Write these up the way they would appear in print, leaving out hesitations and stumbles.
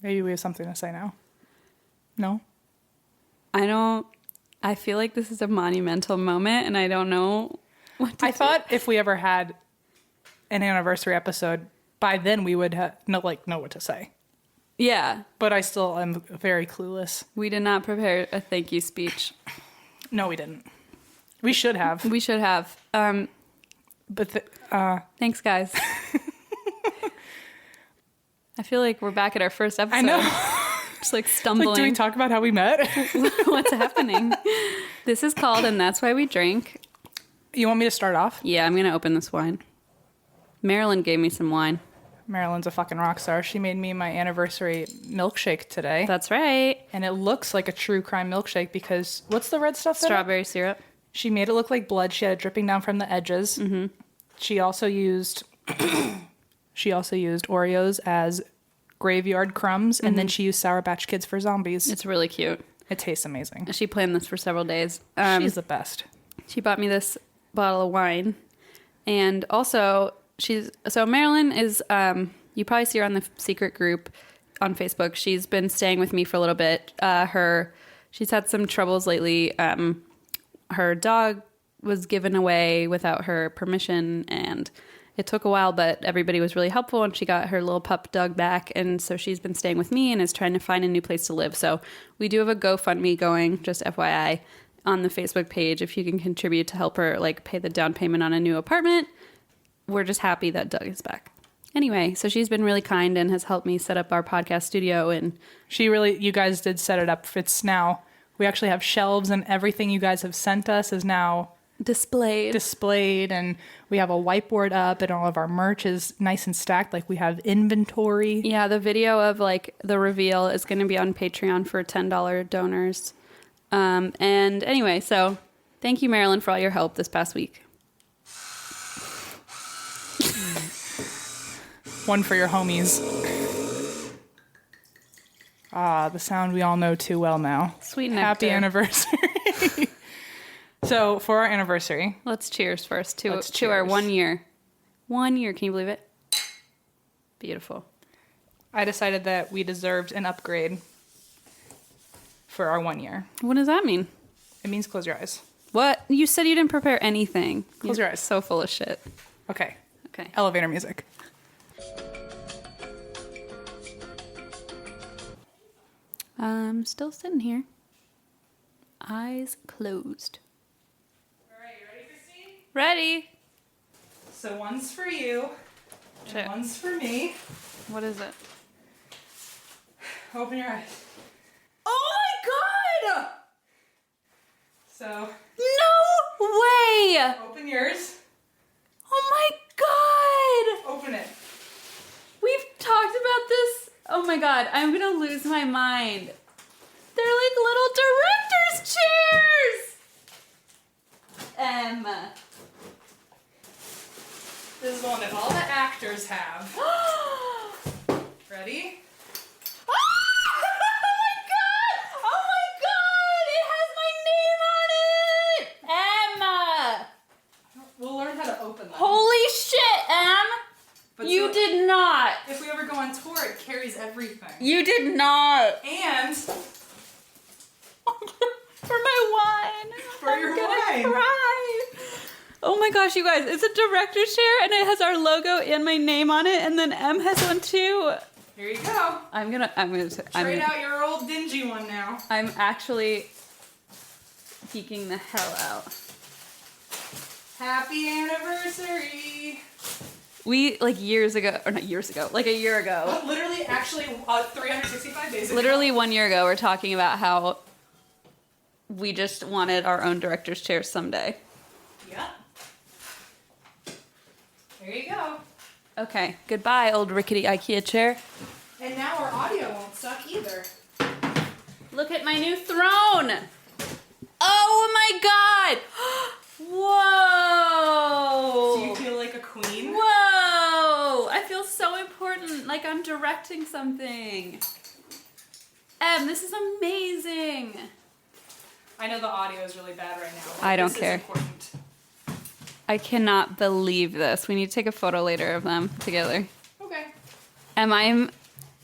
Maybe we have something to say now. No? I feel like this is a monumental moment, and I don't know what to I do. thought if we ever had an anniversary episode, by then we would know what to say. Yeah. But I still am very clueless. We did not prepare a thank you speech. No, we didn't. We should have. We should have. But thanks, guys. I feel like we're back at our first episode. I know. Just like stumbling. Like, do we talk about how we met? What's happening? This is called And That's Why We Drink. You want me to start off? Yeah, I'm going to open this wine. Marilyn gave me some wine. Marilyn's a fucking rock star. She made me my anniversary milkshake today. That's right. And it looks like a true crime milkshake because what's the red stuff? Strawberry syrup. She made it look like blood. She had it dripping down from the edges. Mm-hmm. She also used Oreos as graveyard crumbs, and then she used Sour Patch Kids for zombies. It's really cute. It tastes amazing. She planned this for several days. She's the best. She bought me this bottle of wine, and also Marilyn is. You probably see her on the secret group on Facebook. She's been staying with me for a little bit. She's had some troubles lately. Her dog was given away without her permission, and it took a while, but everybody was really helpful, and she got her little pup dog back, and so she's been staying with me and is trying to find a new place to live. So we do have a GoFundMe going, just FYI, on the Facebook page if you can contribute to help her pay the down payment on a new apartment. We're just happy that Doug is back. Anyway, so she's been really kind and has helped me set up our podcast studio, and you guys did set it up. It's now, we actually have shelves, and everything you guys have sent us is now displayed, and we have a whiteboard up, and all of our merch is nice and stacked. We have inventory. Yeah, the video of the reveal is going to be on Patreon for $10 donors. And anyway, so thank you, Marilyn, for all your help this past week. One for your homies. The sound we all know too well now. Sweet nectar. Happy anniversary. So for our anniversary, let's cheers first to our 1 year. 1 year, can you believe it? Beautiful. I decided that we deserved an upgrade for our 1 year. What does that mean? It means close your eyes. What? You said you didn't prepare anything. Close your eyes. So full of shit. Okay. Okay. Elevator music. I'm still sitting here. Eyes closed. All right, you ready, Christine? Ready. So one's for you, and one's for me. What is it? Open your eyes. Oh my god! So. No way! Open yours. Oh my god! Open it. We've talked about this. Oh my god, I'm gonna lose my mind. They're like little director's chairs! This is the one that all the actors have. Ready? Oh my god! It has my name on it! Emma! We'll learn how to open them. Holy shit, Em! But You did not! If we ever go on tour, it carries everything. You did not! And For my wine! For your wine! Cry. Oh my gosh, you guys, it's a director's chair and it has our logo and my name on it, and then Em has one too. Here you go. I'm gonna Trade out your old dingy one now. I'm actually geeking the hell out. Happy anniversary! We, like a year ago. Literally, actually, 365 days ago. Literally 1 year ago, we're talking about how we just wanted our own director's chair someday. Yeah. There you go. Okay, goodbye, old rickety IKEA chair. And now our audio won't suck either. Look at my new throne! Oh my god! Whoa! Do you feel like a queen? Whoa! I feel so important, like I'm directing something. Em, this is amazing. I know the audio is really bad right now. I don't this care. Is important. I cannot believe this. We need to take a photo later of them together. Okay. Em, I'm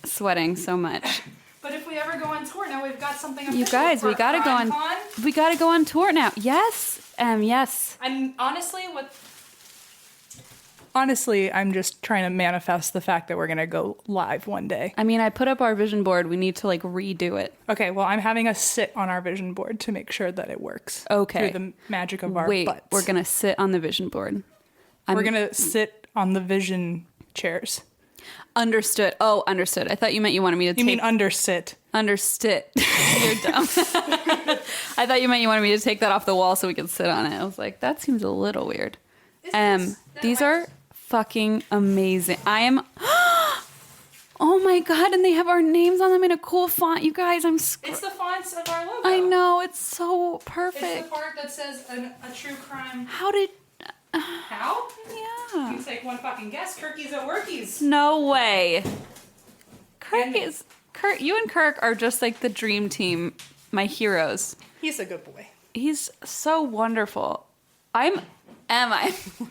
sweating so much. But if we ever go on tour, now we've got something official. You guys, we gotta go on. We gotta go on tour now. Yes, yes. And honestly, I'm just trying to manifest the fact that we're gonna go live one day. I mean, I put up our vision board. We need to like redo it. Okay, well, I'm having us sit on our vision board to make sure that it works. Okay. Through the magic of our butts. We're gonna sit on the vision board. We're gonna sit on the vision chairs. Understood. Oh, understood. I thought you meant you wanted me to take... You mean undersit. Understood. You're dumb. I thought you meant you wanted me to take that off the wall so we could sit on it. I was like, that seems a little weird. These are fucking amazing. I am... Oh my God, and they have our names on them in a cool font. You guys, It's the fonts of our logo. I know, it's so perfect. It's the part that says a true crime... How did... How? Yeah. You can take one fucking guess. Kirky's at Workies. No way. Kirk, you and Kirk are just like the dream team, my heroes. He's a good boy. He's so wonderful. I'm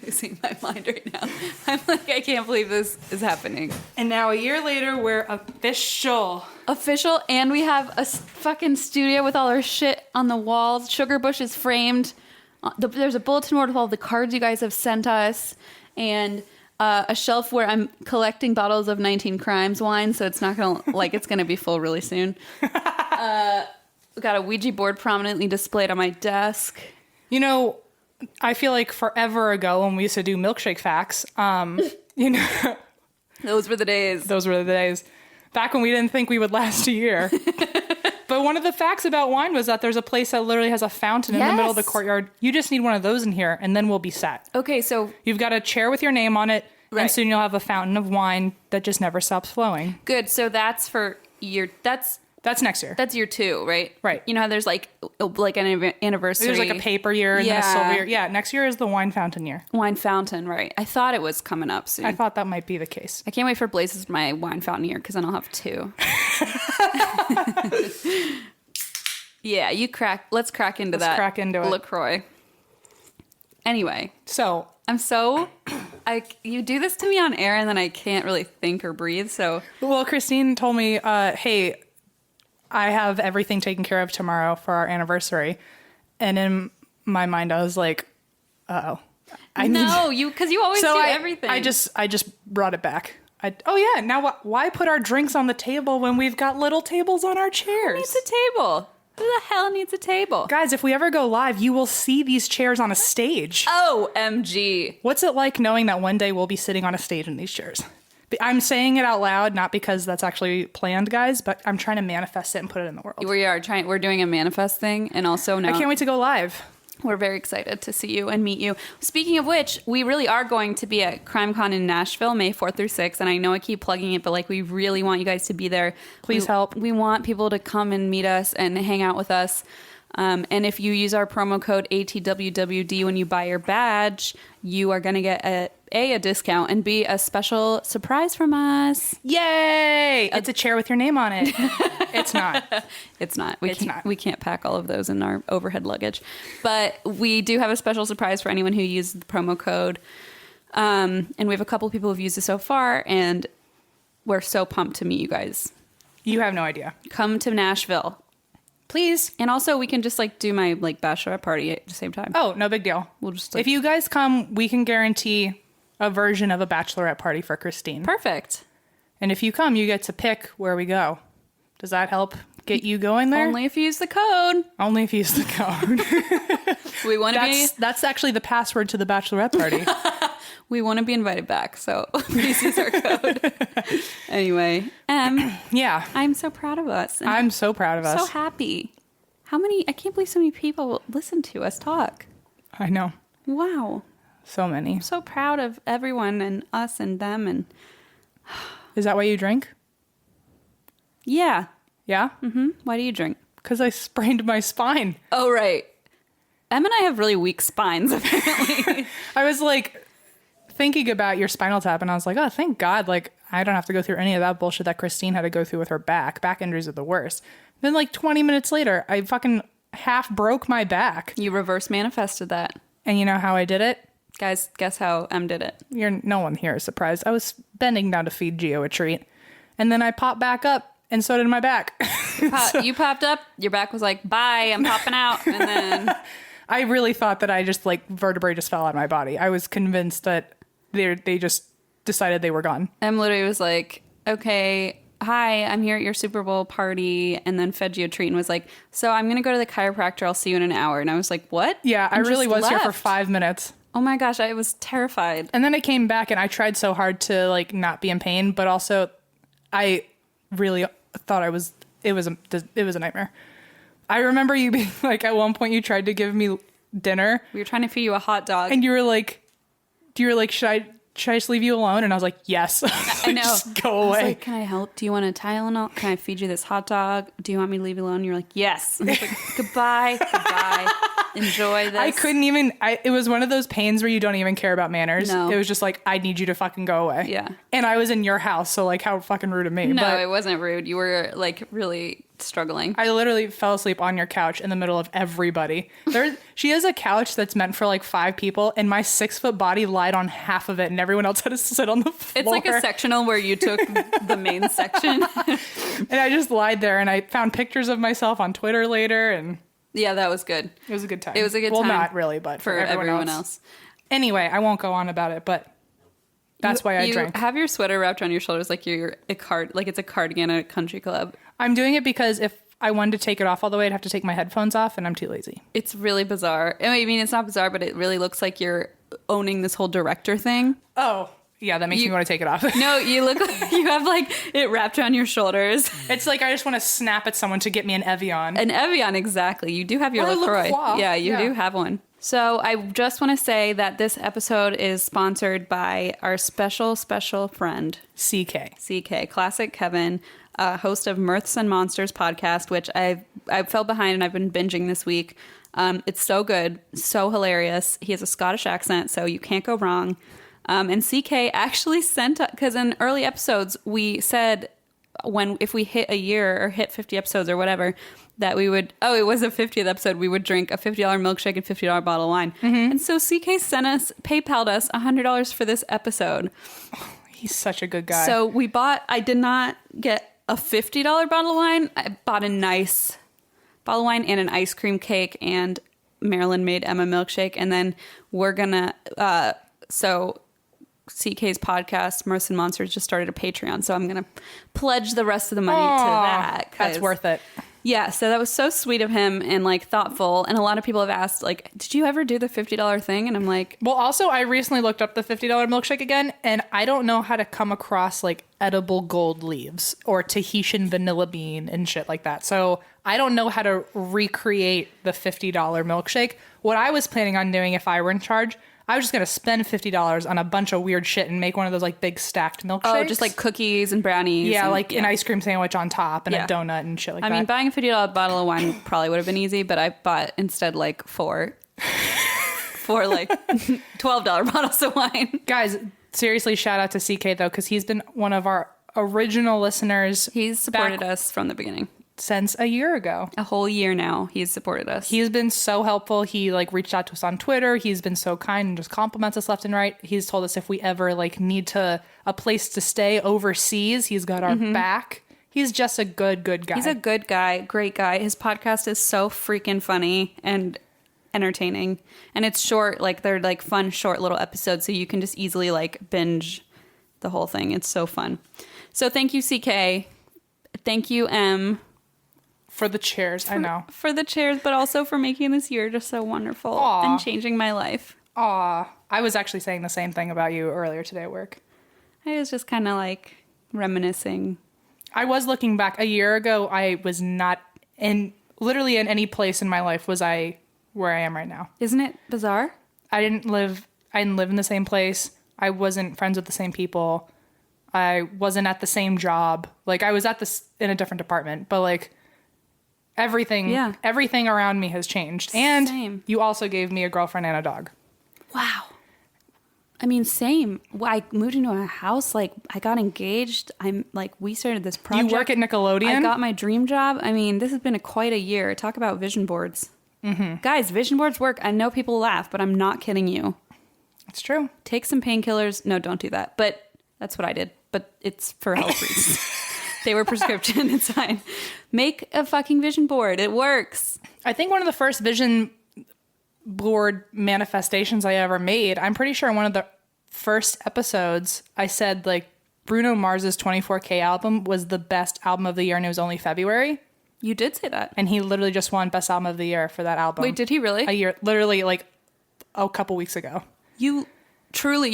losing my mind right now. I'm like, I can't believe this is happening. And now a year later, we're official. Official, and we have a fucking studio with all our shit on the walls. Sugar Bush is framed. There's a bulletin board with all the cards you guys have sent us, and a shelf where I'm collecting bottles of 19 Crimes wine, so it's not gonna it's gonna be full really soon. We got a Ouija board prominently displayed on my desk. You know, I feel like forever ago when we used to do milkshake facts, you know, those were the days. Those were the days. Back when we didn't think we would last a year. But one of the facts about wine was that there's a place that literally has a fountain in the middle of the courtyard. You just need one of those in here, and then we'll be set. Okay, so... You've got a chair with your name on it, and soon you'll have a fountain of wine that just never stops flowing. Good, so that's for year... That's next year. That's year 2, right? Right. You know how there's like an anniversary... There's like a paper year and then a silver year. Yeah, next year is the wine fountain year. Wine fountain, right. I thought it was coming up soon. I thought that might be the case. I can't wait for Blaze's my wine fountain year, because then I'll have 2. Yeah, let's crack into that. Let's crack into it. LaCroix. Anyway. So. I'm so... you do this to me on air, and then I can't really think or breathe, so... Well, Christine told me, hey, I have everything taken care of tomorrow for our anniversary. And in my mind, I was like, uh-oh. Because you always do everything. I just brought it back. Now why put our drinks on the table when we've got little tables on our chairs? Who needs a table? Who the hell needs a table? Guys, if we ever go live, you will see these chairs on a stage. OMG. What's it like knowing that one day we'll be sitting on a stage in these chairs? I'm saying it out loud, not because that's actually planned, guys, but I'm trying to manifest it and put it in the world. We're doing a manifest thing, and also now... I can't wait to go live. We're very excited to see you and meet you. Speaking of which, we really are going to be at CrimeCon in Nashville, May 4th through 6th. And I know I keep plugging it, but we really want you guys to be there. Please help. We want people to come and meet us and hang out with us. And if you use our promo code ATWWD when you buy your badge, you are going to get a discount, and B, a special surprise from us. Yay! It's a chair with your name on it. It's not. It's not. We can't pack all of those in our overhead luggage. But we do have a special surprise for anyone who uses the promo code. And we have a couple people who've used it so far, and we're so pumped to meet you guys. You have no idea. Come to Nashville. Please. And also, we can just do my bachelorette party at the same time. Oh, no big deal. We'll just if you guys come, we can guarantee a version of a bachelorette party for Christine. Perfect. And if you come, you get to pick where we go. Does that help get you going there? Only if you use the code. Only if you use the code. We want to be... That's actually the password to the bachelorette party. We want to be invited back, so please use our code. Anyway, yeah. I'm so proud of us. I'm so proud of us. So happy. I can't believe so many people listen to us talk. I know. Wow. So many. I'm so proud of everyone and us and them. And is that why you drink? Yeah. Yeah? Mm-hmm. Why do you drink? Because I sprained my spine. Oh, right. Em and I have really weak spines, apparently. I was thinking about your spinal tap, and I was like, oh, thank God, I don't have to go through any of that bullshit that Christine had to go through with her back. Back injuries are the worst. Then 20 minutes later, I fucking half broke my back. You reverse manifested that. And you know how I did it? Guys, guess how Em did it. No one here is surprised. I was bending down to feed Gio a treat, And then I popped back up, and so did my back. You popped up, your back was like, bye, I'm popping out. And then I really thought that I just vertebrae just fell out of my body. I was convinced that they just decided they were gone. Em literally was like, okay, hi, I'm here at your Super Bowl party, and then fed you a treat and was like, so I'm going to go to the chiropractor. I'll see you in an hour. And I was like, what? Yeah, I really was here for 5 minutes. Oh my gosh, I was terrified. And then I came back and I tried so hard to not be in pain, but also I really thought it was a nightmare. I remember you being like, at one point you tried to give me dinner. We were trying to feed you a hot dog. And you were like, should I just leave you alone? And I was like, yes. I know. Just go away. I was like, can I help? Do you want a Tylenol? Can I feed you this hot dog? Do you want me to leave you alone? And you're like, yes. And I was like, goodbye. Enjoy this. I couldn't even, it was one of those pains where you don't even care about manners. No. It was just like, I need you to fucking go away. Yeah. And I was in your house, so how fucking rude of me. No, but it wasn't rude. You were really struggling. I literally fell asleep on your couch in the middle of everybody. She has a couch that's meant for 5 people, and my 6-foot body lied on half of it, and everyone else had to sit on the floor. It's like a sectional where you took the main section. And I just lied there, and I found pictures of myself on Twitter later, and yeah, that was good. It was a good time. It was a good time. time. Well, not really, but for everyone else. else. Anyway, I won't go on about it, but that's why I drank. You have your sweater wrapped around your shoulders like it's a cardigan at a country club. I'm doing it because if I wanted to take it off all the way, I'd have to take my headphones off, and I'm too lazy. It's really bizarre. I mean, it's not bizarre, but it really looks like you're owning this whole director thing. Oh, yeah, that makes me want to take it off. No, you look like you have it wrapped around your shoulders. It's like I just want to snap at someone to get me an Evian. An Evian, exactly. You do have your or LaCroix. LaCroix. Yeah, you do have one. So I just want to say that this episode is sponsored by our special friend, CK, Classic Kevin, host of Mirths and Monsters podcast, which I fell behind and I've been binging this week. It's so good, so hilarious. He has a Scottish accent, so you can't go wrong. And CK actually sent, because in early episodes we said if we hit a year or hit 50 episodes or whatever, that we would, it was a 50th episode, we would drink a $50 milkshake and $50 bottle of wine. Mm-hmm. And so CK PayPal'd us $100 for this episode. Oh, he's such a good guy. So I did not get a $50 bottle of wine. I bought a nice bottle of wine and an ice cream cake, and Marilyn made Emma milkshake. And then we're gonna, so CK's podcast, Mirths and Monsters, just started a Patreon. So I'm going to pledge the rest of the money to that. That's worth it. Yeah. So that was so sweet of him and thoughtful. And a lot of people have asked, did you ever do the $50 thing? And I'm like, well, also I recently looked up the $50 milkshake again, and I don't know how to come across edible gold leaves or Tahitian vanilla bean and shit like that. So I don't know how to recreate the $50 milkshake. What I was planning on doing if I were in charge, I was just going to spend $50 on a bunch of weird shit and make one of those big stacked milkshakes. Oh, just cookies and brownies. Yeah, an ice cream sandwich on top and a donut and shit like that. I mean, buying a $50 bottle of wine probably would have been easy, but I bought instead four $12 bottles of wine. Guys, seriously, shout out to CK though, because he's been one of our original listeners. He's supported us from the beginning. Since a year ago. A whole year now, he's supported us. He's been so helpful. He reached out to us on Twitter. He's been so kind and just compliments us left and right. He's told us if we ever need a place to stay overseas, he's got our back. He's just a good guy. He's a good guy, great guy. His podcast is so freaking funny and entertaining. And it's short, they're fun, short little episodes, so you can just easily binge the whole thing. It's so fun. So thank you, CK. Thank you, M. For the chairs, I know. For the chairs, but also for making this year just so wonderful. Aww. And changing my life. Aw. I was actually saying the same thing about you earlier today at work. I was just kind of reminiscing. I was looking back. A year ago, I was not literally in any place in my life was I where I am right now. Isn't it bizarre? I didn't live in the same place. I wasn't friends with the same people. I wasn't at the same job. I was in a different department, but everything around me has changed. And Same. You also gave me a girlfriend and a dog. Wow. I mean, same. I moved into a house. I got engaged. We started this project. You work at Nickelodeon? I got my dream job. I mean, this has been quite a year. Talk about vision boards. Mm-hmm. Guys, vision boards work. I know people laugh, but I'm not kidding you. It's true. Take some painkillers. No, don't do that. But that's what I did. But it's for health reasons. They were prescription. It's fine. Make a fucking vision board. It works. I think one of the first vision board manifestations I ever made, I'm pretty sure in one of the first episodes, I said like Bruno Mars's 24K album was the best album of the year and it was only February. You did say that. And he literally just won best album of the year for that album. Wait, did he really? A year, literally like a couple weeks ago. You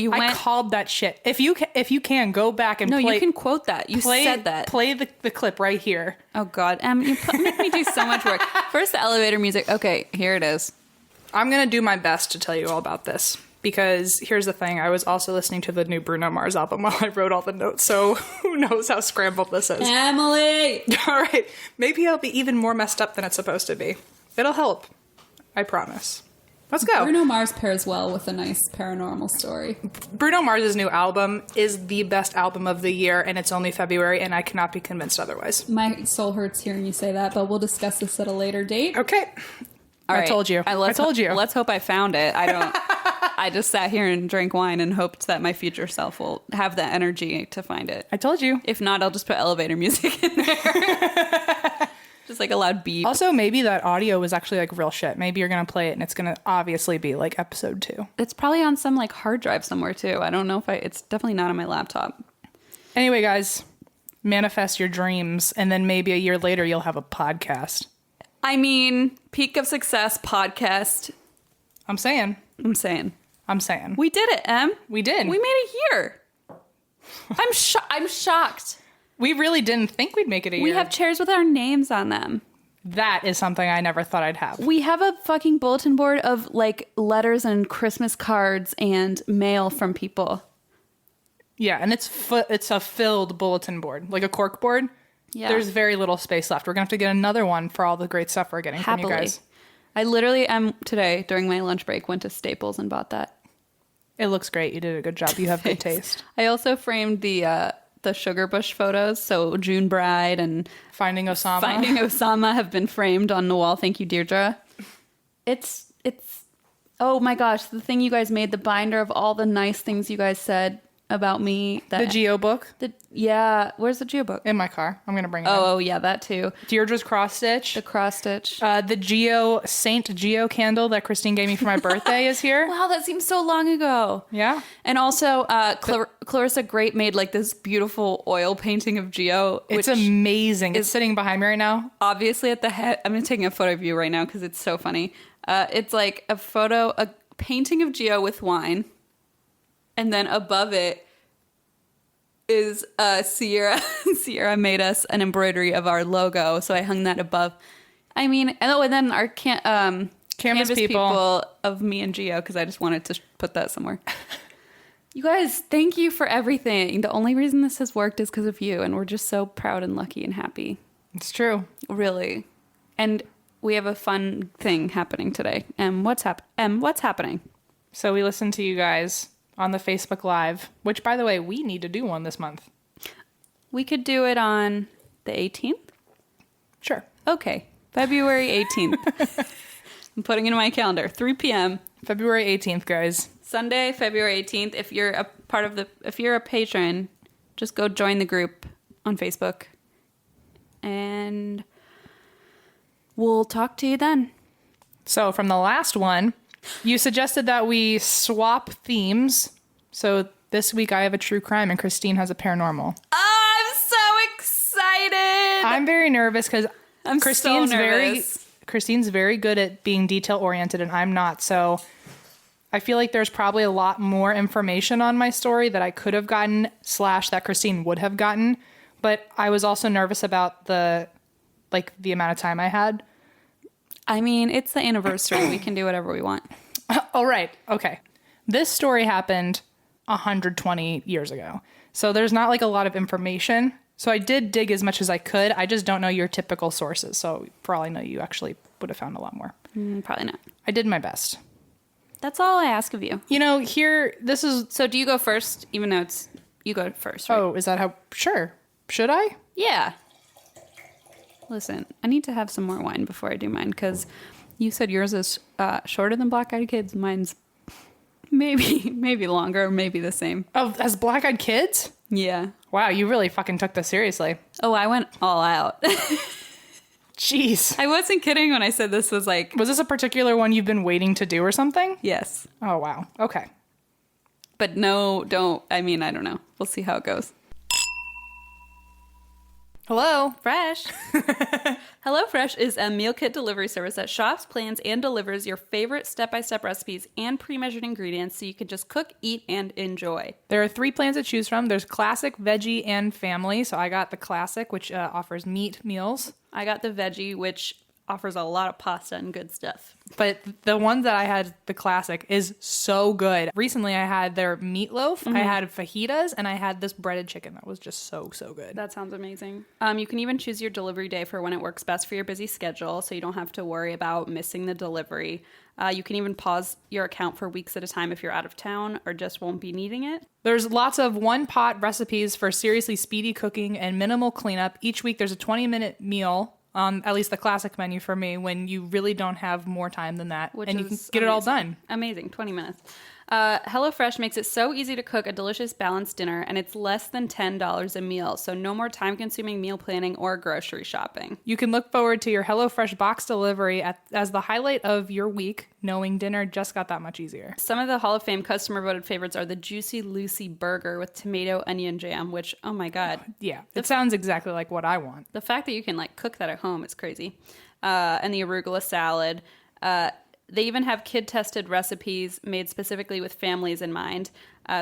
went. I called that shit. If you can go back and No, play, you can quote that. You said that. Play the clip right here. Oh God, you make me do so much work. First, the elevator music. Okay, here it is. I'm gonna do my best to tell you all about this because here's the thing: I was also listening to the new Bruno Mars album while I wrote all the notes. So who knows how scrambled this is? Emily. All right, maybe it'll be even more messed up than it's supposed to be. It'll help. I promise. Let's go. Bruno Mars pairs well with a nice paranormal story. Bruno Mars's new album is the best album of the year, and it's only February, and I cannot be convinced otherwise. My soul hurts hearing you say that, but we'll discuss this at a later date. Okay. All right. I told you. I told you. Let's hope I found it. I just sat here and drank wine and hoped that my future self will have the energy to find it. I told you. If not, I'll just put elevator music in there. Just like a loud beep. Also, maybe that audio was actually like real shit. Maybe you're going to play it and it's going to obviously be like episode 2. It's probably on some like hard drive somewhere too. I don't know if it's definitely not on my laptop. Anyway, guys, manifest your dreams and then maybe a year later you'll have a podcast. I mean, peak of success podcast. I'm saying. We did it, Em. We did. We made it here. I'm shocked. We really didn't think we'd make it a year. We have chairs with our names on them. That is something I never thought I'd have. We have a fucking bulletin board of like letters and Christmas cards and mail from people. Yeah, and it's a filled bulletin board, like a cork board. Yeah. There's very little space left. We're going to have to get another one for all the great stuff we're getting from you guys. I literally today during my lunch break went to Staples and bought that. It looks great. You did a good job. You have good taste. I also framed the Sugar Bush photos. So June Bride and Finding Osama have been framed on the wall. Thank you, Deirdre. It's oh my gosh, the thing you guys made, the binder of all the nice things you guys said about me. The Geo book? Where's the Geo book? In my car. I'm going to bring it Oh, yeah, that too. Deirdre's cross stitch. The cross stitch. The Saint Geo candle that Christine gave me for my birthday is here. Wow, that seems so long ago. Yeah. And also, Clarissa Great made like this beautiful oil painting of Geo. It's amazing. It's sitting behind me right now. Obviously at the head. I'm taking a photo of you right now because it's so funny. It's like a painting of Geo with wine. And then above it is Sierra. Sierra made us an embroidery of our logo, so I hung that above. I mean, and then our canvas people of me and Geo, because I just wanted to put that somewhere. You guys, thank you for everything. The only reason this has worked is because of you, and we're just so proud and lucky and happy. It's true. Really. And we have a fun thing happening today. What's happening? So we listened to you guys on the Facebook Live, which, by the way, we need to do one this month. We could do it on the 18th? Sure. Okay. February 18th. I'm putting it in my calendar. 3 p.m. February 18th, guys. Sunday, February 18th. If you're if you're a patron, just go join the group on Facebook. And we'll talk to you then. So from the last one, you suggested that we swap themes. So this week I have a true crime and Christine has a paranormal. Oh, I'm so excited. I'm very nervous because Christine's very good at being detail oriented and I'm not. So I feel like there's probably a lot more information on my story that I could have gotten / that Christine would have gotten. But I was also nervous about the amount of time I had. I mean, it's the anniversary. We can do whatever we want. Oh, right. Okay. This story happened 120 years ago. So there's not like a lot of information. So I did dig as much as I could. I just don't know your typical sources. So for all I know, you actually would have found a lot more. Probably not. I did my best. That's all I ask of you. You know, this is... So do you go first, even though you go first, right? Oh, is that how... Sure. Should I? Yeah. Listen, I need to have some more wine before I do mine, because you said yours is shorter than Black Eyed Kids. Mine's maybe longer, maybe the same. Oh, as Black Eyed Kids? Yeah. Wow, you really fucking took this seriously. Oh, I went all out. Jeez. I wasn't kidding when I said this was like... Was this a particular one you've been waiting to do or something? Yes. Oh, wow. Okay. But no, don't. I mean, I don't know. We'll see how it goes. Hello. Fresh. HelloFresh is a meal kit delivery service that shops, plans, and delivers your favorite step-by-step recipes and pre-measured ingredients so you can just cook, eat, and enjoy. There are 3 plans to choose from. There's classic, veggie, and family. So I got the classic, which offers meat meals. I got the veggie, which offers a lot of pasta and good stuff. But the one that I had, the classic, is so good. Recently, I had their meatloaf, I had fajitas, and I had this breaded chicken that was just so good. That sounds amazing. You can even choose your delivery day for when it works best for your busy schedule, so you don't have to worry about missing the delivery. You can even pause your account for weeks at a time if you're out of town or just won't be needing it. There's lots of one-pot recipes for seriously speedy cooking and minimal cleanup. Each week, there's a 20-minute meal on at least the classic menu for me when you really don't have more time than that. Which and you is can get it all done. Amazing. 20 minutes. HelloFresh makes it so easy to cook a delicious, balanced dinner, and it's less than $10 a meal, so no more time-consuming meal planning or grocery shopping. You can look forward to your HelloFresh box delivery as the highlight of your week, knowing dinner just got that much easier. Some of the Hall of Fame customer-voted favorites are the Juicy Lucy Burger with tomato onion jam, which, oh my God. Yeah, it sounds exactly like what I want. The fact that you can, like, cook that at home is crazy. And the arugula salad. They even have kid-tested recipes made specifically with families in mind.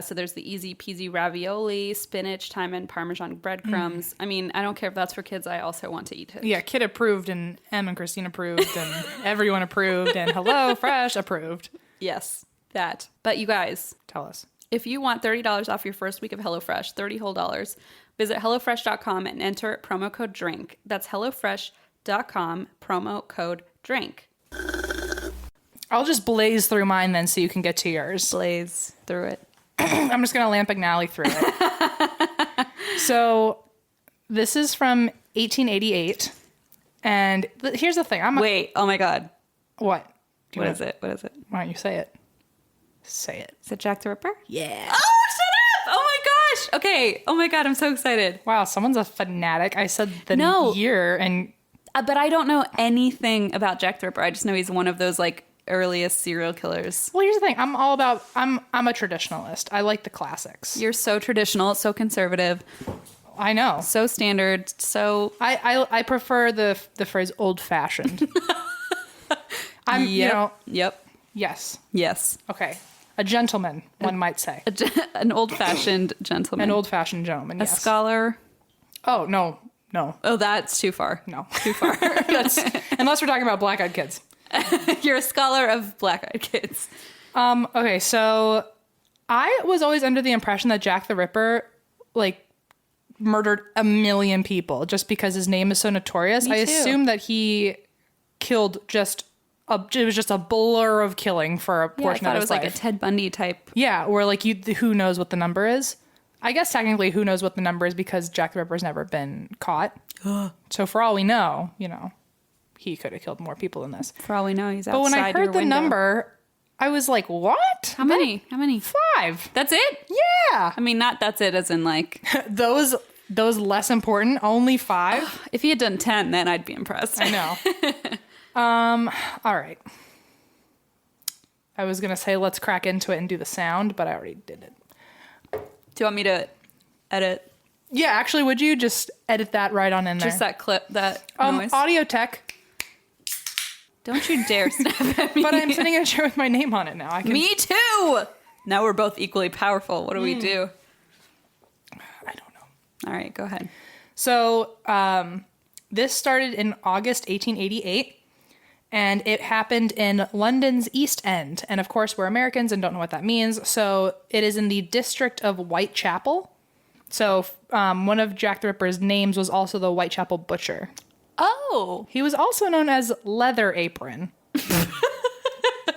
So there's the easy peasy ravioli, spinach, thyme, and Parmesan breadcrumbs. I mean, I don't care if that's for kids. I also want to eat it. Yeah, kid approved, and Em and Christine approved, and everyone approved, and Hello Fresh approved. Yes, that. But you guys, Tell us. if you want $30 off your first week of HelloFresh, $30 whole, visit HelloFresh.com and enter promo code DRINK. That's HelloFresh.com, promo code DRINK. I'll just blaze through mine then so you can get to yours. Blaze through it. I'm just going to Lampignali through it. So this is from 1888. And here's the thing. Wait, oh my God. What? What is it? What is it? Why don't you say it? Say it. Is it Jack the Ripper? Yeah. Oh, shut up! Oh my gosh! Okay. Oh my God, I'm so excited. Wow, someone's a fanatic. I said the year and... But I don't know anything about Jack the Ripper. I just know he's one of those, like, earliest serial killers. Well, here's the thing. I'm a traditionalist. I like the classics. You're so traditional, so conservative, I know. so standard, so... I prefer the phrase old-fashioned. I'm, you know... Yep. Yes. Yes. Okay. A gentleman, one might say. An old-fashioned gentleman. An old-fashioned gentleman, A yes. scholar. Oh, no. Oh, that's too far. No. Too far. Unless we're talking about black-eyed kids. You're a scholar of black-eyed kids. Okay, so I was always under the impression that Jack the Ripper, like, murdered a million people just because his name is so notorious. Me I too. assumed that he killed it was just a blur of killing for a portion of his life. Like a Ted Bundy type. Yeah, or like who knows what the number is. I guess technically who knows what the number is because Jack the Ripper's never been caught. So for all we know, he could have killed more people than this. For all we know, he's outside But when I heard the number, I was like, what? How many? 5. That's it? Yeah. I mean, not that's it as in like... Those less important, only 5. If he had done 10, then I'd be impressed. I know. All right. I was going to say let's crack into it and do the sound, but I already did it. Do you want me to edit? Yeah, actually, would you just edit that right on in there? Just that clip, that noise? Audio tech. Don't you dare snap at me. But I'm sitting in a chair with my name on it now. Me too! Now we're both equally powerful. What do we do? I don't know. All right, go ahead. So this started in August 1888, and it happened in London's East End. And of course, we're Americans and don't know what that means. So it is in the district of Whitechapel. So one of Jack the Ripper's names was also the Whitechapel Butcher. Oh. He was also known as Leather Apron.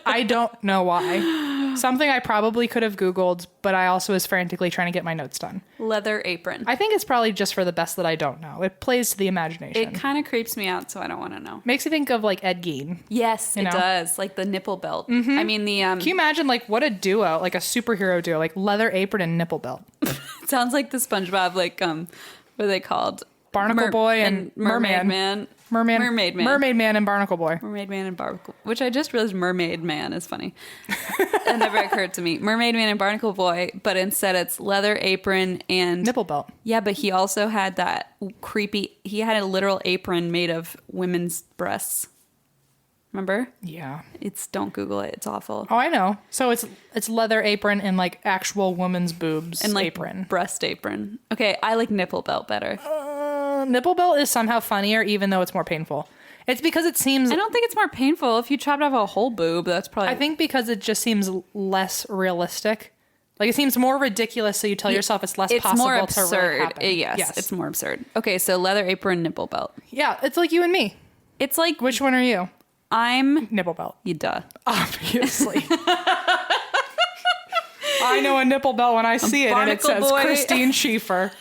I don't know why. Something I probably could have Googled, but I also was frantically trying to get my notes done. Leather apron. I think it's probably just for the best that I don't know. It plays to the imagination. It kind of creeps me out, so I don't want to know. Makes you think of like Ed Gein. Yes, it does. Like the nipple belt. I mean, the... Can you imagine like what a duo, like a superhero duo, like leather apron and nipple belt? It sounds like the SpongeBob, like, what are they called? Barnacle Boy and Mermaid Man. Mermaid Man. Mermaid Man and Barnacle Boy. Mermaid Man and Barnacle, which I just realized Mermaid Man is funny. It never occurred to me. Mermaid Man and Barnacle Boy, but instead it's leather apron and... Nipple belt. Yeah, but he also had that creepy... He had a literal apron made of women's breasts. Remember? Yeah. Don't Google it. It's awful. Oh, I know. So it's leather apron and like actual woman's boobs And like apron. breast apron. Okay, I like nipple belt better. Nipple belt is somehow funnier, even though it's more painful. It's because it seems... I don't think it's more painful. If you chopped off a whole boob, that's probably... I think because it just seems less realistic. Like it seems more ridiculous, so you tell yourself it's less possible more to absurd. really happen. Yes, it's more absurd. Okay, so leather apron, nipple belt. Yeah, it's like you and me. It's like... Which one are you? I'm... Nipple belt. You duh. Obviously. I know a nipple belt when I see it, and it says Boy. Christine Schieffer.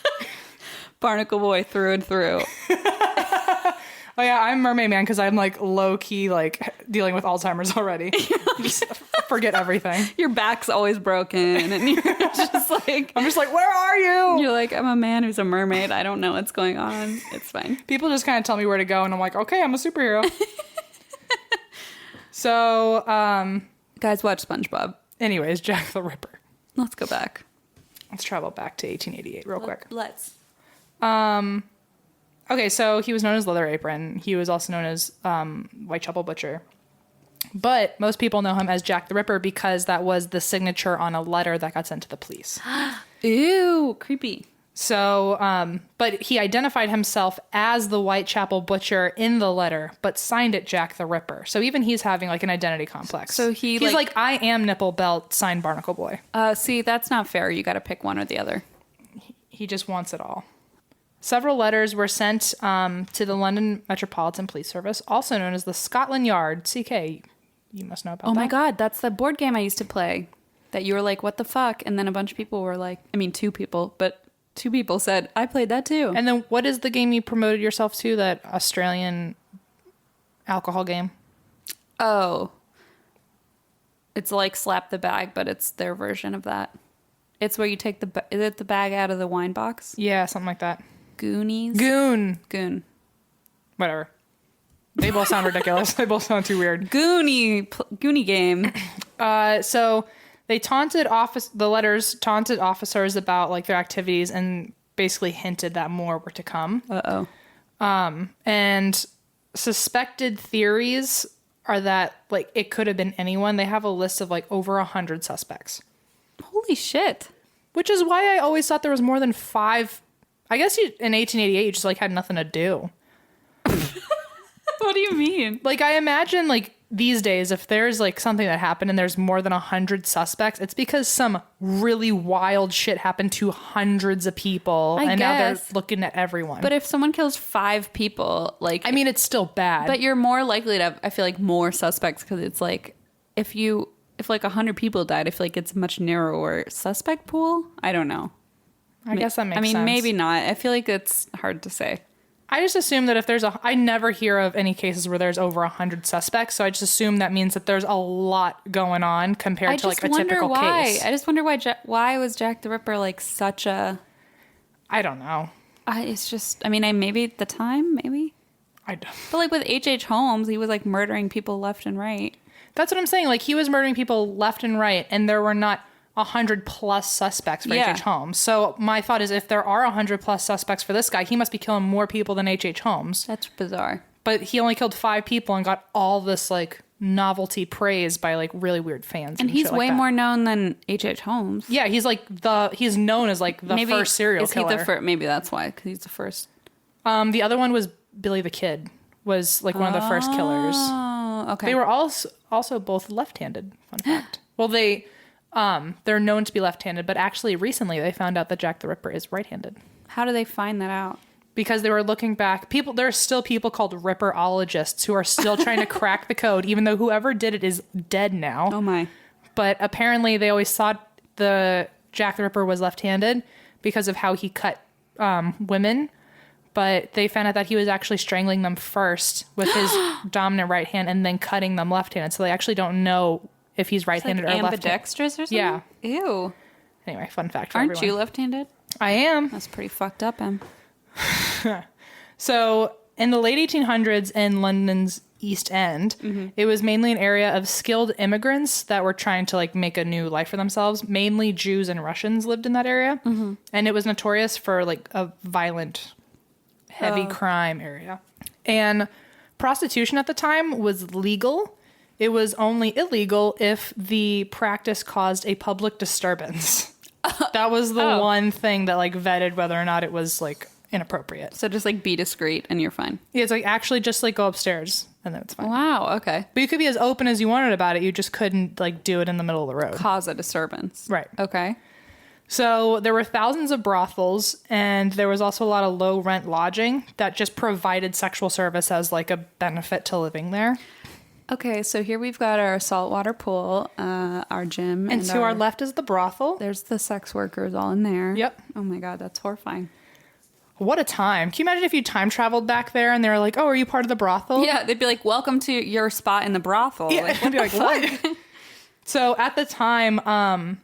Barnacle Boy through and through. Oh yeah, I'm Mermaid Man because I'm like low key like dealing with Alzheimer's already. Just forget everything. Your back's always broken, and you're just like... I'm just like, where are you? You're like, I'm a man who's a mermaid. I don't know what's going on. It's fine. People just kind of tell me where to go, and I'm like, okay, I'm a superhero. So, Guys, watch SpongeBob. anyways, Jack the Ripper. Let's go back. Let's travel back to 1888 real quick. Let's. Okay, so he was known as Leather Apron. He was also known as Whitechapel Butcher. But most people know him as Jack the Ripper because that was the signature on a letter that got sent to the police. Ew, creepy. So, but he identified himself as the Whitechapel Butcher in the letter, but signed it Jack the Ripper. So even he's having like an identity complex. So he's like, I am Nipple Belt, signed Barnacle Boy. See, that's not fair. You got to pick one or the other. He just wants it all. Several letters were sent to the London Metropolitan Police Service, also known as the Scotland Yard, CK. You must know about that. Oh my God, that's the board game I used to play. That you were like, what the fuck? And then a bunch of people were like, I mean, two people said, I played that too. And then what is the game you promoted yourself to, that Australian alcohol game? Oh. It's like Slap the Bag, but it's their version of that. It's where you take is it the bag out of the wine box? Yeah, something like that. Goonies? Goon. Whatever. They both sound ridiculous. They both sound too weird. Goonie game. So they the letters taunted officers about like their activities and basically hinted that more were to come. Uh-oh. And suspected theories are that like it could have been anyone. They have a list of like over 100 suspects. Holy shit. Which is why I always thought there was more than 5. I guess in 1888 you just like had nothing to do. What do you mean? Like I imagine like these days, if there's like something that happened and there's more than 100 suspects, it's because some really wild shit happened to hundreds of people. I and now they're guess. looking at everyone. But if someone kills 5 people, like... I mean, it's still bad. But you're more likely to have, I feel like, more suspects because it's like, if like 100 people died, I feel like it's a much narrower suspect pool. I don't know. I guess that makes sense. I mean, maybe not. I feel like it's hard to say. I just assume that if I never hear of any cases where there's over 100 suspects, so I just assume that means that there's a lot going on compared to like a typical case. I just wonder why was Jack the Ripper like such a... I don't know. It's just, I mean, maybe at the time, maybe. I don't. But like with H.H. Holmes, he was like murdering people left and right. That's what I'm saying. Like he was murdering people left and right, and there were not 100 plus suspects for H.H. Holmes. So my thought is, if there are 100 plus suspects for this guy, he must be killing more people than H.H. Holmes. That's bizarre. But he only killed 5 people and got all this like novelty praise by like really weird fans. And he's shit like way that. more known than H.H. Holmes. Yeah, he's like he's known as like the first serial killer. Is he the first? Maybe that's why, because he's the first. The other one was Billy the Kid, was like one of the first killers. Oh, okay. They were also both left-handed. Fun fact. Well, they're known to be left-handed, but actually recently they found out that Jack the Ripper is right-handed. How do they find that out? Because they were looking back. There are still people called Ripperologists who are still trying to crack the code, even though whoever did it is dead now. Oh my. But apparently they always thought the Jack the Ripper was left-handed because of how he cut women. But they found out that he was actually strangling them first with his dominant right hand and then cutting them left-handed. So they actually don't know if he's right-handed or left-handed. Ambidextrous or something? Yeah. Ew. Anyway, fun fact for Aren't everyone. you left-handed? I am. That's pretty fucked up, Em. So in the late 1800s in London's East End, it was mainly an area of skilled immigrants that were trying to like make a new life for themselves. Mainly Jews and Russians lived in that area. And it was notorious for like a violent, heavy crime area. And prostitution at the time was legal. It was only illegal if the practice caused a public disturbance. That was the one thing that like vetted whether or not it was like inappropriate. So just like be discreet and you're fine. Yeah, it's like actually just like go upstairs and then it's fine. Wow, okay. But you could be as open as you wanted about it. You just couldn't like do it in the middle of the road. Cause a disturbance. Right. Okay. So there were thousands of brothels and there was also a lot of low rent lodging that just provided sexual service as like a benefit to living there. Okay, so here we've got our saltwater pool, our gym. And to our left is the brothel. There's the sex workers all in there. Yep. Oh my God, that's horrifying. What a time. Can you imagine if you time traveled back there and they were like, oh, are you part of the brothel? Yeah, they'd be like, welcome to your spot in the brothel. Yeah, Like, I'd be like, what? So at the time,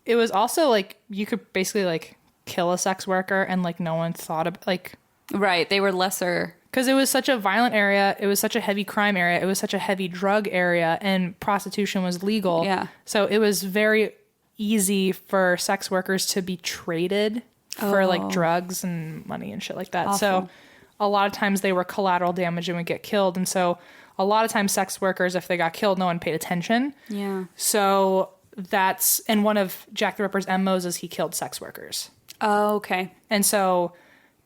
it was also like you could basically like kill a sex worker and like no one thought of like. Right, they were lesser. Because it was such a violent area, it was such a heavy crime area, it was such a heavy drug area, and prostitution was legal. Yeah. So it was very easy for sex workers to be traded for like drugs and money and shit like that. Awful. So a lot of times they were collateral damage and would get killed. And so a lot of times sex workers, if they got killed, no one paid attention. Yeah. So that's, and one of Jack the Ripper's MOs is he killed sex workers. Oh, okay. And so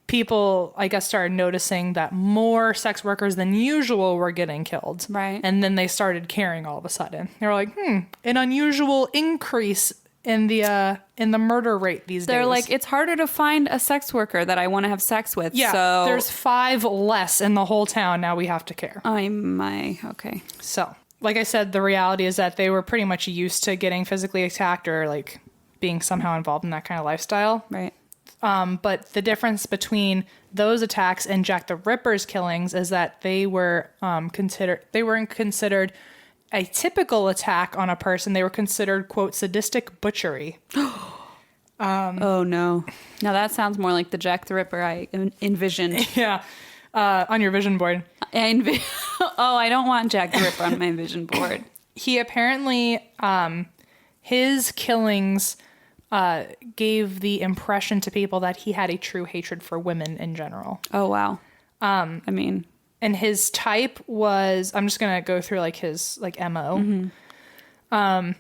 people, I guess, started noticing that more sex workers than usual were getting killed. Right. And then they started caring all of a sudden. They were like, an unusual increase in the murder rate these days. They're like, it's harder to find a sex worker that I want to have sex with. yeah, so there's 5 less in the whole town. Now we have to care. Okay. So, like I said, the reality is that they were pretty much used to getting physically attacked or like being somehow involved in that kind of lifestyle. Right. But the difference between those attacks and Jack the Ripper's killings is that they weren't considered a typical attack on a person. They were considered, quote, sadistic butchery. Oh no. Now that sounds more like the Jack the Ripper I envisioned. Yeah. On your vision board. Oh, I don't want Jack the Ripper on my vision board. He apparently, his killings gave the impression to people that he had a true hatred for women in general. Oh wow. And his type was, I'm just going to go through like his like MO. Mm-hmm.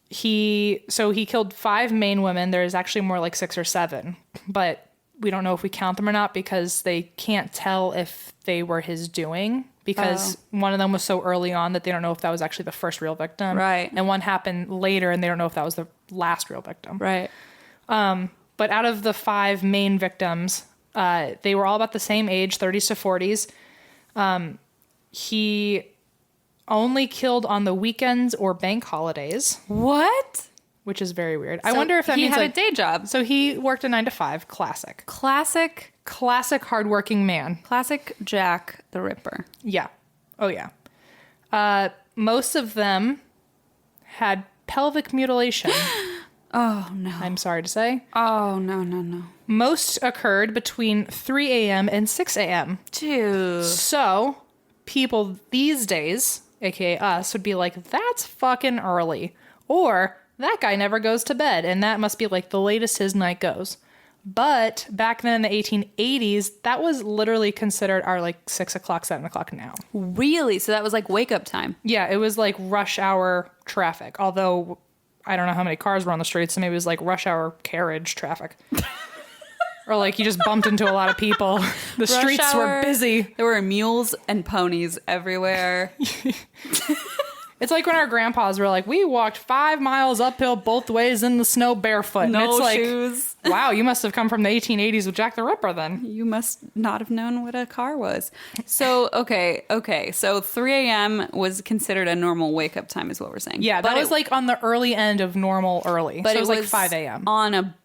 He killed 5 main women. There's actually more like 6 or 7, but we don't know if we count them or not because they can't tell if they were his doing because one of them was so early on that they don't know if that was actually the first real victim. Right. And one happened later and they don't know if that was the last real victim. Right. But out of the 5 main victims, they were all about the same age, 30s to 40s. He only killed on the weekends or bank holidays. What? Which is very weird. I wonder if that he means had like, a day job. So he worked a 9 to 5. Classic hardworking man. Classic Jack the Ripper. Yeah. Oh yeah. Most of them had pelvic mutilation. Oh no. I'm sorry to say. Oh no. Most occurred between 3 a.m. and 6 a.m. Dude. So people these days, aka us, would be like, that's fucking early. Or that guy never goes to bed, and that must be like the latest his night goes. But back then in the 1880s, that was literally considered our like 6 o'clock, 7 o'clock now. Really? So that was like wake up time. Yeah, it was like rush hour traffic. Although I don't know how many cars were on the streets, so maybe it was like rush hour carriage traffic. Or like you just bumped into a lot of people. The streets were busy. There were mules and ponies everywhere. It's like when our grandpas were like, we walked 5 miles uphill both ways in the snow barefoot. And No it's like, shoes. Wow, you must have come from the 1880s with Jack the Ripper then. You must not have known what a car was. So, okay. So 3 a.m. was considered a normal wake-up time is what we're saying. Yeah, that was like on the early end of normal early. But so it was like 5 a.m. on a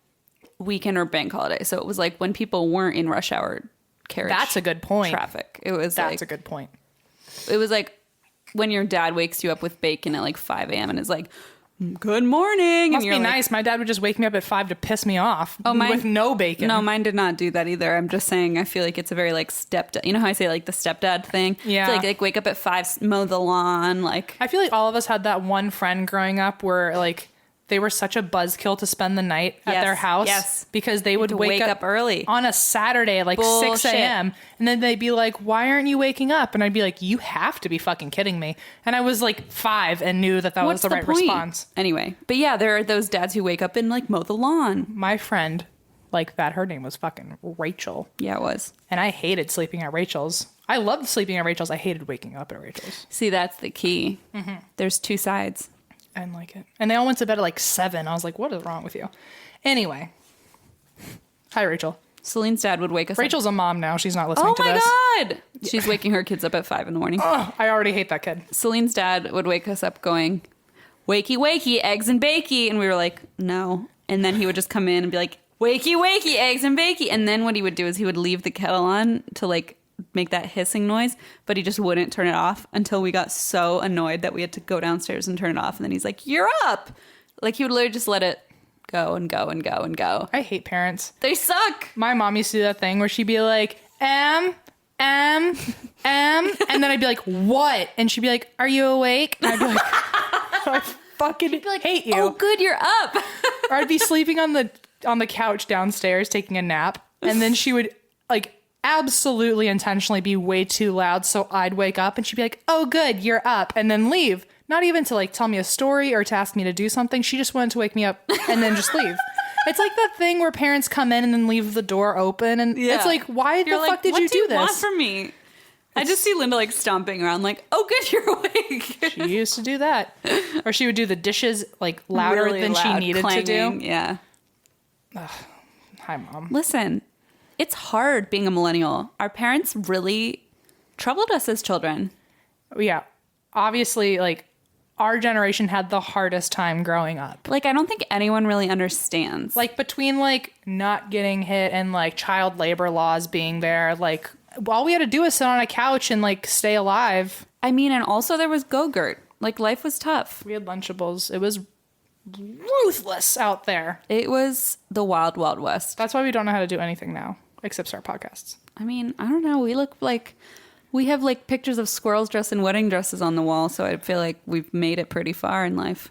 weekend or bank holiday. So it was like when people weren't in rush hour carriage. That's a good point. Traffic. That's a good point. It was like when your dad wakes you up with bacon at like 5 a.m. and is like, good morning. Must and you're be like, nice. My dad would just wake me up at 5 to piss me off mine- with no bacon. No, mine did not do that either. I'm just saying I feel like it's a very like stepdad. You know how I say like the stepdad thing? Yeah. It's like wake up at 5, mow the lawn. Like I feel like all of us had that one friend growing up where like they were such a buzzkill to spend the night at their house. Yes. Because they would to wake up early on a Saturday at like 6 a.m. And then they'd be like, why aren't you waking up? And I'd be like, you have to be fucking kidding me. And I was like 5 and knew that was the right response. Anyway, but yeah, there are those dads who wake up and like mow the lawn. My friend like that, her name was fucking Rachel. Yeah, it was. And I hated sleeping at Rachel's. I loved sleeping at Rachel's. I hated waking up at Rachel's. See, that's the key. Mm-hmm. There's two sides. I didn't like it. And they all went to bed at like 7. I was like, what is wrong with you? Anyway. Hi, Rachel. Celine's dad would wake us Rachel's up. a mom now. She's not listening to this. Oh my God! She's waking her kids up at 5 in the morning. Oh, I already hate that kid. Celine's dad would wake us up going, wakey, wakey, eggs and bakey. And we were like, no. And then he would just come in and be like, wakey, wakey, eggs and bakey. And then what he would do is he would leave the kettle on to like make that hissing noise, but he just wouldn't turn it off until we got so annoyed that we had to go downstairs and turn it off. And then he's like, you're up. Like he would literally just let it go and go and go and go. I hate parents. They suck. My mom used to do that thing where she'd be like, and then I'd be like, what? And she'd be like, are you awake? And I'd be like, I fucking hate you. Oh, good, you're up. Or I'd be sleeping on the couch downstairs taking a nap, and then she would like absolutely intentionally be way too loud, so I'd wake up and she'd be like, oh good, you're up, and then leave. Not even to like tell me a story or to ask me to do something. She just wanted to wake me up and then just leave. It's like that thing where parents come in and then leave the door open, and it's like, why the fuck did you do this? What do you want from me? I just see Linda like stomping around like, oh good, you're awake. She used to do that. Or she would do the dishes like louder Really than loud, she needed clanging. to do. Yeah. Hi, Mom. Listen, it's hard being a millennial. Our parents really troubled us as children. Yeah. Obviously, like, our generation had the hardest time growing up. Like, I don't think anyone really understands. Like, between, like, not getting hit and, like, child labor laws being there, like, all we had to do was sit on a couch and, like, stay alive. I mean, and also there was Go-Gurt. Like, life was tough. We had Lunchables. It was ruthless out there. It was the wild, wild west. That's why we don't know how to do anything now, except start podcasts. I mean, I don't know. We look like... We have, like, pictures of squirrels dressed in wedding dresses on the wall, so I feel like we've made it pretty far in life.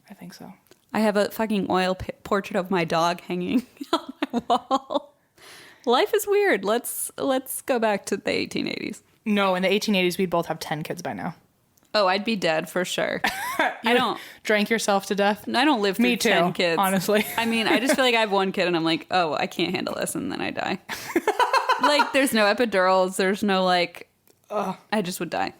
I think so. I have a fucking oil portrait of my dog hanging on my wall. Life is weird. Let's go back to the 1880s. No, in the 1880s, we'd both have 10 kids by now. Oh, I'd be dead for sure. I don't... Drank yourself to death? I don't live through Me too, 10 kids. honestly. I mean, I just feel like I have one kid and I'm like, oh, I can't handle this, and then I die. Like, there's no epidurals. There's no, like... I just would die.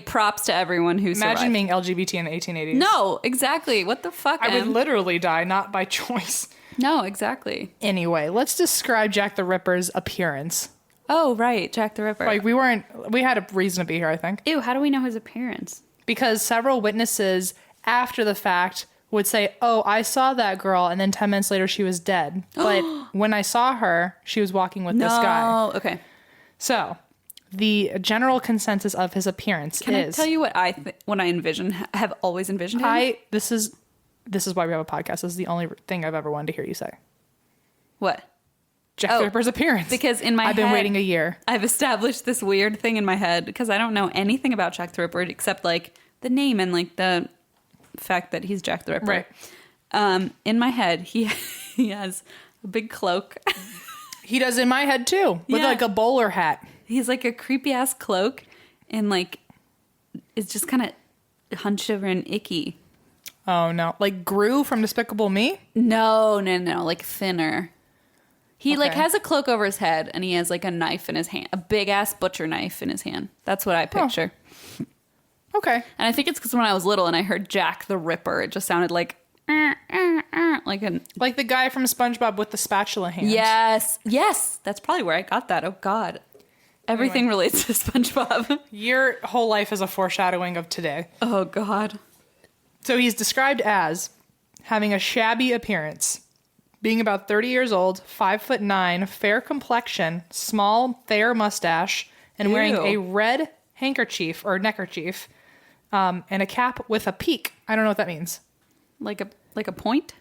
Props to everyone who survived. Imagine being LGBT in the 1880s. No, exactly. What the fuck? I would literally die, not by choice. No, exactly. Anyway, let's describe Jack the Ripper's appearance. Oh, right. Jack the Ripper. Like, we had a reason to be here, I think. Ew, how do we know his appearance? Because several witnesses after the fact would say, oh, I saw that girl, and then 10 minutes later she was dead. But when I saw her, she was walking with this guy. Oh, okay. So, the general consensus of his appearance Can I tell you what I have always envisioned him? This is why we have a podcast. This is the only thing I've ever wanted to hear you say. What? Jack the Ripper's appearance. Because in my I've been waiting a year. I've established this weird thing in my head because I don't know anything about Jack the Ripper except like the name and like the fact that he's Jack the Ripper. Right. In my head, he has a big cloak. He does in my head too, with like a bowler hat. He's like a creepy ass cloak and like is just kind of hunched over and icky. Oh no. Like Gru from Despicable Me? No, like thinner. He like has a cloak over his head and he has like a knife in his hand, a big ass butcher knife in his hand. That's what I picture. Okay. And I think it's because when I was little and I heard Jack the Ripper, it just sounded like like the guy from SpongeBob with the spatula hand. Yes, that's probably where I got that. Oh God, everything relates to SpongeBob. Your whole life is a foreshadowing of today. Oh God. So he's described as having a shabby appearance, being about 30 years old, 5'9", fair complexion, small, fair mustache, and wearing a red handkerchief or neckerchief, and a cap with a peak. I don't know what that means. Like a point?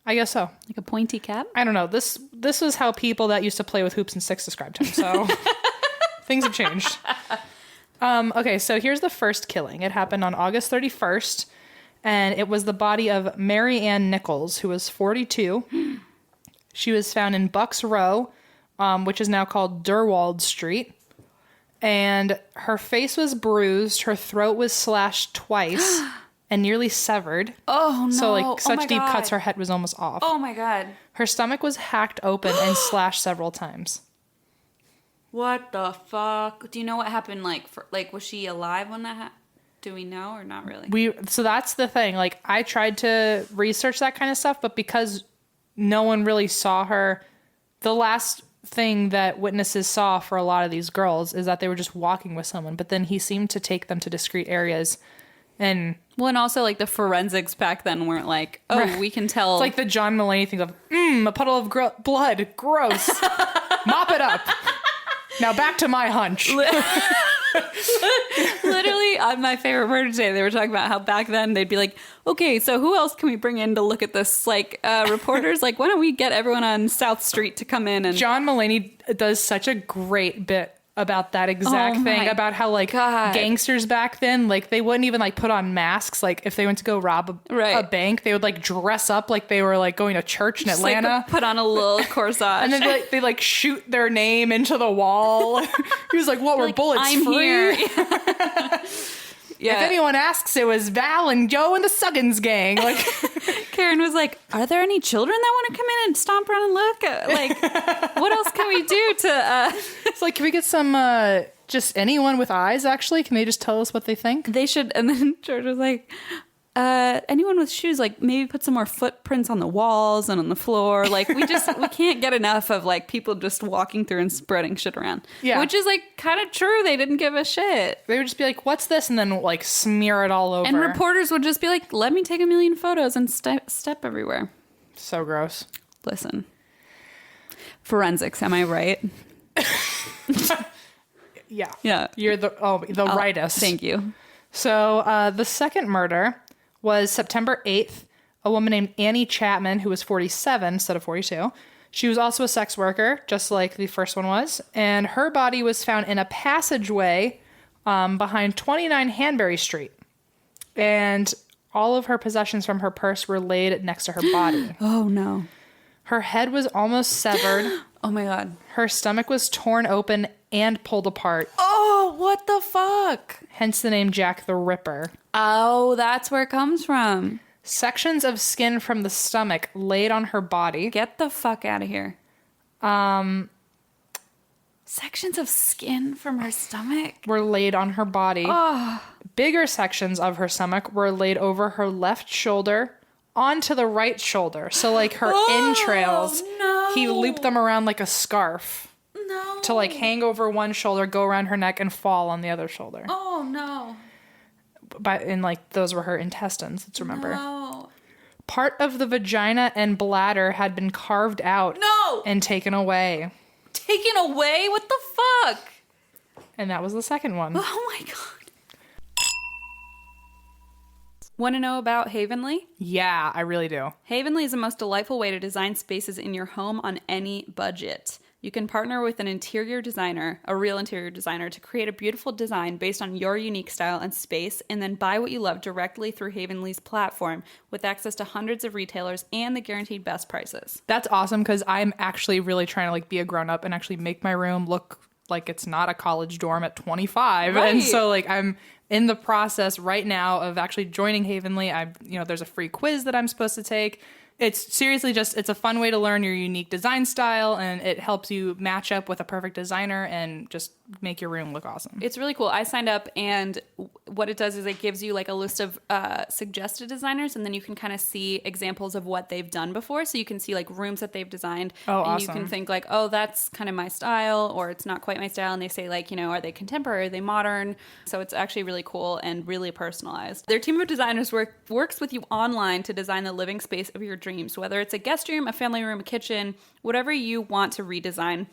I guess so. Like a pointy cap? I don't know. This was how people that used to play with hoops and sticks described him. So things have changed. Okay, so here's the first killing. It happened on August 31st, and it was the body of Mary Ann Nichols, who was 42. She was found in Bucks Row, which is now called Durwald Street. And her face was bruised, her throat was slashed twice and nearly severed. Oh, no. So, like, such deep cuts, her head was almost off. Oh, my God. Her stomach was hacked open and slashed several times. What the fuck? Do you know what happened? Was she alive when that happened? Do we know or not really? So that's the thing. Like, I tried to research that kind of stuff, but because no one really saw her, the last thing that witnesses saw for a lot of these girls is that they were just walking with someone, but then he seemed to take them to discreet areas. And also, like, the forensics back then weren't like, oh, right. We can tell. It's like the John Mulaney thing of, a puddle of blood, gross. Mop it up. Now back to my hunch. Literally, on my favorite murder today, they were talking about how back then they'd be like, okay, so who else can we bring in to look at this? Like, reporters, like, why don't we get everyone on South Street to come in? And John Mulaney does such a great bit about that exact thing, about how, like, gangsters back then, like, they wouldn't even, like, put on masks. Like, if they went to go rob a bank, they would, like, dress up like they were, like, going to church in Atlanta. Like, put on a little corsage. And then they shoot their name into the wall. He was like, what, were bullets I'm free? Here. Yeah. If anyone asks, it was Val and Joe and the Suggins gang. Like, Karen was like, are there any children that want to come in and stomp around and look? Like, what else can we do to... It's like, can we get some, just anyone with eyes, actually? Can they just tell us what they think? They should. And then George was like, anyone with shoes, like, maybe put some more footprints on the walls and on the floor. Like, we can't get enough of, like, people just walking through and spreading shit around. Yeah. Which is, like, kind of true. They didn't give a shit. They would just be like, what's this? And then, like, smear it all over. And reporters would just be like, let me take a million photos and step everywhere. So gross. Listen. Forensics, am I right? Yeah. Yeah. You're the rightest. Thank you. So the second murder was September 8th. A woman named Annie Chapman, who was 47 instead of 42. She was also a sex worker, just like the first one was. And her body was found in a passageway behind 29 Hanbury Street. And all of her possessions from her purse were laid next to her body. Oh, no. Her head was almost severed. Oh, my God. Her stomach was torn open and pulled apart. Oh, what the fuck? Hence the name Jack the Ripper. Oh, that's where it comes from. Sections of skin from the stomach laid on her body. Get the fuck out of here. Sections of skin from her stomach? Were laid on her body. Oh. Bigger sections of her stomach were laid over her left shoulder onto the right shoulder. So, like, her entrails, no. He looped them around like a scarf. No. To, like, hang over one shoulder, go around her neck, and fall on the other shoulder. Oh, no. And, like, those were her intestines, let's remember. No. Part of the vagina and bladder had been carved out. No. And taken away. Taken away? What the fuck? And that was the second one. Oh, my God. Want to know about Havenly? Yeah, I really do. Havenly is the most delightful way to design spaces in your home on any budget. You can partner with an interior designer, a real interior designer, to create a beautiful design based on your unique style and space, and then buy what you love directly through Havenly's platform with access to hundreds of retailers and the guaranteed best prices. That's awesome, because I'm actually really trying to, like, be a grown-up and actually make my room look like it's not a college dorm at 25. Right. And so, like, I'm in the process right now of actually joining Havenly. There's a free quiz that I'm supposed to take. It's seriously it's a fun way to learn your unique design style, and it helps you match up with a perfect designer and just make your room look awesome. It's really cool. I signed up, and what it does is it gives you like a list of suggested designers, and then you can kind of see examples of what they've done before. So you can see like rooms that they've designed. Oh, and awesome. you can think like, oh, that's kind of my style, or it's not quite my style. And they say like, are they contemporary? Are they modern? So it's actually really cool and really personalized. Their team of designers works with you online to design the living space of your dreams, whether it's a guest room, a family room, a kitchen, whatever you want to redesign.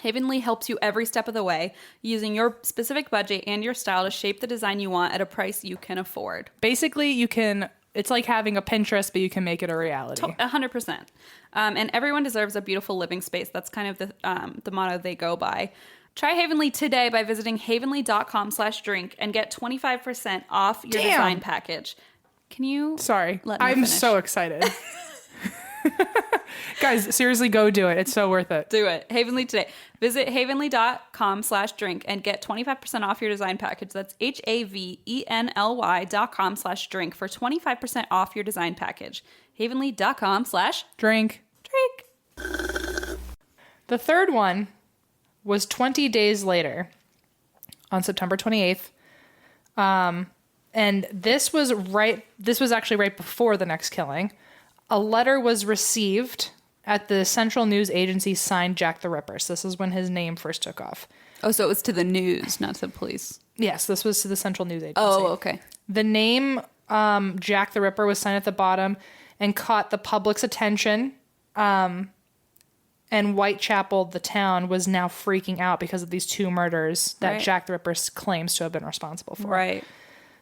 Havenly helps you every step of the way, using your specific budget and your style to shape the design you want at a price you can afford. Basically, it's like having a Pinterest, but you can make it a reality. 100%. And everyone deserves a beautiful living space. That's kind of the motto they go by. Try Havenly today by visiting havenly.com/drink and get 25% off your design package. Can you? Sorry. Let me I'm finish? so excited. Guys, seriously, go do it. It's so worth it. Do it. Havenly today. Visit havenly.com/drink and get 25% off your design package. That's havenly.com/drink for 25% off your design package. Havenly.com/drink. The third one was 20 days later on September 28th. And this was actually right before the next killing. A letter was received at the Central News Agency signed Jack the Ripper. So this is when his name first took off. Oh, so it was to the news, not to the police. Yes, this was to the Central News Agency. Oh, okay. The name Jack the Ripper was signed at the bottom and caught the public's attention. And Whitechapel, the town, was now freaking out because of these two murders that Jack the Ripper claims to have been responsible for. Right.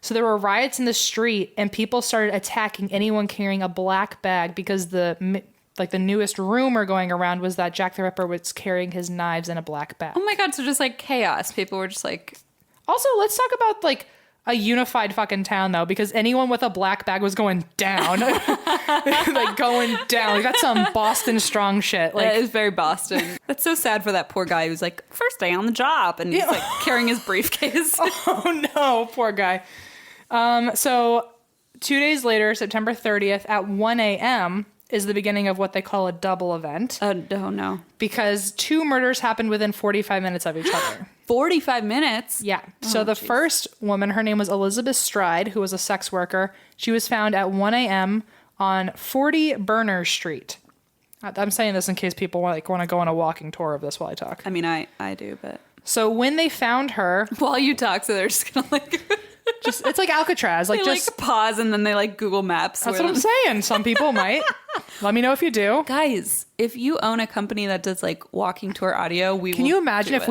So there were riots in the street, and people started attacking anyone carrying a black bag because the newest rumor going around was that Jack the Ripper was carrying his knives in a black bag. Oh my God. So just like chaos. People were just like. Also, let's talk about like a unified fucking town though, because anyone with a black bag was going down. Like going down. Like that's some Boston strong shit. Like It is very Boston. That's so sad for that poor guy who's like, first day on the job, and he's like carrying his briefcase. Oh no, poor guy. So 2 days later, September 30th at 1 a.m. is the beginning of what they call a double event. Oh no. Because two murders happened within 45 minutes of each other. 45 minutes? Yeah. So the first woman, her name was Elizabeth Stride, who was a sex worker. She was found at 1 a.m. on 40 Berners Street. I'm saying this in case people want to go on a walking tour of this while I talk. I mean, I do, but... So when they found her... While you talk, so they're just gonna like... it's like Alcatraz. Like they just pause and then they like Google Maps. That's what I'm saying. Some people might. Let me know if you do. Guys, if you own a company that does like walking tour audio, Can you imagine if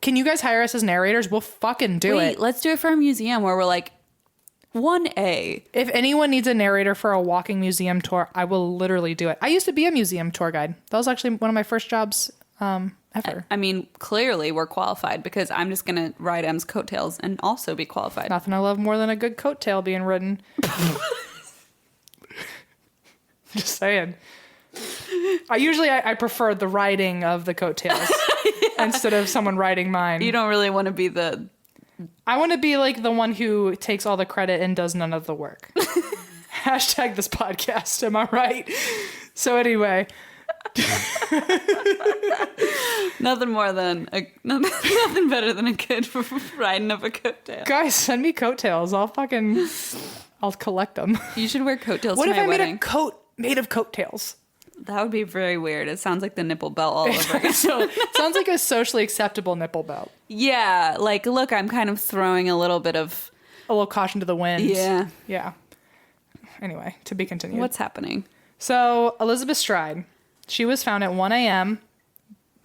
can you guys hire us as narrators? We'll fucking do it. Let's do it for a museum where we're like 1A. If anyone needs a narrator for a walking museum tour, I will literally do it. I used to be a museum tour guide. That was actually one of my first jobs ever. I mean, clearly we're qualified because I'm just going to ride M's coattails and also be qualified. Nothing I love more than a good coattail being ridden. Just saying. I prefer the riding of the coattails instead of someone riding mine. You don't really want to be the... I want to be like the one who takes all the credit and does none of the work. Hashtag this podcast. Am I right? So anyway... nothing better than a good riding of a coattail. Guys, send me coattails. I'll collect them. You should wear coattails What to if my I wedding. made a coat made of coattails? That would be very weird. It sounds like the nipple belt all over again. So sounds like a socially acceptable nipple belt. Yeah, like look, I'm kind of throwing a little bit of A little caution to the wind. Yeah. Anyway, to be continued. What's happening? So Elizabeth Stride, she was found at 1 a.m.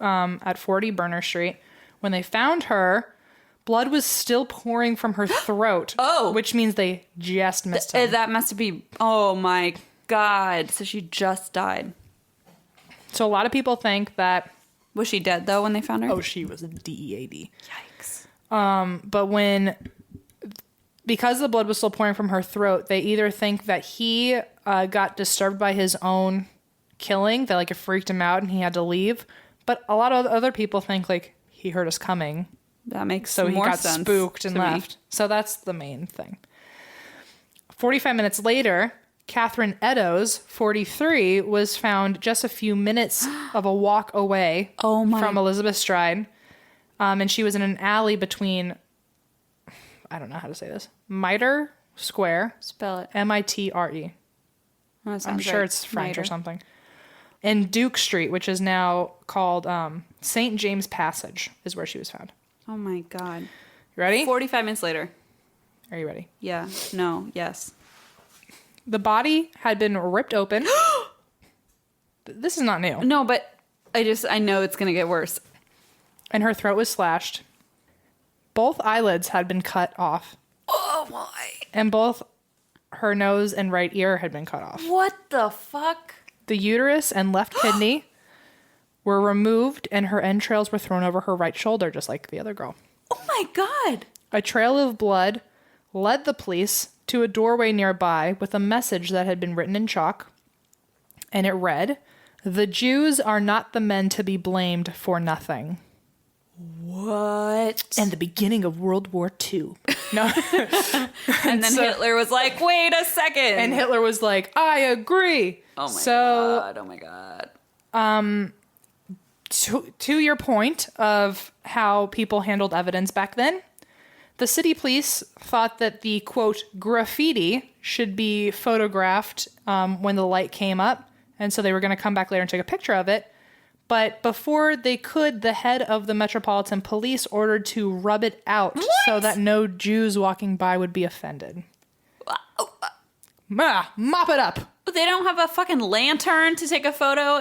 At 40 Berners Street. When they found her, blood was still pouring from her throat. Oh. Which means they just missed her. That must be... Oh, my God. So she just died. So a lot of people think that... Was she dead, though, when they found her? Oh, she was a DEAD. Yikes. But because the blood was still pouring from her throat, they either think that he got disturbed by his own killing, that like it freaked him out and he had to leave. But a lot of other people think like he heard us coming. That makes so more he got sense spooked and to me. left. So that's the main thing. 45 minutes later, Catherine Eddowes, 43, was found just a few minutes of a walk away from Elizabeth Stride. And she was in an alley between I don't know how to say this. Mitre Square. Spell it. Mitre. Oh, that sounds I'm sure right. it's French or Mitre. something. And Duke Street, which is now called St. James Passage, is where she was found. Oh my God. You ready? 45 minutes later. Are you ready? Yeah. No. Yes. The body had been ripped open. This is not new. No, but I know it's going to get worse. And her throat was slashed. Both eyelids had been cut off. Oh, why? And both her nose and right ear had been cut off. What the fuck? The uterus and left kidney were removed, and her entrails were thrown over her right shoulder, just like the other girl. Oh my God. A trail of blood led the police to a doorway nearby with a message that had been written in chalk. And it read, "The Jews are not the men to be blamed for nothing." What? And the beginning of World War II. No. And then Hitler was like, wait a second. And Hitler was like, I agree. Oh my God. Oh my God. To your point of how people handled evidence back then, the city police thought that the, quote, graffiti should be photographed when the light came up. And so they were going to come back later and take a picture of it. But before they could, the head of the Metropolitan Police ordered to rub it out so that no Jews walking by would be offended. Mop it up. They don't have a fucking lantern to take a photo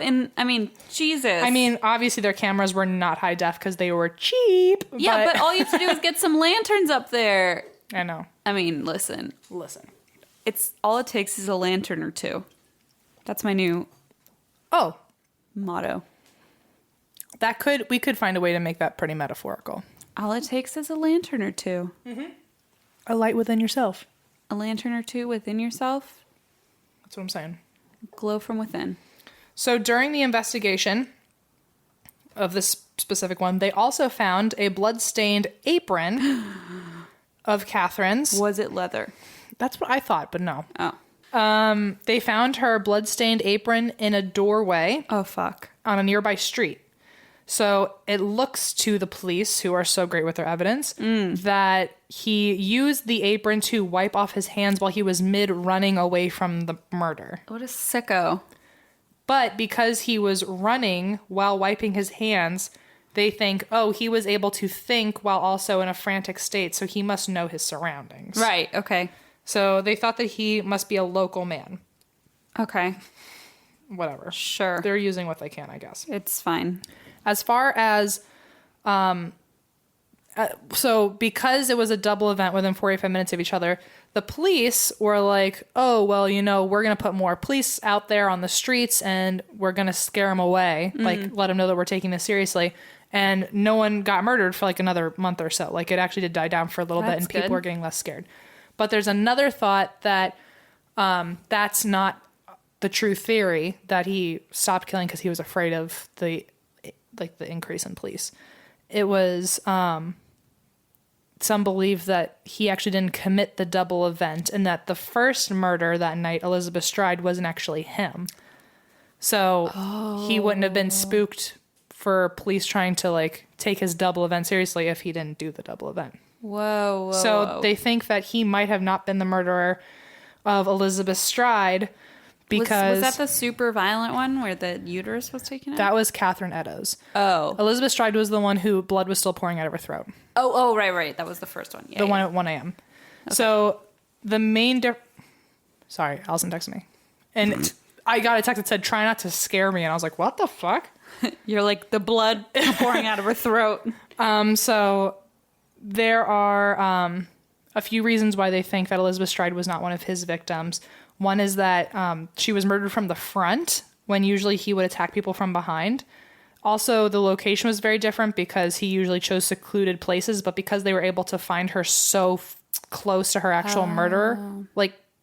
Jesus. I mean, obviously their cameras were not high def because they were cheap. Yeah, but all you have to do is get some lanterns up there. I know. I mean, listen. It's all it takes is a lantern or two. That's my new motto. We could find a way to make that pretty metaphorical. All it takes is a lantern or two. Mm-hmm. A light within yourself. A lantern or two within yourself. That's what I'm saying. Glow from within. So during the investigation of this specific one, they also found a blood-stained apron of Catherine's. Was it leather? That's what I thought, but no. Oh. They found her blood-stained apron in a doorway. Oh, fuck. On a nearby street. So it looks to the police, who are so great with their evidence, that he used the apron to wipe off his hands while he was mid-running away from the murder. What a sicko. But because he was running while wiping his hands, they think, he was able to think while also in a frantic state, so he must know his surroundings. Right, okay. So they thought that he must be a local man. Okay. Whatever. Sure. They're using what they can, I guess. It's fine. As far as, so because it was a double event within 45 minutes of each other, the police were like, we're going to put more police out there on the streets and we're going to scare them away. Like, let them know that we're taking this seriously. And no one got murdered for like another month or so. Like, it actually did die down for a little bit and people were getting less scared. But there's another thought that that's not the true theory, that he stopped killing because he was afraid of the increase in police. It was some believe that he actually didn't commit the double event and that the first murder that night, Elizabeth Stride, wasn't actually him. So he wouldn't have been spooked for police trying to take his double event seriously if he didn't do the double event. Whoa. So they think that he might have not been the murderer of Elizabeth Stride because... Was that the super violent one where the uterus was taken out? That was Catherine Eddowes. Oh. Elizabeth Stride was the one who blood was still pouring out of her throat. Oh, right. That was the first one. Yeah, the one at 1 a.m. Okay. So the main... Sorry, Allison texted me. And I got a text that said, try not to scare me. And I was like, what the fuck? You're like, the blood pouring out of her throat. So there are a few reasons why they think that Elizabeth Stride was not one of his victims. One is that she was murdered from the front when usually he would attack people from behind. Also, the location was very different because he usually chose secluded places, but because they were able to find her so close to her actual murderer,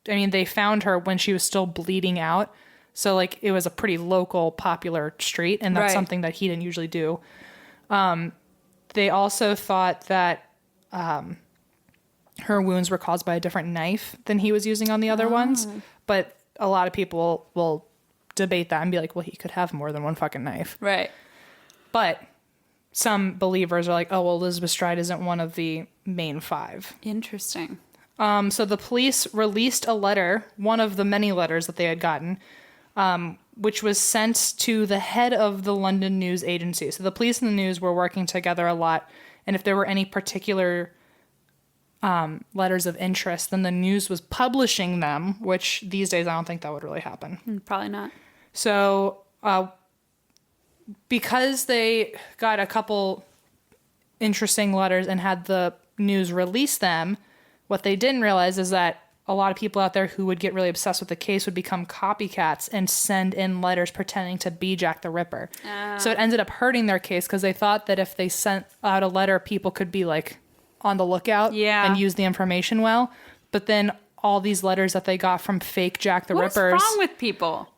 they found her when she was still bleeding out. So, it was a pretty local, popular street, and that's something that he didn't usually do. They also thought that her wounds were caused by a different knife than he was using on the other ones. But a lot of people will debate that and be like, well, he could have more than one fucking knife. Right. But some believers are like, oh, well, Elizabeth Stride isn't one of the main 5. Interesting. So the police released a letter, one of the many letters that they had gotten, which was sent to the head of the London news agency. So the police and the news were working together a lot. And if there were any particular letters of interest, then the news was publishing them, which these days I don't think that would really happen. Probably not. So because they got a couple interesting letters and had the news release them, what they didn't realize is that a lot of people out there who would get really obsessed with the case would become copycats and send in letters pretending to be Jack the Ripper. So it ended up hurting their case because they thought that if they sent out a letter, people could be like on the lookout and use the information well. But then all these letters that they got from fake Jack the Rippers. What's wrong with people?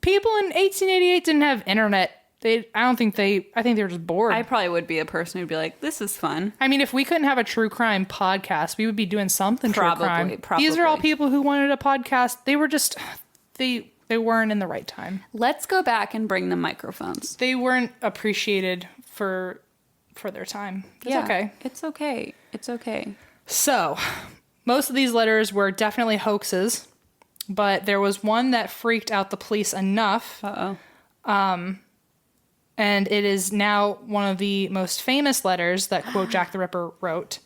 People in 1888 didn't have internet. I think they were just bored. I probably would be a person who'd be like, this is fun. I mean, if we couldn't have a true crime podcast, we would be doing something true crime. Probably. These are all people who wanted a podcast. They were just, they weren't in the right time. Let's go back and bring the microphones. They weren't appreciated for their time. Okay. It's okay. It's okay. So, most of these letters were definitely hoaxes, but there was one that freaked out the police enough. And it is now one of the most famous letters that, quote, Jack the Ripper wrote.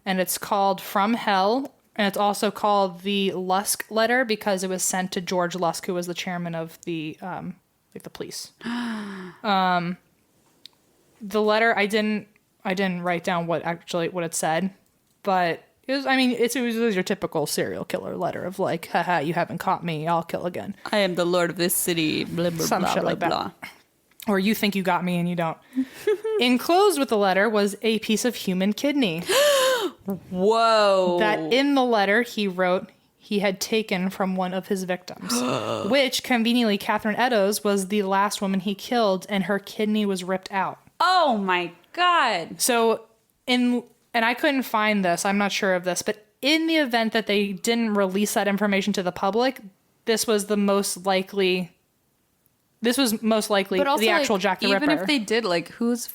And it's called From Hell. And it's also called the Lusk letter because it was sent to George Lusk, who was the chairman of the police. The letter, I didn't write down what it said, but it was your typical serial killer letter of like, haha, you haven't caught me, I'll kill again. I am the lord of this city, blah, blah, Some blah, shit blah, like blah. that. Or you think you got me and you don't. Enclosed with the letter was a piece of human kidney. Whoa. That in the letter he wrote he had taken from one of his victims. Which, conveniently, Catherine Eddowes was the last woman he killed and her kidney was ripped out. Oh my God. So, and I couldn't find this, I'm not sure of this, but in the event that they didn't release that information to the public, this was most likely but also, the actual Jack the Ripper. Even if they did, like, who's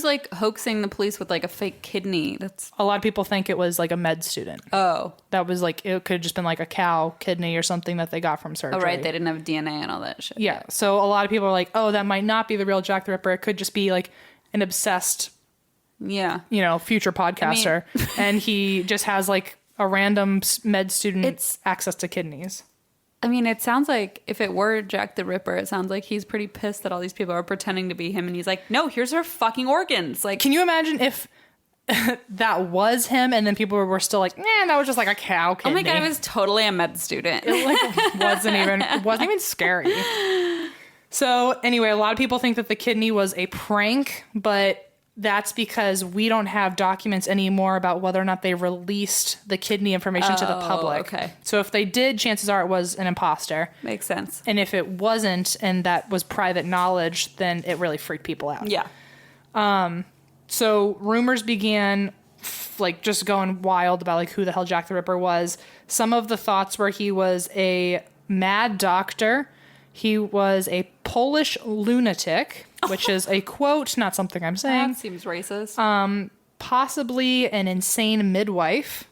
like hoaxing the police with like a fake kidney? That's a lot of people think it was like a med student. Oh. That was like, it could have just been like a cow kidney or something that they got from surgery. Oh, right. They didn't have DNA and all that shit. Yeah. So a lot of people are like, oh, that might not be the real Jack the Ripper. It could just be like an obsessed, future podcaster. And he just has like a random med student access to kidneys. I mean, it sounds like if it were Jack the Ripper, it sounds like he's pretty pissed that all these people are pretending to be him. And he's like, no, here's her fucking organs. Like, can you imagine if that was him and then people were still like, nah, that was just like a cow kidney. Oh my God, it was totally a med student. It wasn't even scary. So anyway, a lot of people think that the kidney was a prank, but that's because we don't have documents anymore about whether or not they released the kidney information to the public. Okay. So if they did, chances are it was an imposter. Makes sense. And if it wasn't, and that was private knowledge, then it really freaked people out. Yeah. So rumors began like just going wild about like who the hell Jack the Ripper was. Some of the thoughts were he was a mad doctor. He was a Polish lunatic, which is a quote, not something I'm saying. That seems racist. Possibly an insane midwife.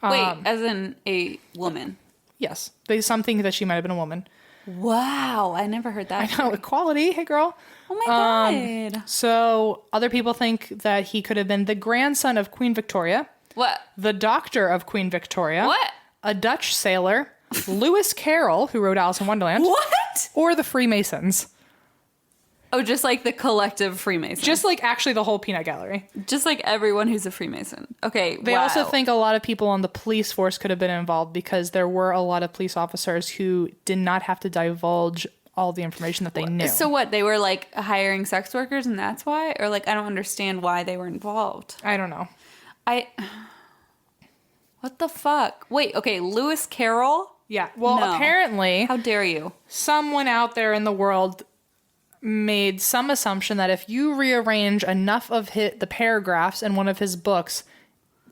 Wait, as in a woman? Yes. Some think that she might have been a woman. Wow, I never heard that. I know, equality. Hey, girl. Oh my God. So other people think that he could have been the grandson of Queen Victoria. What? The doctor of Queen Victoria. What? A Dutch sailor. Lewis Carroll, who wrote Alice in Wonderland. What? Or the Freemasons. Oh, just like the collective Freemason. Just like actually the whole peanut gallery. Just like everyone who's a Freemason. Okay, They also think a lot of people on the police force could have been involved because there were a lot of police officers who did not have to divulge all the information that they knew. So what? They were like hiring sex workers and that's why? Or like, I don't understand why they were involved. I don't know. What the fuck? Wait, okay, Lewis Carroll? Yeah. Well, No. apparently, How dare you? someone out there in the world made some assumption that if you rearrange enough of the paragraphs in one of his books,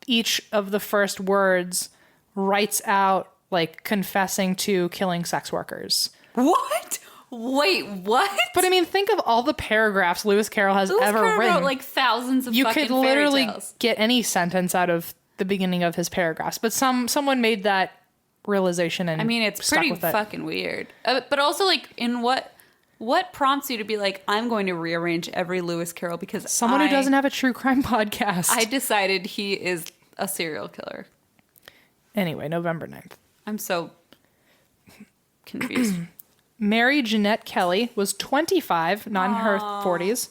each of the first words writes out like confessing to killing sex workers. What? Wait, what? But I mean, think of all the paragraphs Lewis Carroll has ever Carroll written. wrote like thousands of you fucking could literally fairy tales. get any sentence out of the beginning of his paragraphs. But someone made that realization and I mean, it's stuck pretty with it. fucking weird. But also, like, in what prompts you to be like, I'm going to rearrange every Lewis Carroll because Someone who doesn't have a true crime podcast. I decided he is a serial killer. Anyway, November 9th. I'm so confused. Mary Jeanette Kelly was 25, not in her 40s.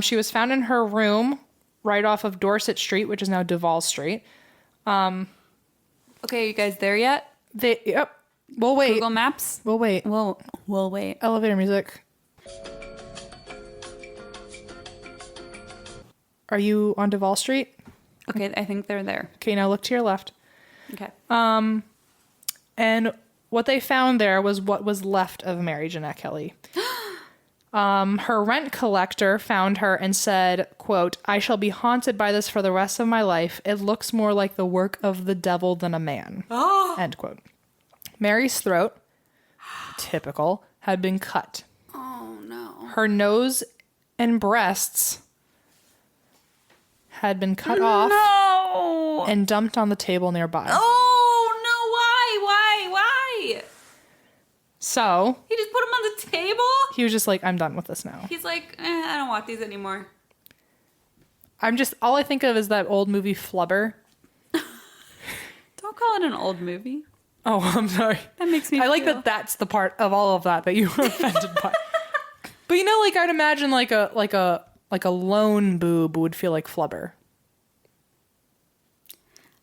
She was found in her room right off of Dorset Street, which is now Duval Street. Okay, you guys there yet? Yep. We'll wait. Google Maps? We'll wait. We'll wait. Elevator music. Are you on Duval Street? Okay, I think they're there. Okay, now look to your left. Okay. And what they found there was what was left of Mary Jeanette Kelly. Her rent collector found her and said, quote, "I shall be haunted by this for the rest of my life. It looks more like the work of the devil than a man." End quote. Mary's throat, typical, had been cut. Oh, no. Her nose and breasts had been cut off No! and dumped on the table nearby. Oh, no, why? So He just put them on the table? he was just like, I'm done with this now. He's like, I don't want these anymore. All I think of is that old movie Flubber. Don't call it an old movie. Oh, I'm sorry. That makes me I like feel- that that's the part of all of that you were offended by. But you know, like I'd imagine like a lone boob would feel like Flubber.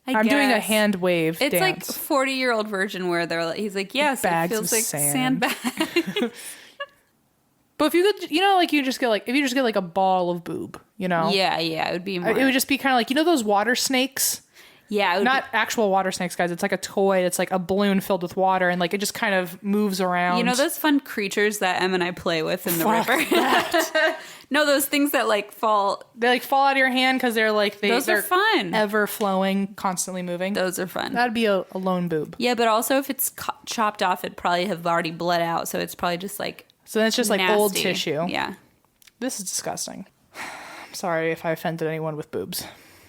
I'm doing a guess. hand wave It's dance. like 40-year-old version where they're like, he's like, yes, Bags it feels of like sand. sandbag. But if you could, you know, like if you just get like a ball of boob, you know? Yeah, it would be more. It would just be kind of like, you know, those water snakes? Yeah, it would Not actual water snakes, guys. It's like a toy. It's like a balloon filled with water, and like it just kind of moves around. You know those fun creatures that Em and I play with in the Fuck river? No, those things that like fall. They like fall out of your hand because they're like Those are fun. ever flowing, constantly moving. Those are fun. That'd be a lone boob. Yeah, but also if it's chopped off, it'd probably have already bled out. So it's probably just like So then it's just like old nasty. tissue. Yeah. This is disgusting. I'm sorry if I offended anyone with boobs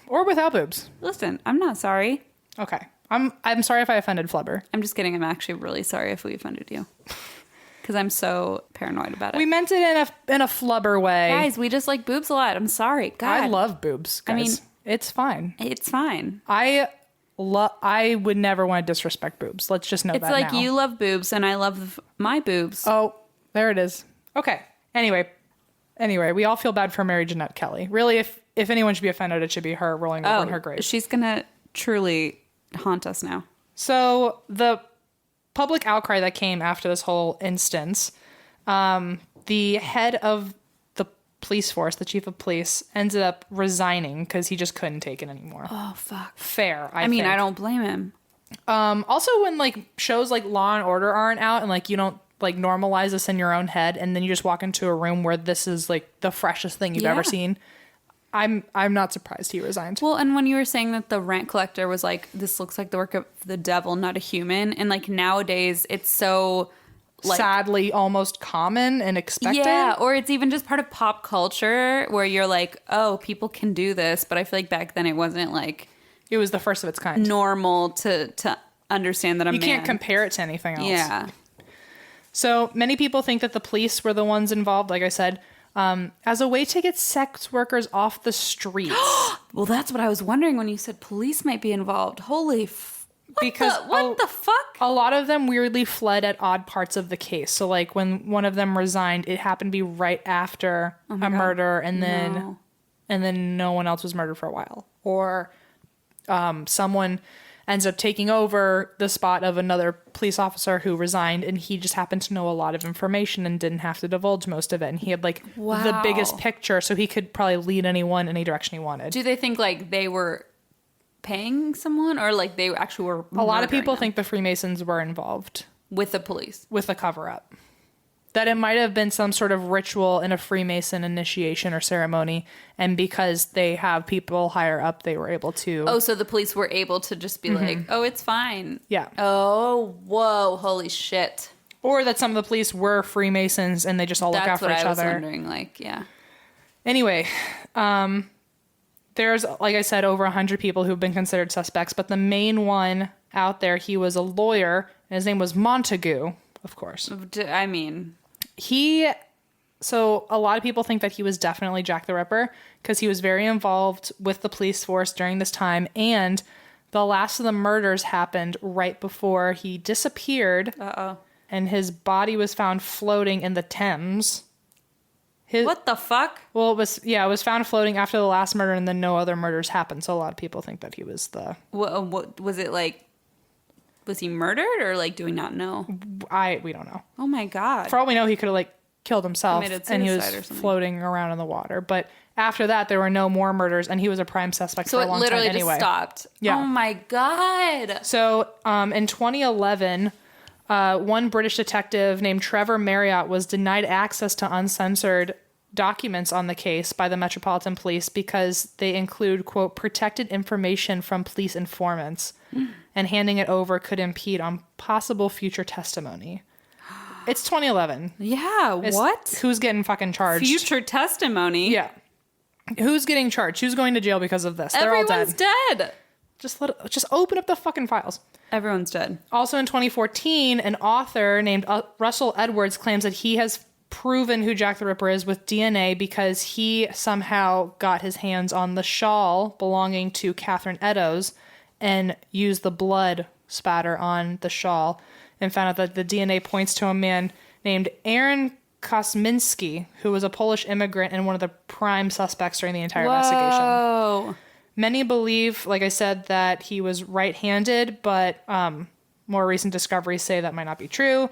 or without boobs. Listen, I'm not sorry. Okay, I'm sorry if I offended Flubber. I'm just kidding. I'm actually really sorry if we offended you. Because I'm so paranoid about it. We meant it in a Flubber way. Guys, we just like boobs a lot. I'm sorry. God. I love boobs, guys. I mean- it's fine. It's fine. I would never want to disrespect boobs. Let's just know It's that like now. you love boobs and I love my boobs. Oh, there it is. Okay. Anyway, we all feel bad for Mary Jeanette Kelly. Really, if anyone should be offended, it should be her rolling over in her grave. She's going to truly haunt us now. So the public outcry that came after this whole instance, the head of the police force, the chief of police, ended up resigning because he just couldn't take it anymore. Oh, fuck. Fair, I mean, think. I don't blame him. Also, when like shows like Law and Order aren't out and like you don't like normalize this in your own head, and then you just walk into a room where this is like the freshest thing you've ever seen, I'm not surprised he resigned. Well, and when you were saying that the rent collector was like, this looks like the work of the devil, not a human, and like nowadays it's so like sadly almost common and expected. Yeah, or it's even just part of pop culture where you're like, oh, people can do this, but I feel like back then it wasn't like It was the first of its kind. normal to understand that a You man can't compare it to anything else. Yeah. So many people think that the police were the ones involved, like I said, as a way to get sex workers off the streets. Well, that's what I was wondering when you said police might be involved. Holy what the fuck? A lot of them weirdly fled at odd parts of the case. So like when one of them resigned, it happened to be right after a murder, and then no one else was murdered for a while. Or someone ends up taking over the spot of another police officer who resigned, and he just happened to know a lot of information and didn't have to divulge most of it. And he had like the biggest picture, so he could probably lead anyone in any direction he wanted. Do they think like they were paying someone, or like they actually were A lot of people them think the Freemasons were involved with the police? with the cover-up. That it might have been some sort of ritual in a Freemason initiation or ceremony, and because they have people higher up, they were able to... Oh, so the police were able to just be like, oh, it's fine. Yeah. Oh, whoa, holy shit. Or that some of the police were Freemasons and they just all look out for each other. That's what I was wondering, like, yeah. Anyway, there's, like I said, over 100 people who've been considered suspects, but the main one out there, he was a lawyer, and his name was Montague, of course. I mean... So a lot of people think that he was definitely Jack the Ripper because he was very involved with the police force during this time, and the last of the murders happened right before he disappeared. And his body was found floating in the Thames. What the fuck? Well, it was found floating after the last murder, and then no other murders happened. So a lot of people think that he was the... What was it like? Was he murdered, or like, do we not know? We don't know. Oh my God. For all we know, he could have like killed himself and he was floating around in the water. But after that, there were no more murders, and he was a prime suspect for a long time anyway. So it literally just stopped. Yeah. Oh my God. So in 2011, one British detective named Trevor Marriott was denied access to uncensored documents on the case by the Metropolitan Police because they include, quote, protected information from police informants, and handing it over could impede on possible future testimony. It's 2011. Yeah, what? Who's getting fucking charged? Future testimony? Yeah. Who's getting charged? Who's going to jail because of this? They're Everyone's all dead. Just open up the fucking files. Everyone's dead. Also in 2014, an author named Russell Edwards claims that he has proven who Jack the Ripper is with DNA because he somehow got his hands on the shawl belonging to Catherine Eddowes and used the blood spatter on the shawl and found out that the DNA points to a man named Aaron Kosminski, who was a Polish immigrant and one of the prime suspects during the entire investigation. Many believe, like I said, that he was right-handed, but more recent discoveries say that might not be true.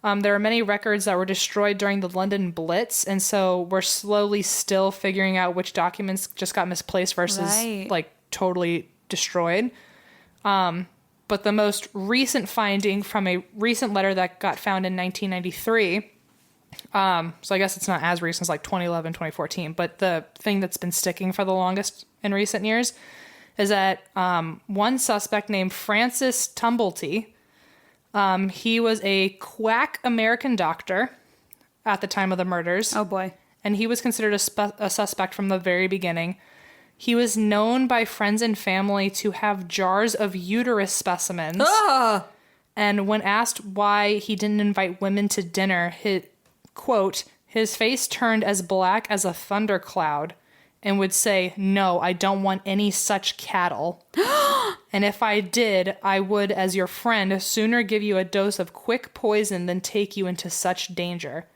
There are many records that were destroyed during the London Blitz, and so we're slowly still figuring out which documents just got misplaced versus like totally destroyed. But the most recent finding from a recent letter that got found in 1993, so I guess it's not as recent as like 2011, 2014, but the thing that's been sticking for the longest in recent years is that one suspect named Francis Tumblety, he was a quack American doctor at the time of the murders. Oh boy. And he was considered a suspect from the very beginning. He was known by friends and family to have jars of uterus specimens. And when asked why he didn't invite women to dinner, his face turned as black as a thundercloud and would say, "No, I don't want any such cattle. And if I did, I would, as your friend, sooner give you a dose of quick poison than take you into such danger."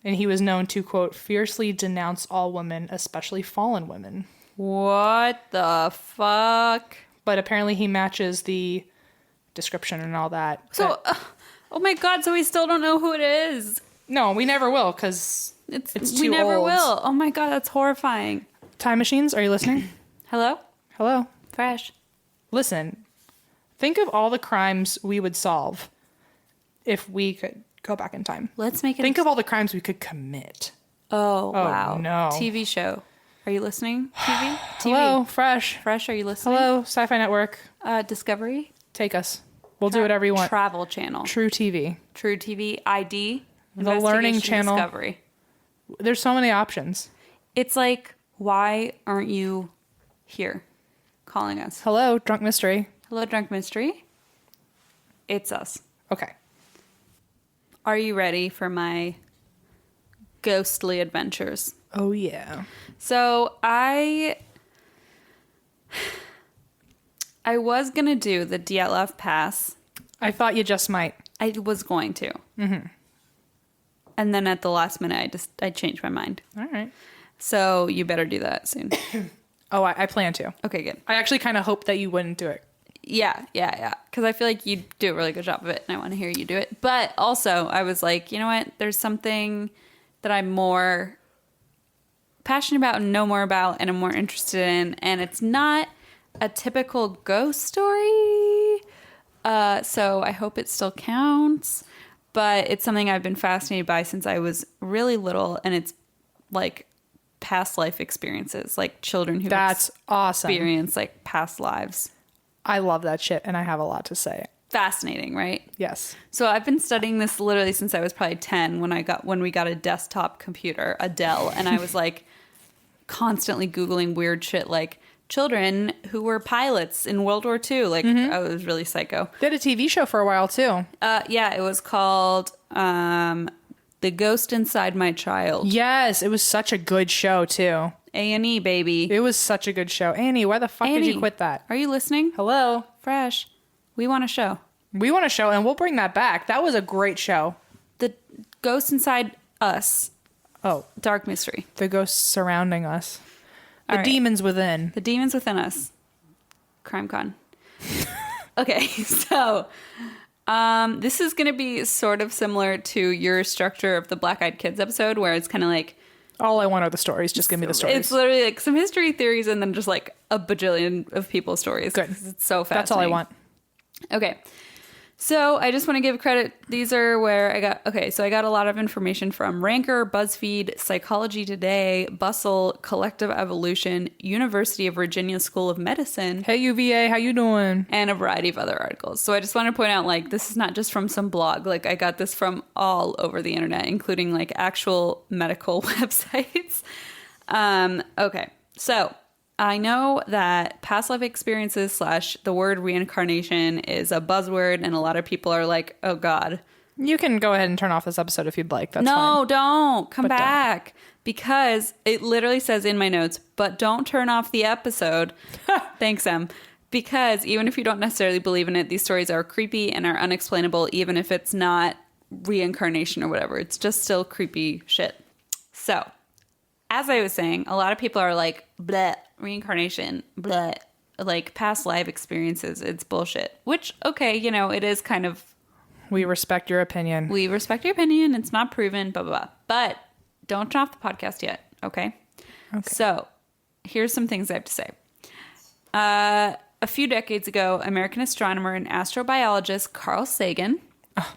And he was known to, quote, fiercely denounce all women, especially fallen women. What the fuck? But apparently he matches the description and all that. So, oh my God, so we still don't know who it is. No, we never will, because it's too we never old. will. Oh my God, that's horrifying. Time machines, are you listening? Hello? Hello? Fresh. Listen, think of all the crimes we would solve if we could go back in time. Let's make it... Think of all the crimes we could commit. Oh, wow. No. TV show. Are you listening? TV? Hello, Fresh. Fresh, are you listening? Hello, Sci-Fi Network. Discovery? Take us. We'll do whatever you want. Travel Channel. True TV. True TV. ID. The Learning Channel. Discovery. There's so many options. It's like, why aren't you here calling us? Hello, Drunk Mystery. Hello, Drunk Mystery. It's us. Okay. Are you ready for my ghostly adventures? Oh, yeah. So I was going to do the DLF pass. I thought you just might. I was going to. Mm-hmm. And then at the last minute, I changed my mind. All right. So you better do that soon. Oh, I plan to. Okay, good. I actually kind of hoped that you wouldn't do it. Yeah. Because I feel like you do a really good job of it, and I want to hear you do it. But also, I was like, you know what? There's something that I'm more passionate about and know more about and I'm more interested in, and it's not a typical ghost story. So I hope it still counts, but it's something I've been fascinated by since I was really little, and it's like past life experiences, like children who That's awesome. experience like past lives. I love that shit, and I have a lot to say. fascinating, right? Yes. So I've been studying this literally since I was probably 10 when we got a desktop computer, a Dell, and I was like constantly Googling weird shit like children who were pilots in World War II. Like, I was really psycho. They had a TV show for a while, too. Yeah, it was called The Ghost Inside My Child. Yes, it was such a good show, too. A&E, baby. It was such a good show. Annie, why the fuck did you quit that? Are you listening? Hello? Fresh. We want a show. We want a show, and we'll bring that back. That was a great show. The Ghost Inside Us. Oh. Dark mystery. The ghosts surrounding us. The All right. demons within. The demons within us. CrimeCon. Okay, so this is going to be sort of similar to your structure of the Black Eyed Kids episode, where it's kind of like... All I want are the stories. Just give me the stories. It's literally like some history theories and then just like a bajillion of people's stories. Good. It's so fascinating. That's all I want. Okay. So I just want to give credit. These are where I got... Okay, so I got a lot of information from Ranker, BuzzFeed, Psychology Today, Bustle, Collective Evolution, University of Virginia School of Medicine. Hey, UVA, how you doing? And a variety of other articles. So I just want to point out, like, this is not just from some blog. Like, I got this from all over the internet, including, like, actual medical websites. Okay, so... I know that past life experiences / the word reincarnation is a buzzword, and a lot of people are like, oh, God. You can go ahead and turn off this episode if you'd like. That's fine. No, don't. Come But back. Because it literally says in my notes, but don't turn off the episode. Thanks, Em. Because even if you don't necessarily believe in it, these stories are creepy and are unexplainable, even if it's not reincarnation or whatever. It's just still creepy shit. So, as I was saying, a lot of people are like, bleh, reincarnation, bleh, like past life experiences, it's bullshit. Which, okay, you know, it is kind of... We respect your opinion. We respect your opinion. It's not proven, blah, blah, blah. But don't turn off the podcast yet, okay? So, here's some things I have to say. A few decades ago, American astronomer and astrobiologist Carl Sagan... Oh,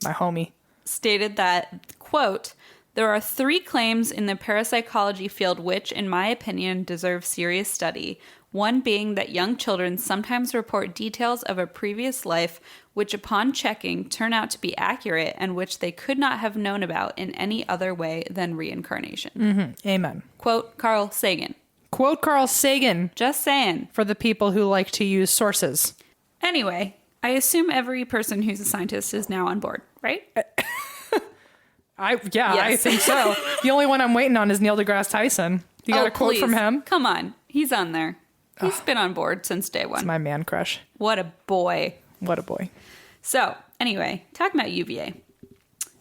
my homie. ...stated that, quote... There are 3 claims in the parapsychology field which, in my opinion, deserve serious study. One being that young children sometimes report details of a previous life which, upon checking, turn out to be accurate and which they could not have known about in any other way than reincarnation. Mm-hmm. Amen. Quote Carl Sagan. Quote Carl Sagan. Just saying. For the people who like to use sources. Anyway, I assume every person who's a scientist is now on board, right? Yes. I think so. The only one I'm waiting on is Neil deGrasse Tyson. You got a quote from him? Come on. He's on there. He's been on board since day one. It's my man crush. What a boy. What a boy. So, anyway, talking about UVA.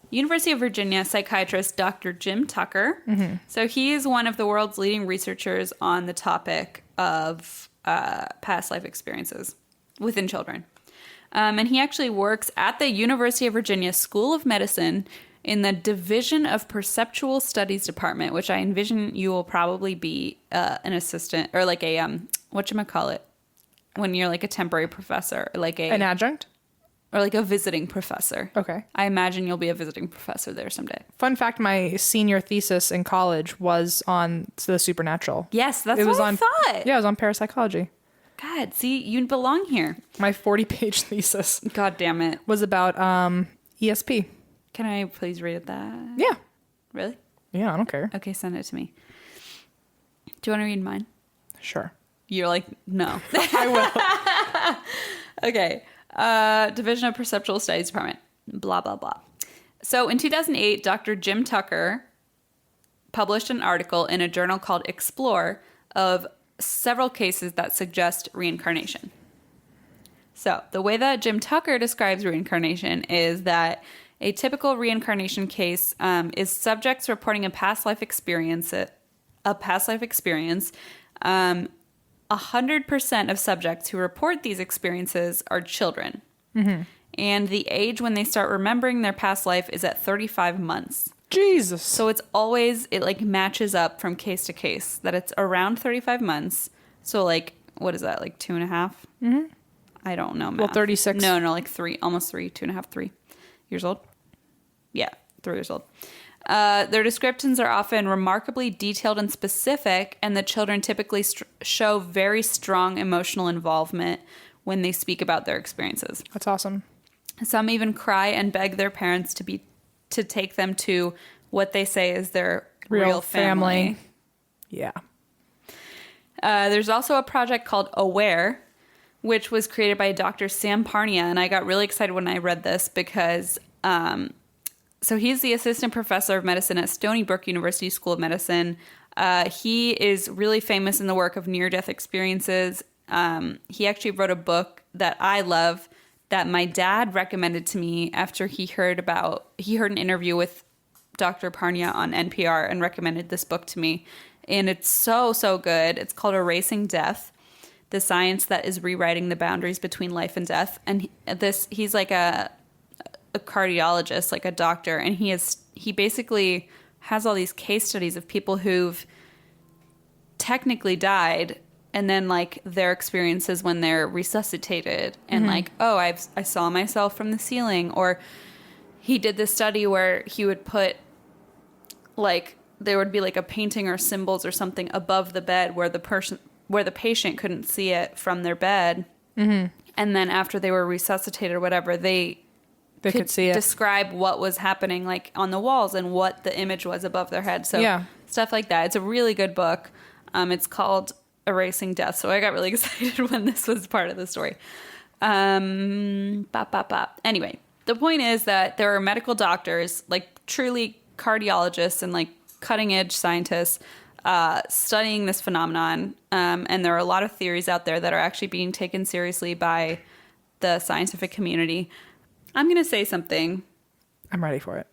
University of Virginia psychiatrist Dr. Jim Tucker. Mm-hmm. So he is one of the world's leading researchers on the topic of past life experiences within children. And he actually works at the University of Virginia School of Medicine in the Division of Perceptual Studies Department, which I envision you will probably be an assistant or like a, whatchamacallit, when you're like a temporary professor, like an adjunct? Or like a visiting professor. Okay. I imagine you'll be a visiting professor there someday. Fun fact, my senior thesis in college was on the supernatural. Yes, that's what I thought. Yeah, it was on parapsychology. God, see, you belong here. My 40-page thesis. God damn it. Was about ESP. Can I please read that? Yeah. Really? Yeah, I don't care. Okay, send it to me. Do you want to read mine? Sure. You're like, no. I will. Okay. Division of Perceptual Studies Department. Blah, blah, blah. So in 2008, Dr. Jim Tucker published an article in a journal called Explore of several cases that suggest reincarnation. So the way that Jim Tucker describes reincarnation is that a typical reincarnation case is subjects reporting a past life experience. 100% of subjects who report these experiences are children. Mm-hmm. And the age when they start remembering their past life is at 35 months. Jesus. So it's always, it like matches up from case to case that it's around 35 months. So like, what is that? Like 2.5? Mm-hmm. I don't know. Math. Well, 36. No, like 3, almost 3, 2.5, 3 years old. Yeah, 3 years old. Their descriptions are often remarkably detailed and specific, and the children typically show very strong emotional involvement when they speak about their experiences. That's awesome. Some even cry and beg their parents to take them to what they say is their real family. Yeah. There's also a project called Aware, which was created by Dr. Sam Parnia, and I got really excited when I read this because so he's the assistant professor of medicine at Stony Brook University School of Medicine. He is really famous in the work of near-death experiences. He actually wrote a book that I love that my dad recommended to me after he heard an interview with Dr. Parnia on NPR and recommended this book to me. And it's so, so good. It's called Erasing Death, the Science That Is Rewriting the Boundaries Between Life and Death. And he's like a cardiologist, like a doctor. And he basically has all these case studies of people who've technically died, and then like their experiences when they're resuscitated and like, oh, I saw myself from the ceiling. Or he did this study where he would put like, there would be like a painting or symbols or something above the bed where the patient couldn't see it from their bed. And then after they were resuscitated or whatever, they could see it, describe what was happening like on the walls and what the image was above their head. So stuff like that. It's a really good book. It's called Erasing Death. So I got really excited when this was part of the story. Anyway, the point is that there are medical doctors, like truly cardiologists and like cutting edge scientists studying this phenomenon. And there are a lot of theories out there that are actually being taken seriously by the scientific community. I'm going to say something. I'm ready for it.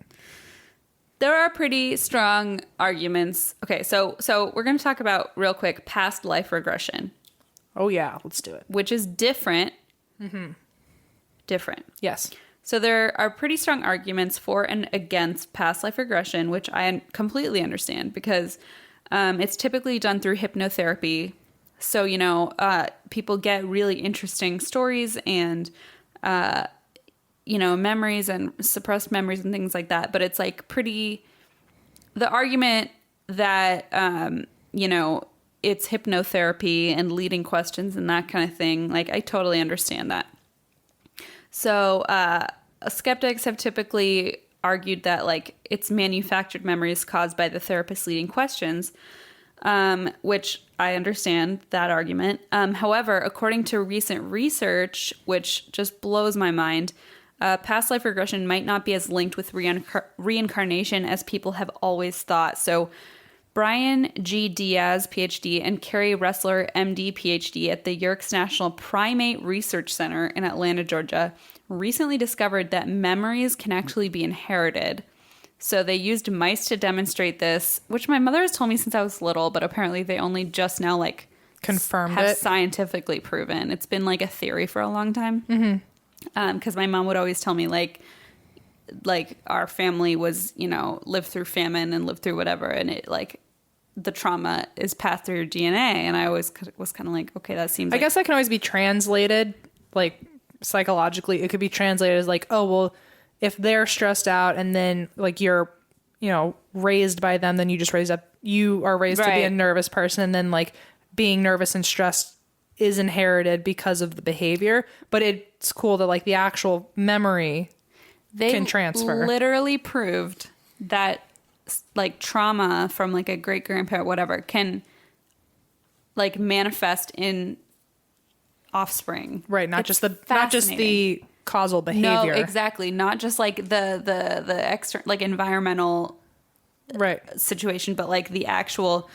There are pretty strong arguments. Okay, so we're going to talk about real quick past life regression. Oh yeah, let's do it. Which is different. Different. Yes. So there are pretty strong arguments for and against past life regression, which I completely understand because it's typically done through hypnotherapy. So, people get really interesting stories and memories and suppressed memories and things like that. But it's like the argument that, it's hypnotherapy and leading questions and that kind of thing. Like, I totally understand that. So, skeptics have typically argued that like it's manufactured memories caused by the therapist leading questions, which I understand that argument. However, according to recent research, which just blows my mind, past life regression might not be as linked with reincarnation as people have always thought. So Brian G. Diaz, PhD, and Carrie Ressler, MD, PhD, at the Yerkes National Primate Research Center in Atlanta, Georgia, recently discovered that memories can actually be inherited. So they used mice to demonstrate this, which my mother has told me since I was little, but apparently they only just now like confirmed have it. Scientifically proven. It's been like a theory for a long time. Because my mom would always tell me like our family was, lived through famine and lived through whatever, and it like the trauma is passed through your DNA. And I always was kind of like, okay, that seems. I guess that can always be translated like psychologically. It could be translated as like, oh well, if they're stressed out and then like you're, raised by them, then you are raised to be a nervous person, and then like being nervous and stressed is inherited because of the behavior. But it's cool that like the actual memory can transfer. Literally proved that like trauma from like a great grandparent, whatever, can like manifest in offspring. Right. Not just the causal behavior. No, exactly. Not just like the extra like environmental situation, but like the actual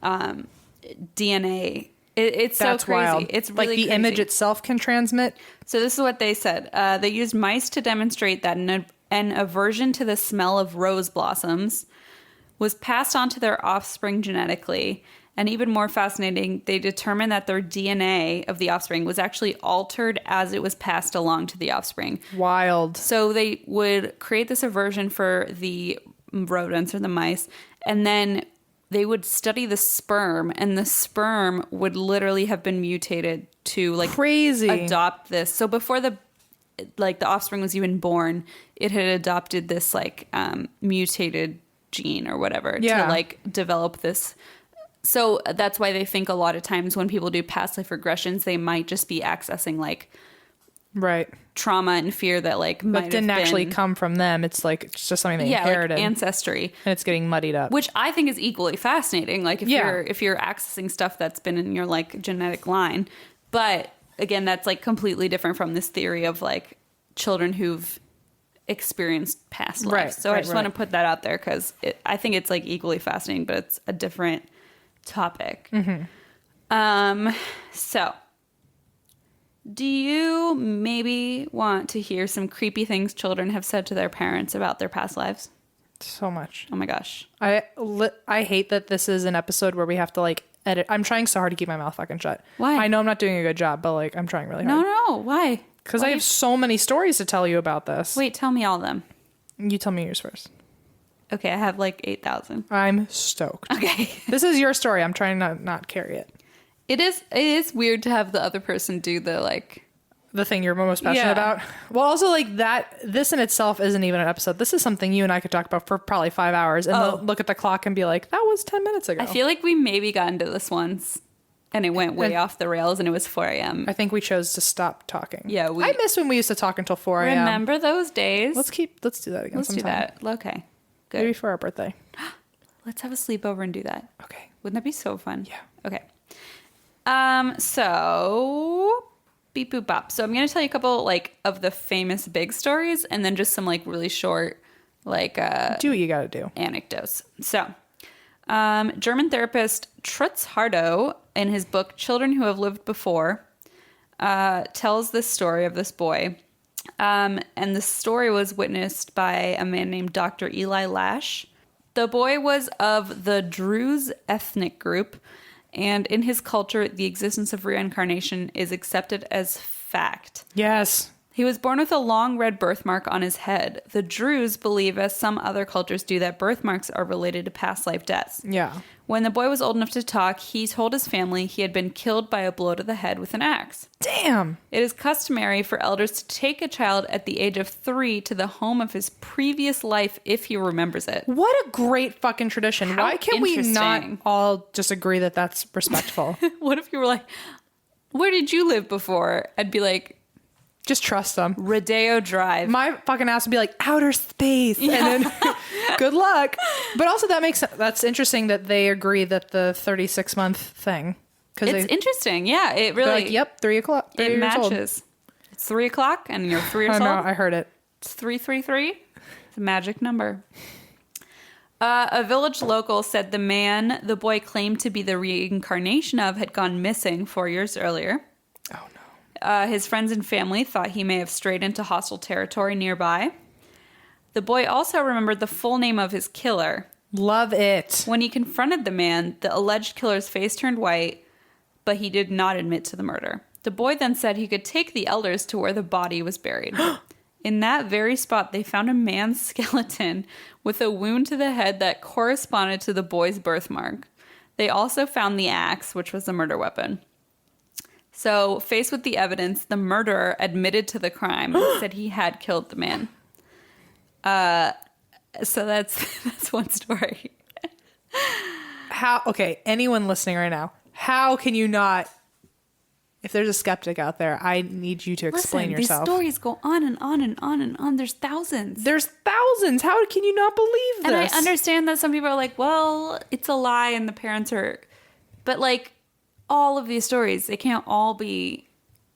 DNA. It's That's so crazy. Wild. It's really like the crazy. image itself can transmit. So this is what they said. They used mice to demonstrate that an aversion to the smell of rose blossoms was passed on to their offspring genetically. And even more fascinating, they determined that their DNA of the offspring was actually altered as it was passed along to the offspring. Wild. So they would create this aversion for the rodents or the mice, and then they would study the sperm, and the sperm would literally have been mutated to like crazy adopt this. So before the offspring was even born, it had adopted this like mutated gene or whatever to like develop this So that's why they think a lot of times when people do past life regressions, they might just be accessing like right trauma and fear that like might didn't have actually been, come from them. It's like it's just something they inherited, like ancestry, and it's getting muddied up. which I think is equally fascinating. Like if you're accessing stuff that's been in your like genetic line, but again, that's like completely different from this theory of like children who've experienced past lives. Right, So I just want to put that out there because I think it's like equally fascinating, but it's a different topic. So do you maybe want to hear some creepy things children have said to their parents about their past lives? So much. Oh my gosh. I hate that this is an episode where we have to like edit. I'm trying so hard to keep my mouth fucking shut. Why? I know I'm not doing a good job, but like I'm trying really hard. No. Why? Because I have so many stories to tell you about this. Wait, tell me all of them. You tell me yours first. Okay, I have like 8,000. I'm stoked. Okay. This is your story. I'm trying to not carry it. It is weird to have the other person do the like The thing you're most passionate about. Well, also like that, this in itself isn't even an episode. This is something you and I could talk about for probably 5 hours and look at the clock and be like, that was 10 minutes ago. I feel like we maybe got into this once and it went way off the rails and it was 4 a.m. I think we chose to stop talking. Yeah, I miss when we used to talk until 4 a.m. Remember those days? Let's do that again Let's sometime. do that. Okay. Good. Maybe for our birthday. Let's have a sleepover and do that. Okay. Wouldn't that be so fun? Yeah. Okay. So beep boop bop. So I'm gonna tell you a couple like of the famous big stories and then just some like really short like Do what you gotta do. anecdotes. So German therapist Trutz Hardow in his book Children Who Have Lived Before tells this story of this boy. And the story was witnessed by a man named Dr. Eli Lash. The boy was of the Druze ethnic group, and in his culture, the existence of reincarnation is accepted as fact. Yes. He was born with a long red birthmark on his head. The Druze believe, as some other cultures do, that birthmarks are related to past life deaths. Yeah. When the boy was old enough to talk, he told his family he had been killed by a blow to the head with an axe. Damn. It is customary for elders to take a child at the age of 3 to the home of his previous life if he remembers it. What a great fucking tradition. How Why can we not interesting. all just agree that that's respectful? What if you were like, where did you live before? I'd be like, Just trust them. Rodeo Drive. My fucking ass would be like outer space, and then good luck. But also that's interesting that they agree that the 36-month thing. It's interesting. Yeah, it really. Like, yep, 3 o'clock. 3 it years old. matches. It's 3 o'clock, and you're 3 years I know. old. I heard it. It's 333. It's a magic number. A village local said the man the boy claimed to be the reincarnation of had gone missing 4 years earlier. Oh no. His friends and family thought he may have strayed into hostile territory nearby. The boy also remembered the full name of his killer. Love it. When he confronted the man, the alleged killer's face turned white, but he did not admit to the murder. The boy then said he could take the elders to where the body was buried. In that very spot, they found a man's skeleton with a wound to the head that corresponded to the boy's birthmark. They also found the axe, which was the murder weapon. So, faced with the evidence, the murderer admitted to the crime and said he had killed the man. So that's one story. Okay, anyone listening right now, how can you not? If there's a skeptic out there, I need you to explain yourself. These stories go on and on and on and on. There's thousands. There's thousands. How can you not believe this? And I understand that some people are like, well, it's a lie and the parents are... But like, all of these stories, they can't all be...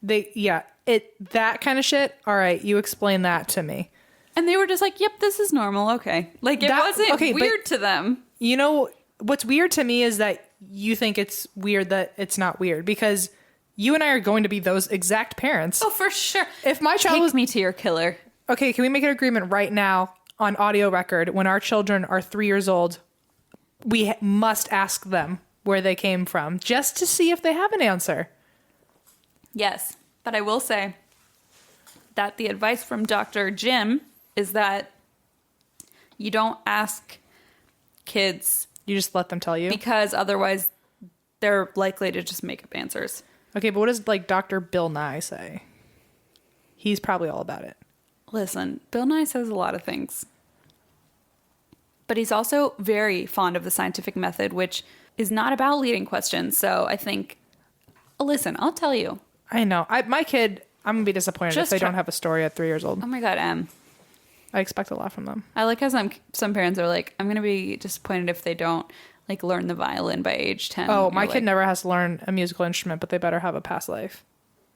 That kind of shit, all right, you explain that to me. And they were just like, yep, this is normal, okay. Like, it wasn't weird to them. You know, what's weird to me is that you think it's weird that it's not weird, because... You and I are going to be those exact parents. Oh, for sure. If my child Take me to your killer. Okay, can we make an agreement right now on audio record? When our children are 3 years old, we must ask them where they came from, just to see if they have an answer. Yes, but I will say that the advice from Dr. Jim is that you don't ask kids. You just let them tell you? Because otherwise they're likely to just make up answers. Okay, but what does like Dr. Bill Nye say? He's probably all about it. Listen, Bill Nye says a lot of things. But he's also very fond of the scientific method, which is not about leading questions. So I think, listen, I'll tell you. I know. My kid, I'm going to be disappointed if they don't have a story at 3 years old. Oh my God, Em. I expect a lot from them. I like how some parents are like, I'm going to be disappointed if they don't like learn the violin by age 10. Oh, my kid never has to learn a musical instrument, but they better have a past life.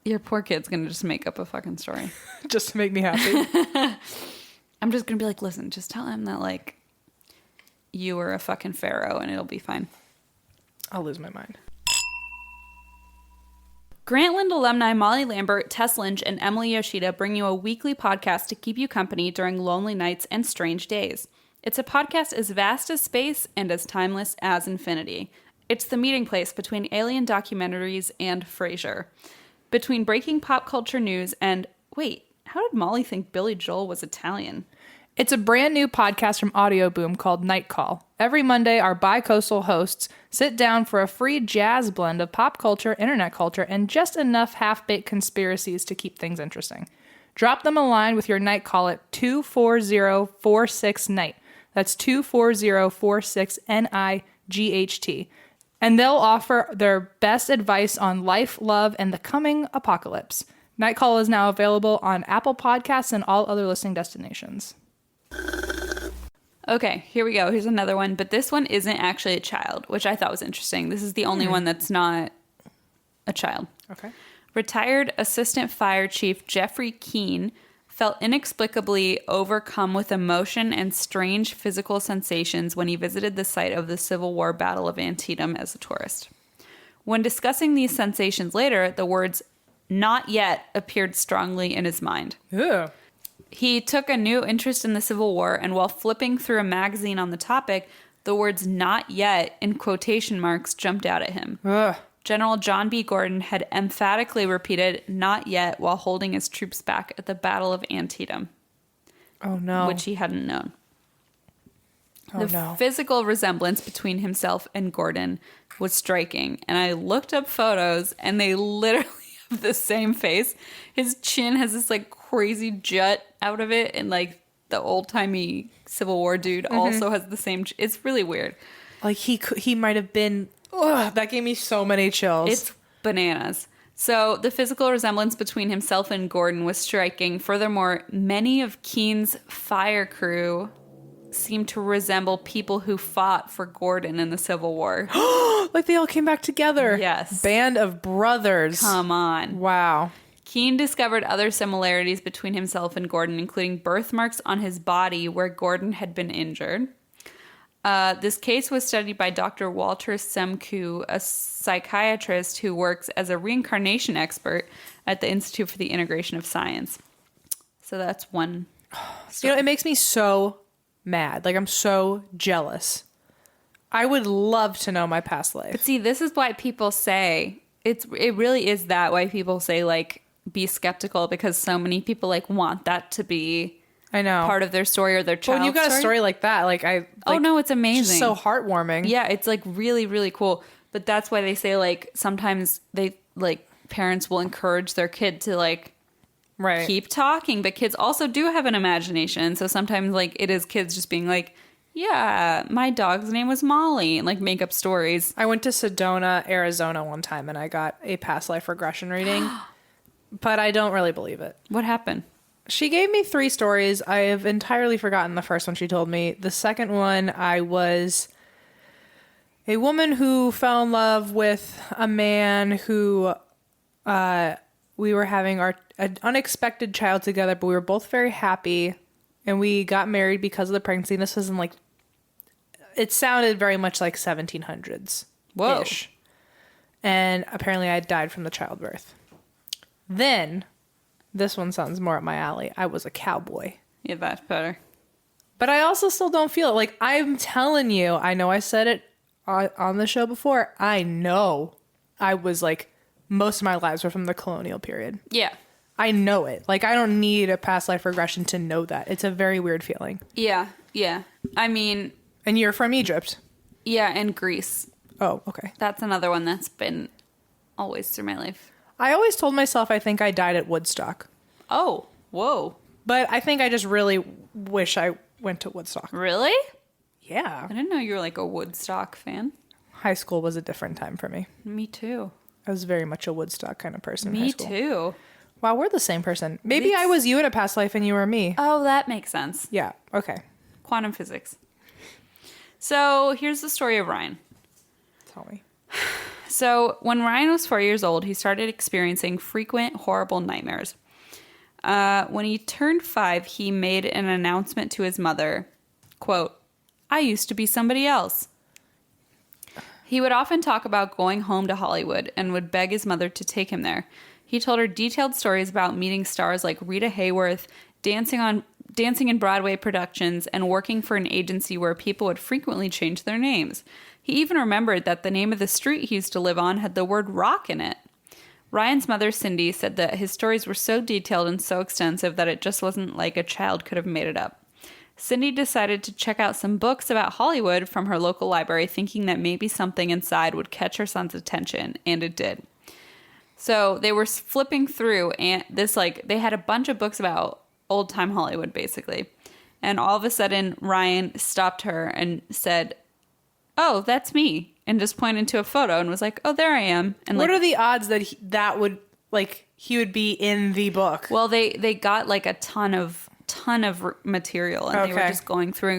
Your poor kid's going to just make up a fucking story. Just to make me happy. I'm just going to be like, listen, just tell him that like you were a fucking pharaoh and it'll be fine. I'll lose my mind. Grantland alumni Molly Lambert, Tess Lynch, and Emily Yoshida bring you a weekly podcast to keep you company during lonely nights and strange days. It's a podcast as vast as space and as timeless as infinity. It's the meeting place between alien documentaries and Frasier. Between breaking pop culture news and, wait, how did Molly think Billy Joel was Italian? It's a brand new podcast from Audio Boom called Night Call. Every Monday, our bi-coastal hosts sit down for a free jazz blend of pop culture, internet culture, and just enough half-baked conspiracies to keep things interesting. Drop them a line with your night call at 24046-NIGHT. That's 24046-NIGHT. And they'll offer their best advice on life, love, and the coming apocalypse. Night Call is now available on Apple Podcasts and all other listening destinations. Okay, here we go. Here's another one, but this one isn't actually a child, which I thought was interesting. This is the only one that's not a child. Okay. Retired Assistant Fire Chief Jeffrey Keene felt inexplicably overcome with emotion and strange physical sensations when he visited the site of the Civil War Battle of Antietam as a tourist. When discussing these sensations later, the words "not yet" appeared strongly in his mind. Ew. He took a new interest in the Civil War, and while flipping through a magazine on the topic, the words "not yet" in quotation marks jumped out at him. Ugh. General John B. Gordon had emphatically repeated "not yet" while holding his troops back at the Battle of Antietam. Oh, no. Which he hadn't known. Oh, The no. physical resemblance between himself and Gordon was striking, and I looked up photos, and they literally have the same face. His chin has this like crazy jut out of it, and like the old-timey Civil War dude also has the same. It's really weird. Like he might have been. Ugh, that gave me so many chills. It's bananas. So the physical resemblance between himself and Gordon was striking. Furthermore, many of Keene's fire crew seemed to resemble people who fought for Gordon in the Civil War. Like they all came back together. Yes. Band of brothers. Come on. Wow. Keene discovered other similarities between himself and Gordon, including birthmarks on his body where Gordon had been injured. This case was studied by Dr. Walter Semku, a psychiatrist who works as a reincarnation expert at the Institute for the Integration of Science. So that's one. You know, it makes me so mad. Like, I'm so jealous. I would love to know my past life. But see, this is why people say, it really is that why people say, like, be skeptical, because so many people, like, want that to be I know. part of their story or their child's when you got story. a story like that, like, Oh, no, it's amazing. Just so heartwarming. Yeah, it's, like, really, really cool. But that's why they say, like, sometimes they, like, parents will encourage their kid to, like, Right. keep talking. But kids also do have an imagination. So sometimes, like, it is kids just being like, yeah, my dog's name was Molly, and, like, make up stories. I went to Sedona, Arizona one time, and I got a past life regression reading, but I don't really believe it. What happened? She gave me 3 stories. I have entirely forgotten the first one she told me. The second one, I was a woman who fell in love with a man who we were having an unexpected child together, but we were both very happy, and we got married because of the pregnancy. And this was in, like, it sounded very much like 1700s. Whoa. And apparently I died from the childbirth. Then, this one sounds more up my alley. I was a cowboy. Yeah, that's better. But I also still don't feel it. Like, I'm telling you, I know I said it on the show before. I know I was, like, most of my lives were from the colonial period. Yeah. I know it. Like, I don't need a past life regression to know that. It's a very weird feeling. Yeah. Yeah. I mean... And you're from Egypt. Yeah, and Greece. Oh, okay. That's another one that's been always through my life. I always told myself I think I died at Woodstock. Oh, whoa. But I think I just really wish I went to Woodstock. Really? Yeah. I didn't know you were like a Woodstock fan. High school was a different time for me. Me too. I was very much a Woodstock kind of person in high Me school. too. Wow, we're the same person. Maybe I was you in a past life and you were me. Oh, that makes sense. Yeah, okay. Quantum physics. So here's the story of Ryan. Tell me. So when Ryan was 4 years old, he started experiencing frequent horrible nightmares. When he turned 5, he made an announcement to his mother, quote, "I used to be somebody else." He would often talk about going home to Hollywood and would beg his mother to take him there. He told her detailed stories about meeting stars like Rita Hayworth, dancing in Broadway productions, and working for an agency where people would frequently change their names. He even remembered that the name of the street he used to live on had the word rock in it. Ryan's mother, Cindy, said that his stories were so detailed and so extensive that it just wasn't like a child could have made it up. Cindy decided to check out some books about Hollywood from her local library, thinking that maybe something inside would catch her son's attention, and it did. So they were flipping through, and they had a bunch of books about old-time Hollywood, basically. And all of a sudden, Ryan stopped her and said, "Oh, that's me," and just pointed to a photo and was like, "Oh, there I am." And what are the odds that he would be in the book? Well, they got like a ton of material, and they were just going through,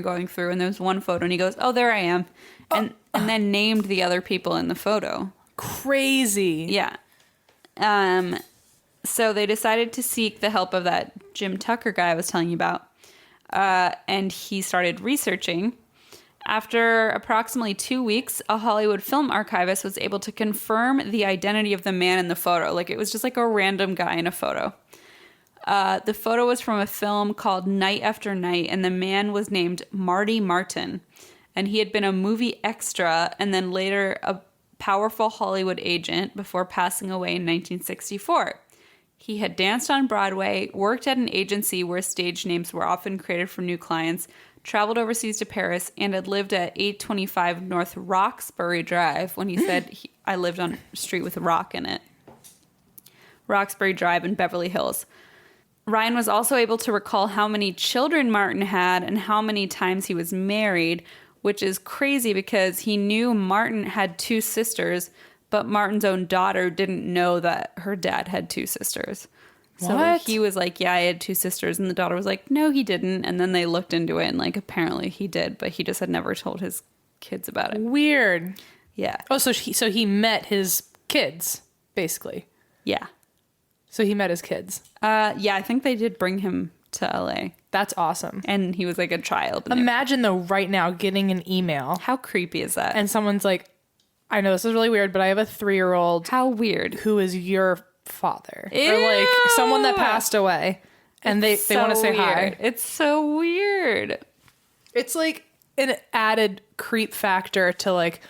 and there was one photo, and he goes, "Oh, there I am," and then named the other people in the photo. Crazy. Yeah. So they decided to seek the help of that Jim Tucker guy I was telling you about, and he started researching. After approximately 2 weeks, a Hollywood film archivist was able to confirm the identity of the man in the photo. Like, it was just like a random guy in a photo. The photo was from a film called Night After Night, and the man was named Marty Martin. And he had been a movie extra and then later a powerful Hollywood agent before passing away in 1964. He had danced on Broadway, worked at an agency where stage names were often created for new clients, traveled overseas to Paris, and had lived at 825 North Roxbury Drive when he said, "I lived on a street with a rock in it." Roxbury Drive in Beverly Hills. Ryan was also able to recall how many children Martin had and how many times he was married, which is crazy because he knew Martin had 2 sisters, but Martin's own daughter didn't know that her dad had 2 sisters. So What? he was like, "Yeah, I had 2 sisters," and the daughter was like, "No, he didn't." And then they looked into it, and like apparently he did, but he just had never told his kids about it. Weird. Yeah. Oh, so he met his kids, basically. Yeah. So he met his kids. Yeah, I think they did bring him to LA. That's awesome. And he was like a child. And Imagine though, right now, getting an email how creepy is that? and someone's like, "I know this is really weird, but I have a 3-year-old How weird. who is your father." Ew. Or like someone that passed away, and they want to say hi. It's so weird. It's like an added creep factor to like,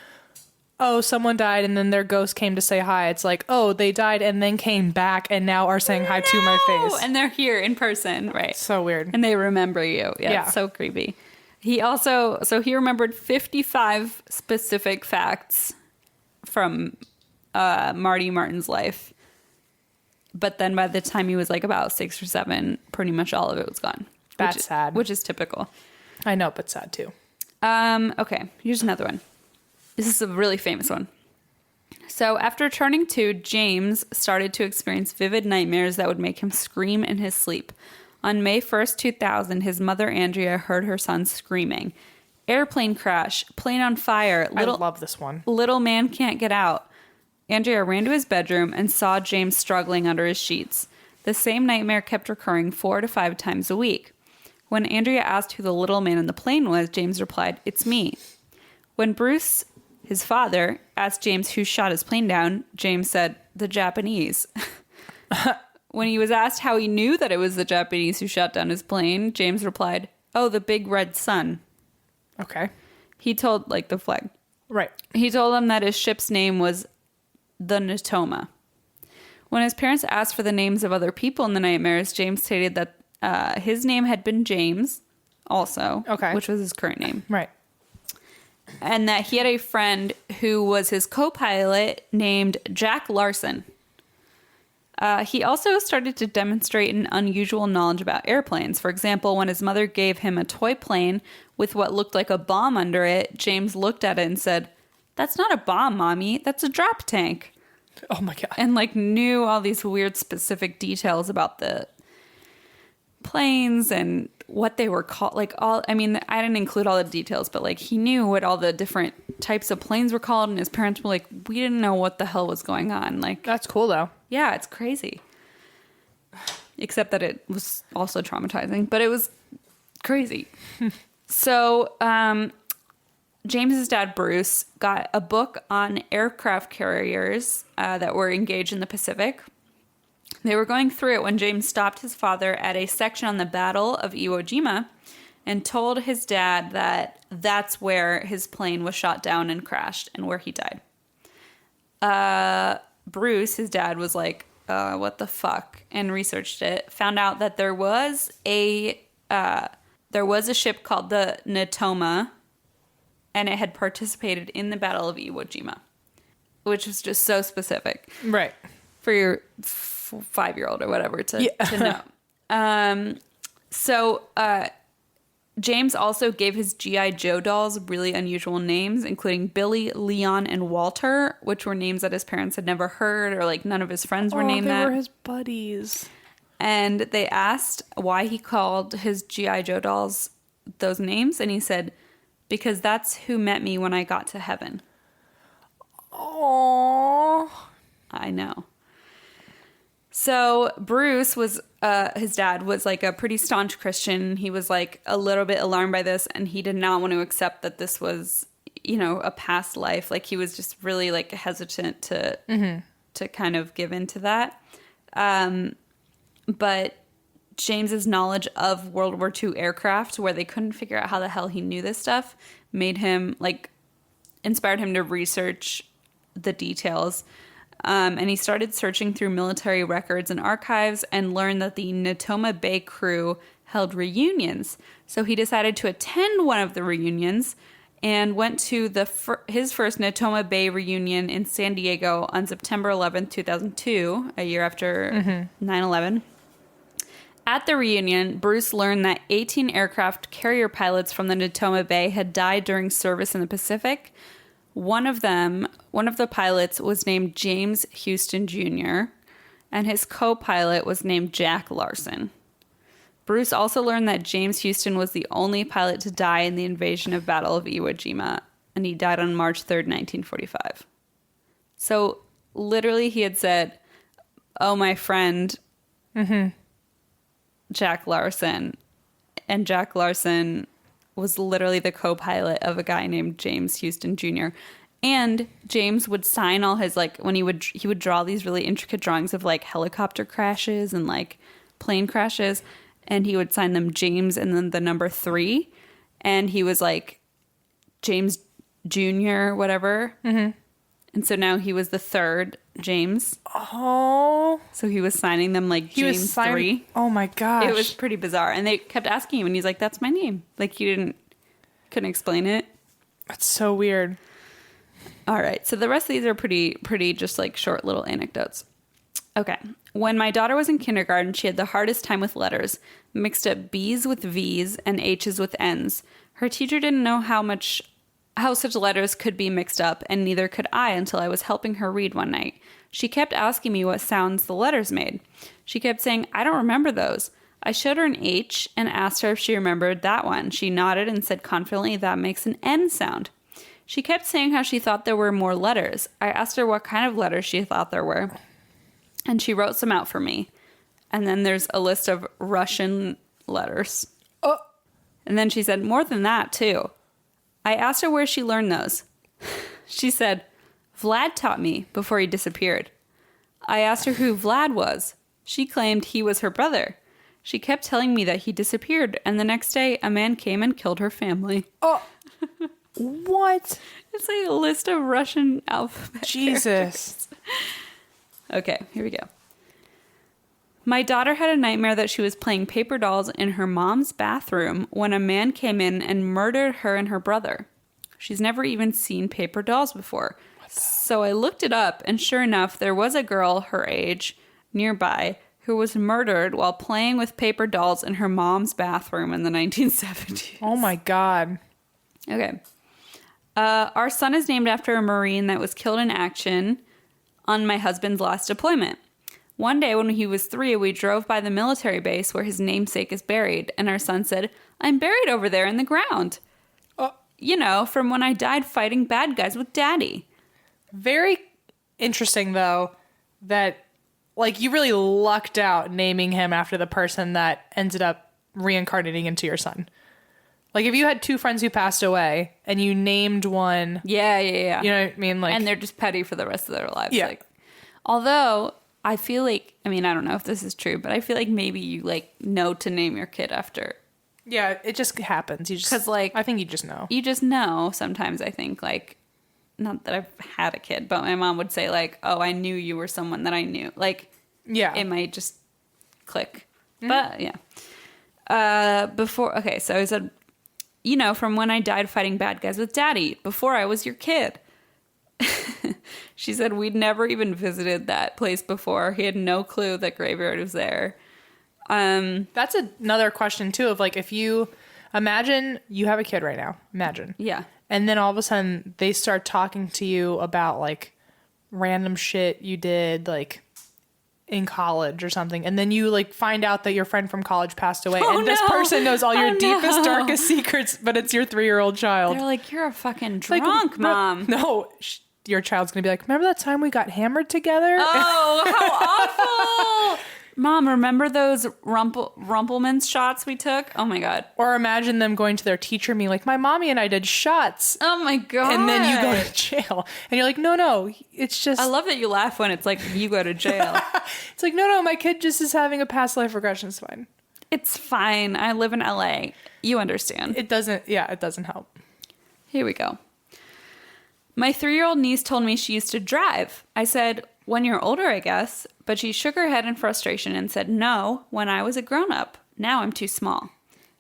oh, someone died and then their ghost came to say hi. It's like, oh, they died and then came back and now are saying hi to my face. And they're here in person, right? So weird. And they remember you. Yeah. It's so creepy. He also, he remembered 55 specific facts from Marty Martin's life. But then by the time he was like about 6 or 7, pretty much all of it was gone. That's sad. Which is typical. I know, but sad too. Okay, here's another one. This is a really famous one. So after turning 2, James started to experience vivid nightmares that would make him scream in his sleep. On May 1st, 2000, his mother, Andrea, heard her son screaming. "Airplane crash, plane on fire, I love this one. Little man can't get out." Andrea ran to his bedroom and saw James struggling under his sheets. The same nightmare kept recurring 4 to 5 times a week. When Andrea asked who the little man in the plane was, James replied, "It's me." When Bruce, his father, asked James who shot his plane down, James said, "The Japanese." When he was asked how he knew that it was the Japanese who shot down his plane, James replied, "Oh, the big red sun." Okay. He told, like the flag. Right. He told them that his ship's name was the Natoma. When his parents asked for the names of other people in the nightmares, James stated that his name had been James also, Okay. which was his current name. Right. And that he had a friend who was his co-pilot named Jack Larson. He also started to demonstrate an unusual knowledge about airplanes. For example, when his mother gave him a toy plane with what looked like a bomb under it, James looked at it and said, "That's not a bomb, Mommy. That's a drop tank." Oh my God. And like knew all these weird specific details about the planes and what they were called. Like I didn't include all the details, but like he knew what all the different types of planes were called, and his parents were like, we didn't know what the hell was going on. Like, that's cool though. Yeah, it's crazy. Except that it was also traumatizing, but it was crazy. So, James's dad, Bruce, got a book on aircraft carriers that were engaged in the Pacific. They were going through it when James stopped his father at a section on the Battle of Iwo Jima and told his dad that that's where his plane was shot down and crashed and where he died. Bruce, his dad, was like, what the fuck? And researched it. Found out that there was a ship called the Natoma, and it had participated in the Battle of Iwo Jima, which was just so specific. Right. For your 5-year-old or whatever to know. So James also gave his G.I. Joe dolls really unusual names, including Billy, Leon, and Walter, which were names that his parents had never heard, or like none of his friends were named that. They were his buddies. And they asked why he called his G.I. Joe dolls those names, and he said, because that's who met me when I got to heaven. Aww. I know. So Bruce was, his dad was like a pretty staunch Christian. He was like a little bit alarmed by this, and he did not want to accept that this was, a past life. Like he was just really like hesitant to kind of give into that. But James's knowledge of World War II aircraft, where they couldn't figure out how the hell he knew this stuff, made him inspired him to research the details. And he started searching through military records and archives and learned that the Natoma Bay crew held reunions. So he decided to attend one of the reunions and went to his first Natoma Bay reunion in San Diego on September 11th, 2002, a year after 9/11. At the reunion, Bruce learned that 18 aircraft carrier pilots from the Natoma Bay had died during service in the Pacific. One of the pilots was named James Houston Jr., and his co-pilot was named Jack Larson. Bruce also learned that James Houston was the only pilot to die in the invasion of Battle of Iwo Jima, and he died on March 3rd, 1945. So, literally, he had said, oh, my friend, Jack Larson, and Jack Larson was literally the co-pilot of a guy named James Houston Jr. And James would sign all his, when he would draw these really intricate drawings of, helicopter crashes and, plane crashes, and he would sign them James and then the number 3. And he was, James Jr., whatever. Mm-hmm. And so now he was the third James. Oh. So he was signing them James 3. Oh my gosh. It was pretty bizarre. And they kept asking him, and he's like, that's my name. He couldn't explain it. That's so weird. All right. So the rest of these are pretty just short little anecdotes. Okay. When my daughter was in kindergarten, she had the hardest time with letters, mixed up B's with V's and H's with N's. Her teacher didn't know how such letters could be mixed up, and neither could I until I was helping her read one night. She kept asking me what sounds the letters made. She kept saying, I don't remember those. I showed her an H and asked her if she remembered that one. She nodded and said confidently, that makes an N sound. She kept saying how she thought there were more letters. I asked her what kind of letters she thought there were, and she wrote some out for me. And then there's a list of Russian letters. Oh. And then she said, more than that, too. I asked her where she learned those. She said, Vlad taught me before he disappeared. I asked her who Vlad was. She claimed he was her brother. She kept telling me that he disappeared, and the next day, a man came and killed her family. Oh, what? It's a list of Russian alphabet Jesus. characters. Okay, here we go. My daughter had a nightmare that she was playing paper dolls in her mom's bathroom when a man came in and murdered her and her brother. She's never even seen paper dolls before. So I looked it up, and sure enough, there was a girl her age nearby who was murdered while playing with paper dolls in her mom's bathroom in the 1970s. Oh my God. Okay. Our son is named after a Marine that was killed in action on my husband's last deployment. One day when he was 3, we drove by the military base where his namesake is buried, and our son said, "I'm buried over there in the ground." You know, from when I died fighting bad guys with Daddy. Very interesting, though, that, like, you really lucked out naming him after the person that ended up reincarnating into your son. Like, if you had 2 friends who passed away and you named one... Yeah. You know what I mean? Like, and they're just petty for the rest of their lives. Yeah. Like, although, I feel like... I mean, I don't know if this is true, but I feel like maybe you, like, know to name your kid after. Yeah, it just happens. You just... Because, like... I think you just know. You just know sometimes, I think, like... Not that I've had a kid, but my mom would say, like, "Oh, I knew you were someone that I knew." Like, yeah, it might just click. Mm-hmm. But, yeah. Okay, so I said... You know, from when I died fighting bad guys with Daddy, before I was your kid. She said we'd never even visited that place before. He had no clue that Graveyard was there. That's another question, too, of, like, if you... Imagine you have a kid right now. Imagine. Yeah. And then all of a sudden, they start talking to you about, like, random shit you did, like... in college or something, and then you like find out that your friend from college passed away, and this person knows all your deepest, darkest secrets, but it's your 3-year-old child. They're like, "You're a fucking drunk, Mom." No, your child's gonna be like, "Remember that time we got hammered together?" Oh, how awful! Mom, remember those Rumpelmans shots we took? Oh my God. Or imagine them going to their teacher and being like, "My mommy and I did shots." Oh my God. And then you go to jail. And you're like, no, it's just... I love that you laugh when it's like you go to jail. It's like, no, my kid just is having a past life regression. It's fine. It's fine. I live in LA. You understand. It doesn't help. Here we go. My 3-year-old niece told me she used to drive. I said, "When you're older, I guess." But she shook her head in frustration and said, "No, when I was a grown-up. Now I'm too small."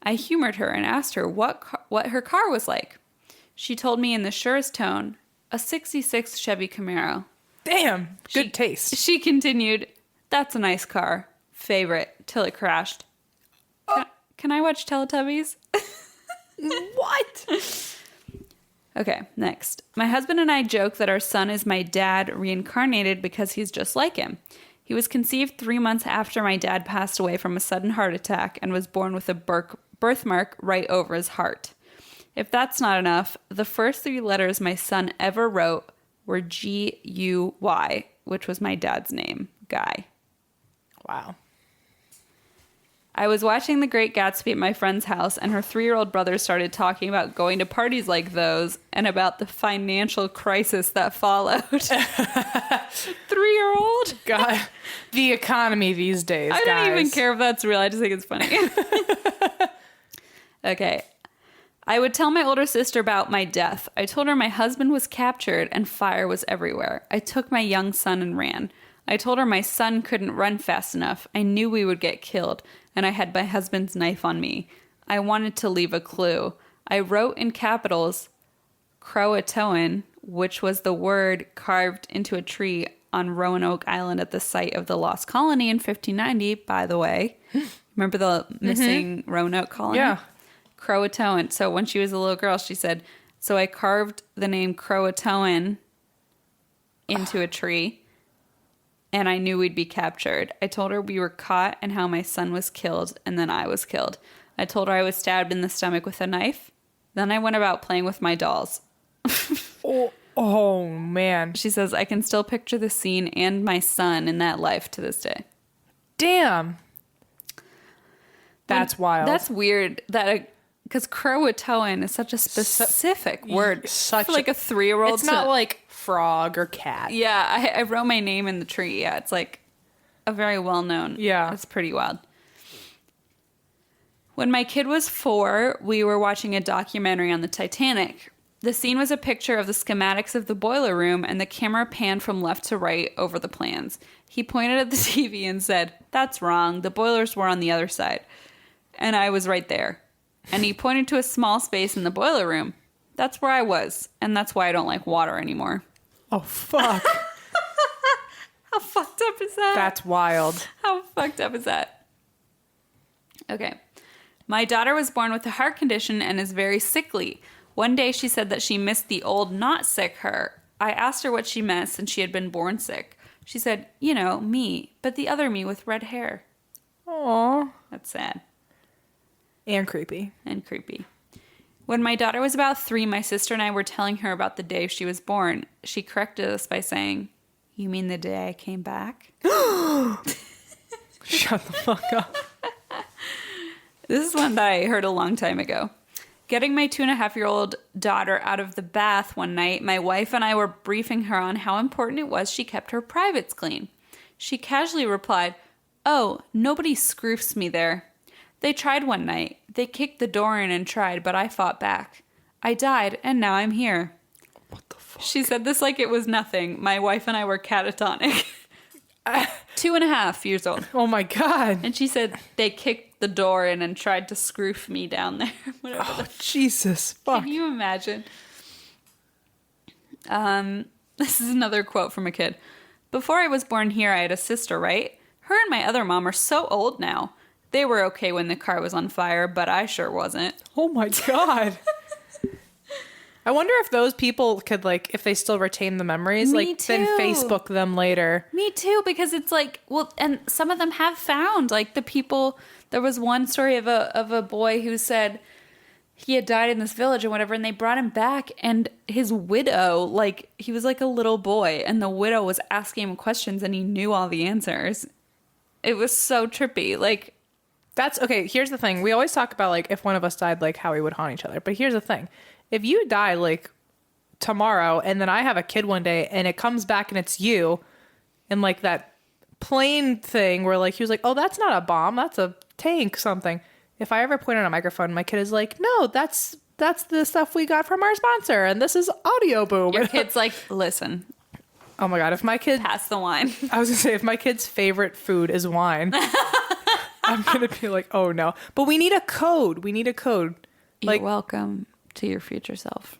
I humored her and asked her what her car was like. She told me in the surest tone, a 66 Chevy Camaro. Damn, good taste. She continued, "That's a nice car. Favorite, till it crashed." Can I watch Teletubbies? What? Okay, next. My husband and I joke that our son is my dad reincarnated because he's just like him. He was conceived 3 months after my dad passed away from a sudden heart attack and was born with a birthmark right over his heart. If that's not enough, the first 3 letters my son ever wrote were G-U-Y, which was my dad's name, Guy. Wow. I was watching The Great Gatsby at my friend's house, and her 3-year-old brother started talking about going to parties like those and about the financial crisis that followed. 3-year-old? God, the economy these days, I don't even care if that's real. I just think it's funny. Okay. I would tell my older sister about my death. I told her my husband was captured and fire was everywhere. I took my young son and ran. I told her my son couldn't run fast enough. I knew we would get killed, and I had my husband's knife on me. I wanted to leave a clue. I wrote in capitals, Croatoan, which was the word carved into a tree on Roanoke Island at the site of the Lost Colony in 1590, by the way. Remember the missing Roanoke colony? Yeah. Croatoan. So when she was a little girl, she said, so I carved the name Croatoan into a tree. And I knew we'd be captured. I told her we were caught and how my son was killed, and then I was killed. I told her I was stabbed in the stomach with a knife. Then I went about playing with my dolls. Oh, man. She says, I can still picture the scene and my son in that life to this day. Damn. That's wild. That's weird. Because Croatoan is such a specific word. For like a 3-year-old. It's not like frog or cat. Yeah, I wrote my name in the tree. Yeah, it's like a very well-known. Yeah. It's pretty wild. When my kid was 4, we were watching a documentary on the Titanic. The scene was a picture of the schematics of the boiler room, and the camera panned from left to right over the plans. He pointed at the TV and said, "That's wrong. The boilers were on the other side." And I was right there. And he pointed to a small space in the boiler room. That's where I was, and that's why I don't like water anymore. Oh, fuck. How fucked up is that? That's wild. How fucked up is that? Okay. My daughter was born with a heart condition and is very sickly. One day she said that she missed the old not sick her. I asked her what she meant since she had been born sick. She said, you know, me, but the other me with red hair. Aww. That's sad. And creepy. And creepy. When my daughter was about 3, my sister and I were telling her about the day she was born. She corrected us by saying, you mean the day I came back? Shut the fuck up. This is one that I heard a long time ago. Getting my 2.5-year-old daughter out of the bath one night, my wife and I were briefing her on how important it was she kept her privates clean. She casually replied, oh, nobody scroofs me there. They tried one night. They kicked the door in and tried, but I fought back. I died, and now I'm here. What the fuck? She said this like it was nothing. My wife and I were catatonic. 2.5 years old. Oh my God. And she said they kicked the door in and tried to scroof me down there. Whatever. Oh, Jesus. Fuck. Can you imagine? This is another quote from a kid. Before I was born here, I had a sister, right? Her and my other mom are so old now. They were okay when the car was on fire, but I sure wasn't. Oh my God. I wonder if those people could, like, if they still retain the memories, Me like, too. then Facebook them later. Me too, because it's like, well, and some of them have found, like, the people, there was one story of a boy who said he had died in this village or whatever, and they brought him back, and his widow, like, he was like a little boy, and the widow was asking him questions, and he knew all the answers. It was so trippy, like... That's, okay, here's the thing. We always talk about, like, if one of us died, like, how we would haunt each other. But here's the thing. If you die, like, tomorrow, and then I have a kid one day, and it comes back and it's you, and, like, that plane thing where, like, he was like, oh, that's not a bomb, that's a tank something. If I ever point on a microphone, my kid is like, no, that's the stuff we got from our sponsor, and this is Audio Boom. Your kid's like, listen. Oh, my God. If my kid... Pass the wine. I was going to say, if my kid's favorite food is wine... I'm going to be like, oh no. But we need a code. We need a code. You're Like, welcome to your future self.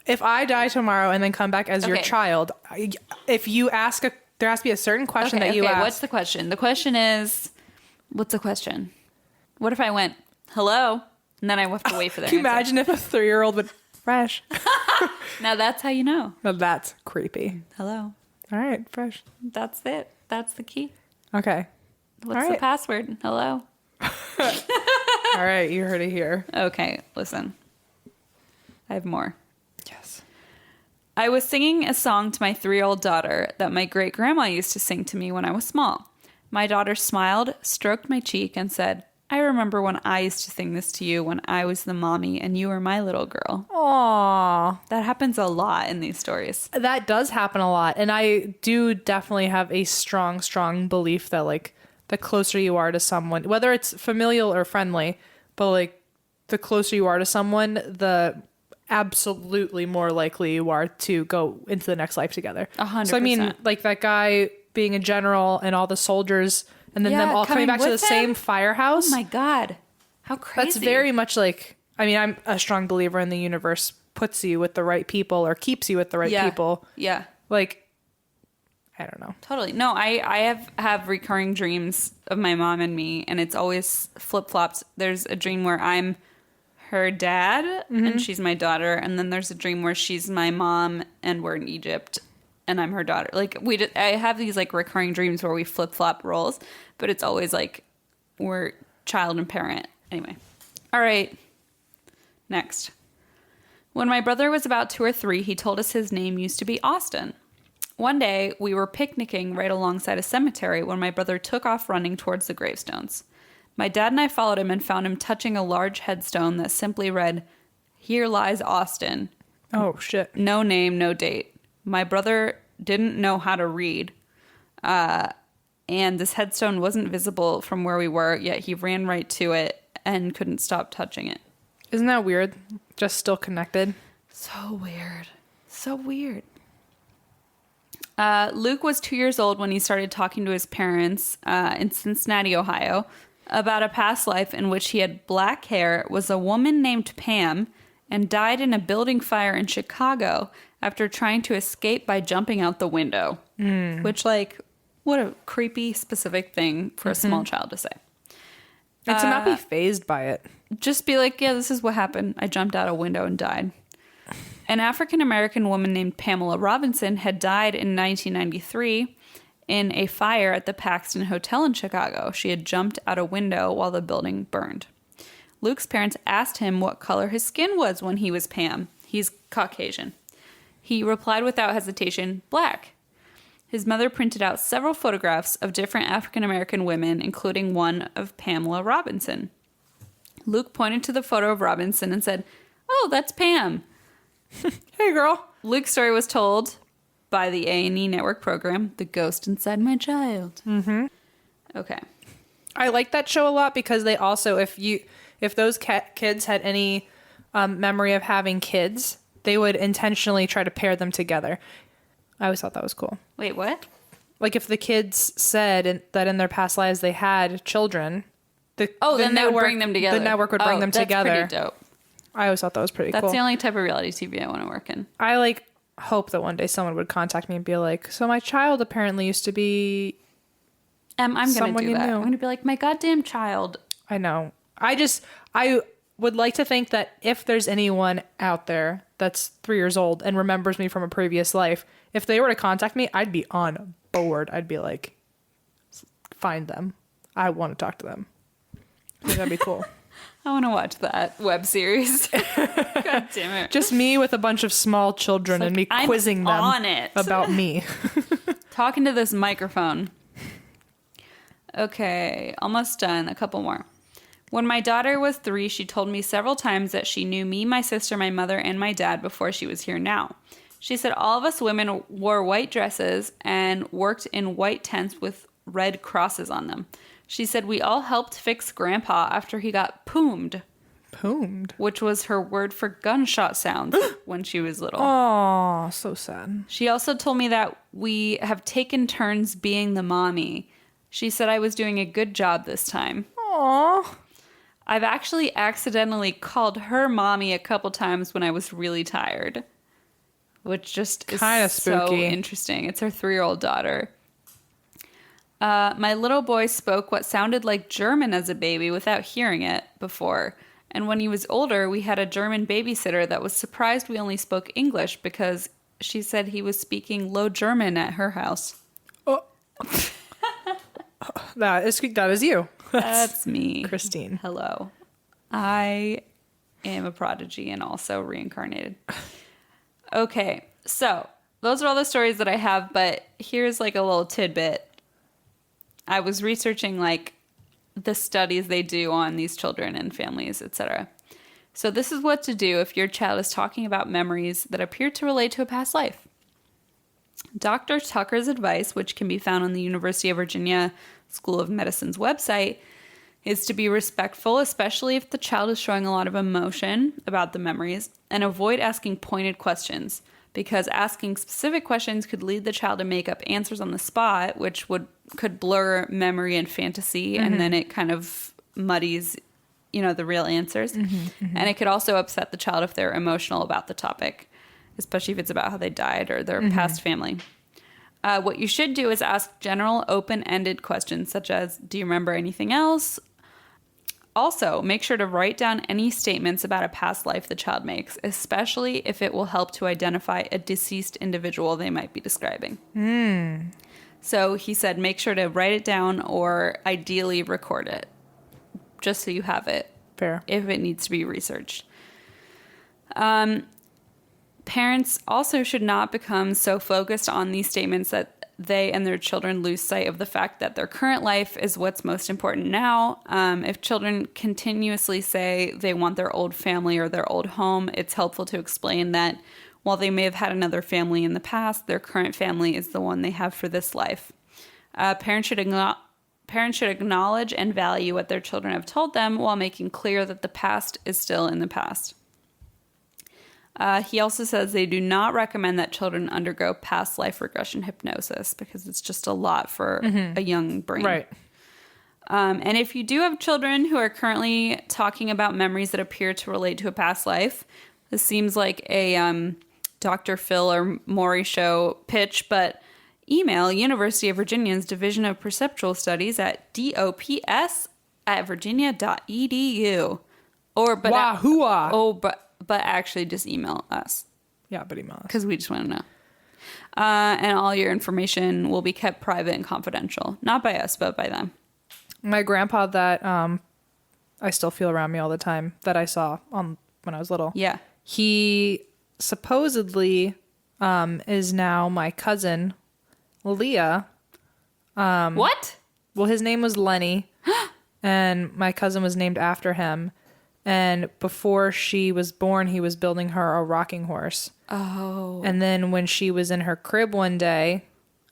if I die tomorrow and then come back as your Okay. child, if you ask there has to be a certain question that you ask. What's the question? The question is, what's the question? What if I went, hello? And then I have to wait for their Can you answer. imagine if a 3-year-old would fresh? Now that's how you know. Now that's creepy. Hello. All right, fresh. That's it. That's the key. Okay. What's All the right. password? Hello. All right, you heard it here. Okay, listen. I have more. Yes. I was singing a song to my 3-year-old daughter that my great-grandma used to sing to me when I was small. My daughter smiled, stroked my cheek, and said, I remember when I used to sing this to you when I was the mommy and you were my little girl. Aww. That happens a lot in these stories. That does happen a lot. And I do definitely have a strong, strong belief that, like, the closer you are to someone, whether it's familial or friendly, but, like, the closer you are to someone, the absolutely more likely you are to go into the next life together. 100%. So, I mean, like, that guy being a general and all the soldiers and then Yeah, them all coming coming back to the with him? same firehouse. Oh my God. How crazy. That's very much like, I mean, I'm a strong believer in the universe puts you with the right people or keeps you with the right people. Yeah. Like, I don't know. Totally. No, I have recurring dreams of my mom and me, and it's always flip-flops. There's a dream where I'm her dad and she's my daughter, and then there's a dream where she's my mom and we're in Egypt and I'm her daughter. Like, I have these, like, recurring dreams where we flip-flop roles, but it's always like we're child and parent. Anyway. All right. Next. When my brother was about 2 or 3, he told us his name used to be Austin. One day, we were picnicking right alongside a cemetery when my brother took off running towards the gravestones. My dad and I followed him and found him touching a large headstone that simply read, Here lies Austin. Oh, shit. No name, no date. My brother didn't know how to read, and this headstone wasn't visible from where we were, yet he ran right to it and couldn't stop touching it. Isn't that weird? Just still connected. So weird. So weird. Luke was 2 years old when he started talking to his parents in Cincinnati, Ohio, about a past life in which he had black hair, was a woman named Pam, and died in a building fire in Chicago after trying to escape by jumping out the window. Which, like, what a creepy, specific thing for a small child to say. And to not be phased by it. Just be like, yeah, this is what happened. I jumped out a window and died. An African-American woman named Pamela Robinson had died in 1993 in a fire at the Paxton Hotel in Chicago. She had jumped out a window while the building burned. Luke's parents asked him what color his skin was when he was Pam. He's Caucasian. He replied without hesitation, black. His mother printed out several photographs of different African-American women, including one of Pamela Robinson. Luke pointed to the photo of Robinson and said, "Oh, that's Pam." Hey, girl. Luke's story was told by the A&E network program, The Ghost Inside My Child. Mm-hmm. Okay. I like that show a lot because they also, if those kids had any memory of having kids, they would intentionally try to pair them together. I always thought that was cool. Wait, what? Like if the kids said that in their past lives they had children, then they would bring them together. The network would bring them together. That's pretty dope. I always thought that was pretty cool. That's the only type of reality TV I want to work in. I hope that one day someone would contact me and be like, so my child apparently used to be I'm going to do that. I'm going to be like, my goddamn child. I know. I would like to think that if there's anyone out there that's 3 years old and remembers me from a previous life, if they were to contact me, I'd be on board. I'd be like, find them. I want to talk to them. I think that'd be cool. I want to watch that web series. God damn it. Just me with a bunch of small children and me quizzing them about me. Talking to this microphone. Okay, almost done. A couple more. When my daughter was 3, she told me several times that she knew me, my sister, my mother, and my dad before she was here now. She said all of us women wore white dresses and worked in white tents with red crosses on them. She said we all helped fix Grandpa after he got poomed. Poomed? Which was her word for gunshot sounds when she was little. Oh, so sad. She also told me that we have taken turns being the mommy. She said I was doing a good job this time. Aww. I've actually accidentally called her mommy a couple times when I was really tired. Which just is kind of so spooky. Interesting. It's her 3-year-old daughter. My little boy spoke what sounded like German as a baby without hearing it before. And when he was older, we had a German babysitter that was surprised we only spoke English because she said he was speaking Low German at her house. Oh. That is you. That's me. Christine. Hello. I am a prodigy and also reincarnated. Okay, so those are all the stories that I have, but here's like a little tidbit. I was researching like the studies they do on these children and families, etc. So this is what to do if your child is talking about memories that appear to relate to a past life. Dr. Tucker's advice, which can be found on the University of Virginia School of Medicine's website, is to be respectful, especially if the child is showing a lot of emotion about the memories, and avoid asking pointed questions, because asking specific questions could lead the child to make up answers on the spot, which could blur memory and fantasy, and then it kind of muddies, the real answers. And it could also upset the child if they're emotional about the topic, especially if it's about how they died or their past family. What you should do is ask general open-ended questions, such as, do you remember anything else? Also, make sure to write down any statements about a past life the child makes, especially if it will help to identify a deceased individual they might be describing. So he said, make sure to write it down or ideally record it, just so you have it. Fair. If it needs to be researched. Parents also should not become so focused on these statements that they and their children lose sight of the fact that their current life is what's most important now. If children continuously say they want their old family or their old home, it's helpful to explain that while they may have had another family in the past, their current family is the one they have for this life. Parents should acknowledge and value what their children have told them while making clear that the past is still in the past. He also says they do not recommend that children undergo past life regression hypnosis because it's just a lot for a young brain. Right. And if you do have children who are currently talking about memories that appear to relate to a past life, this seems like a Dr. Phil or Maury show pitch, but email University of Virginia's Division of Perceptual Studies at dops@virginia.edu. But actually just email us. Yeah, but email us. Because we just want to know. And all your information will be kept private and confidential. Not by us, but by them. My grandpa that I still feel around me all the time that I saw when I was little. Yeah. He supposedly is now my cousin, Leah. What? Well, his name was Lenny, and my cousin was named after him. And before she was born, he was building her a rocking horse. Oh. And then when she was in her crib one day,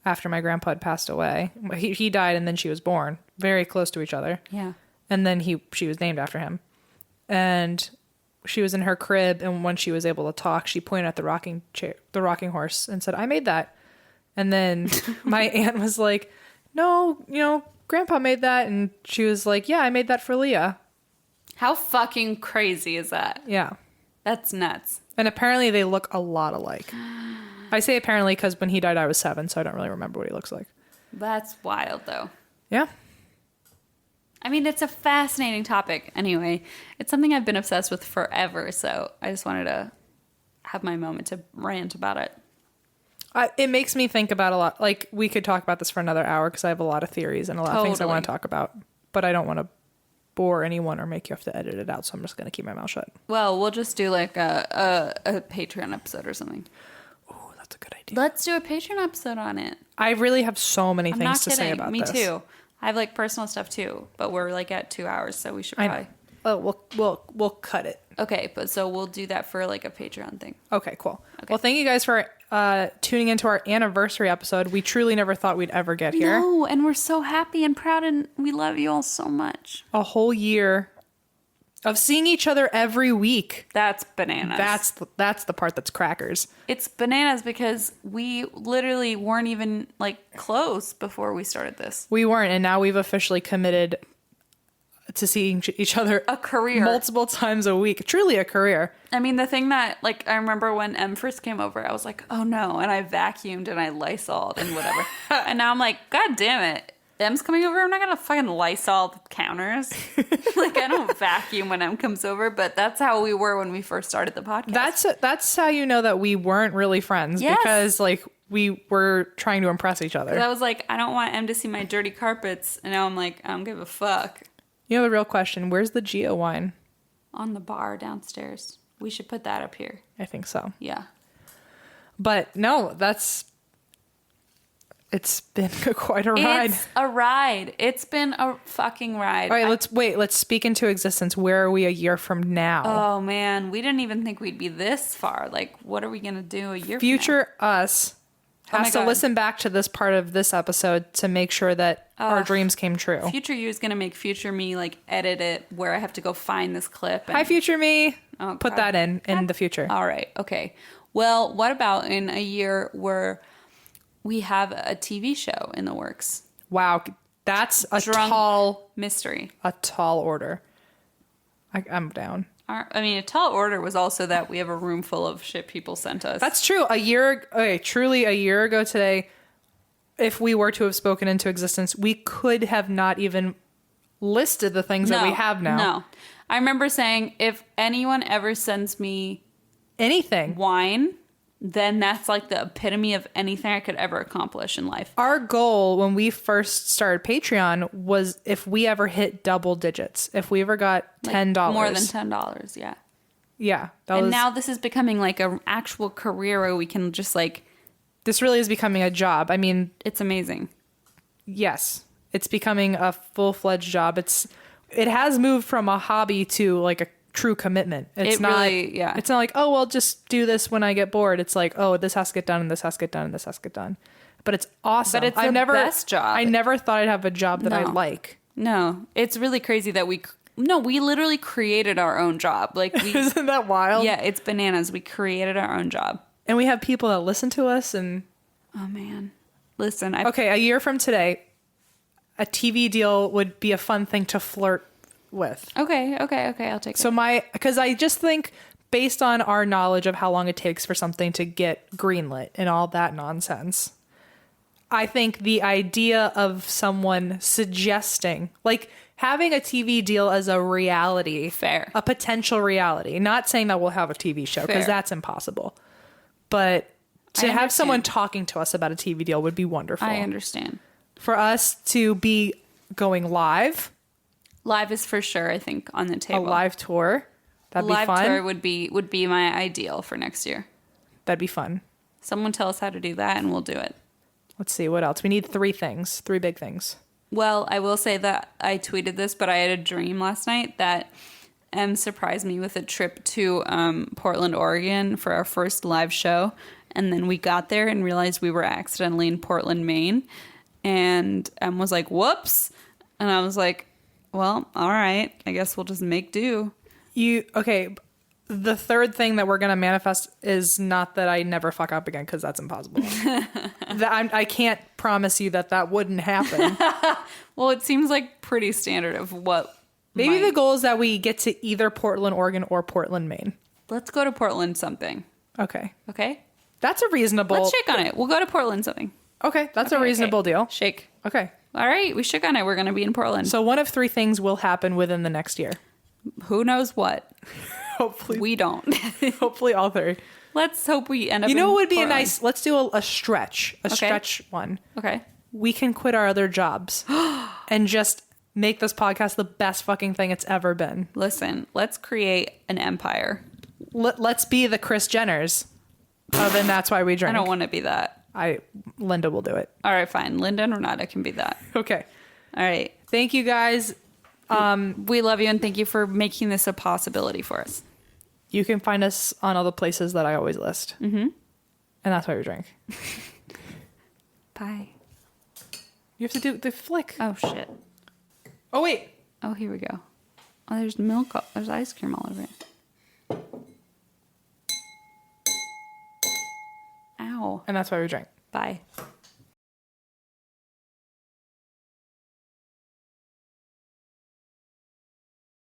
after my grandpa had passed away, he died and then she was born, very close to each other. Yeah. And then she was named after him. And she was in her crib, and when she was able to talk, she pointed at the rocking horse and said, "I made that." And then my aunt was like, "No, Grandpa made that." And she was like, "Yeah, I made that for Leah." How fucking crazy is that? Yeah. That's nuts. And apparently they look a lot alike. I say apparently because when he died, I was 7, so I don't really remember what he looks like. That's wild, though. Yeah. I mean, it's a fascinating topic. Anyway, it's something I've been obsessed with forever, so I just wanted to have my moment to rant about it. It makes me think about a lot. Like, we could talk about this for another hour because I have a lot of theories and a lot of things I want to talk about. But I don't want to bore anyone or make you have to edit it out, so I'm just going to keep my mouth shut. Well, we'll just do like a Patreon episode or something. Oh, that's a good idea. Let's do a Patreon episode on it. I really have so many I'm things not to kidding. say about Me this. too. I have like personal stuff too, but we're like at 2 hours, so we should probably. Oh, we'll cut it. Okay, but so we'll do that for like a Patreon thing. Okay, cool. Okay. Well, thank you guys for tuning into our anniversary episode. We truly never thought we'd ever get here. No, and we're so happy and proud, and we love you all so much. A whole year of seeing each other every week. That's bananas. That's the part that's crackers. It's bananas because we literally weren't even like close before we started this. We weren't, and now we've officially committed to seeing each other A career. multiple times a week. Truly a career. I mean, the thing that, like, I remember when Em first came over, I was like, oh no, and I vacuumed and I Lysoled and whatever. And now I'm like, God damn it. Em's coming over, I'm not gonna fucking Lysol the counters. Like, I don't vacuum when Em comes over, but that's how we were when we first started the podcast. That's how you know that we weren't really friends. Yes. Because, like, we were trying to impress each other. 'Cause I was like, I don't want Em to see my dirty carpets, and now I'm like, I don't give a fuck. You know the real question, where's the Geo wine? On the bar downstairs. We should put that up here. I think so. Yeah. But no, it's been quite a ride. It's a ride. It's been a fucking ride. All right, let's speak into existence. Where are we a year from now? Oh man, we didn't even think we'd be this far. Like, what are we gonna do a year Future us Oh my has to God. listen back to this part of this episode to make sure that our dreams came true. from now? Future you is gonna make future me like edit it where I have to go find this clip. And, Hi, future me. Oh, Put God. that in the future. All right, okay. Well, what about in a year where we have a TV show in the works? Wow, that's a Drunk tall mystery. order. I'm down. I mean, a tall order was also that we have a room full of shit people sent us. That's true. Truly a year ago today, if we were to have spoken into existence, we could have not even listed the things that we have now. No. I remember saying, if anyone ever sends me Anything. wine, then that's like the epitome of anything I could ever accomplish in life. Our goal when we first started Patreon was if we ever hit double digits, if we ever got $10. More than $10, yeah. Yeah. And now this is becoming like an actual career where we can just like... This really is becoming a job. I mean... It's amazing. Yes. It's becoming a full-fledged job. It has moved from a hobby to like a true commitment. It's not like, oh, well, just do this when I get bored. It's like, oh, this has to get done and this has to get done and this has to get done. But it's awesome. But it's the best job. I never thought I'd have a job that I like. No, it's really crazy that we literally created our own job. Like, Isn't that wild? Yeah, it's bananas. We created our own job. And we have people that listen to us and... Oh, man. Listen, Okay, a year from today, a TV deal would be a fun thing to flirt with. Okay, I'll take it. Because I just think based on our knowledge of how long it takes for something to get greenlit and all that nonsense, I think the idea of someone suggesting, like having a TV deal as a reality, Fair. a potential reality, not saying that we'll have a TV show because Fair. that's impossible. but to have someone understand. talking to us about a TV deal would be wonderful. I understand. For us to be going live, Live is for sure, I think, on the a table. live tour, that'd be live fun. tour would be my ideal for next year. That'd be fun. Someone tell us how to do that and we'll do it. Let's see, what else? We need three big things. Well, I will say that I tweeted this, but I had a dream last night that M surprised me with a trip to Portland, Oregon for our first live show. And then we got there and realized we were accidentally in Portland, Maine. And M was like, whoops. And I was like, well, all right. I guess we'll just make do. Okay, the third thing that we're going to manifest is not that I never fuck up again, because that's impossible. I can't promise you that wouldn't happen. Well, it seems like pretty standard of what. Maybe the goal is that we get to either Portland, Oregon or Portland, Maine. Let's go to Portland something. Okay. Okay? That's a reasonable... Let's shake on it. We'll go to Portland something. Okay, that's a Okay, reasonable okay. deal. Shake. Okay. All right, we shook on it. We're going to be in Portland. So one of three things will happen within the next year. Who knows what? Hopefully. We don't. Hopefully all three. Let's hope we end up You know in what would be Portland. a nice... Let's do a stretch. A stretch one. Okay. We can quit our other jobs and just make this podcast the best fucking thing it's ever been. Listen, let's create an empire. Let's be the Kris Jenners. Oh, then that's why we I drink. don't want to be that. Linda will do it. All right, fine. Linda and Renata can be that. Okay. All right. Thank you guys. We love you and thank you for making this a possibility for us. You can find us on all the places that I always list. Mm-hmm. And that's why we drink. Bye. You have to do the flick. Oh, shit. Oh, wait. Oh, here we go. Oh, there's milk. There's ice cream all over it. Ow. And that's why we drink. Bye.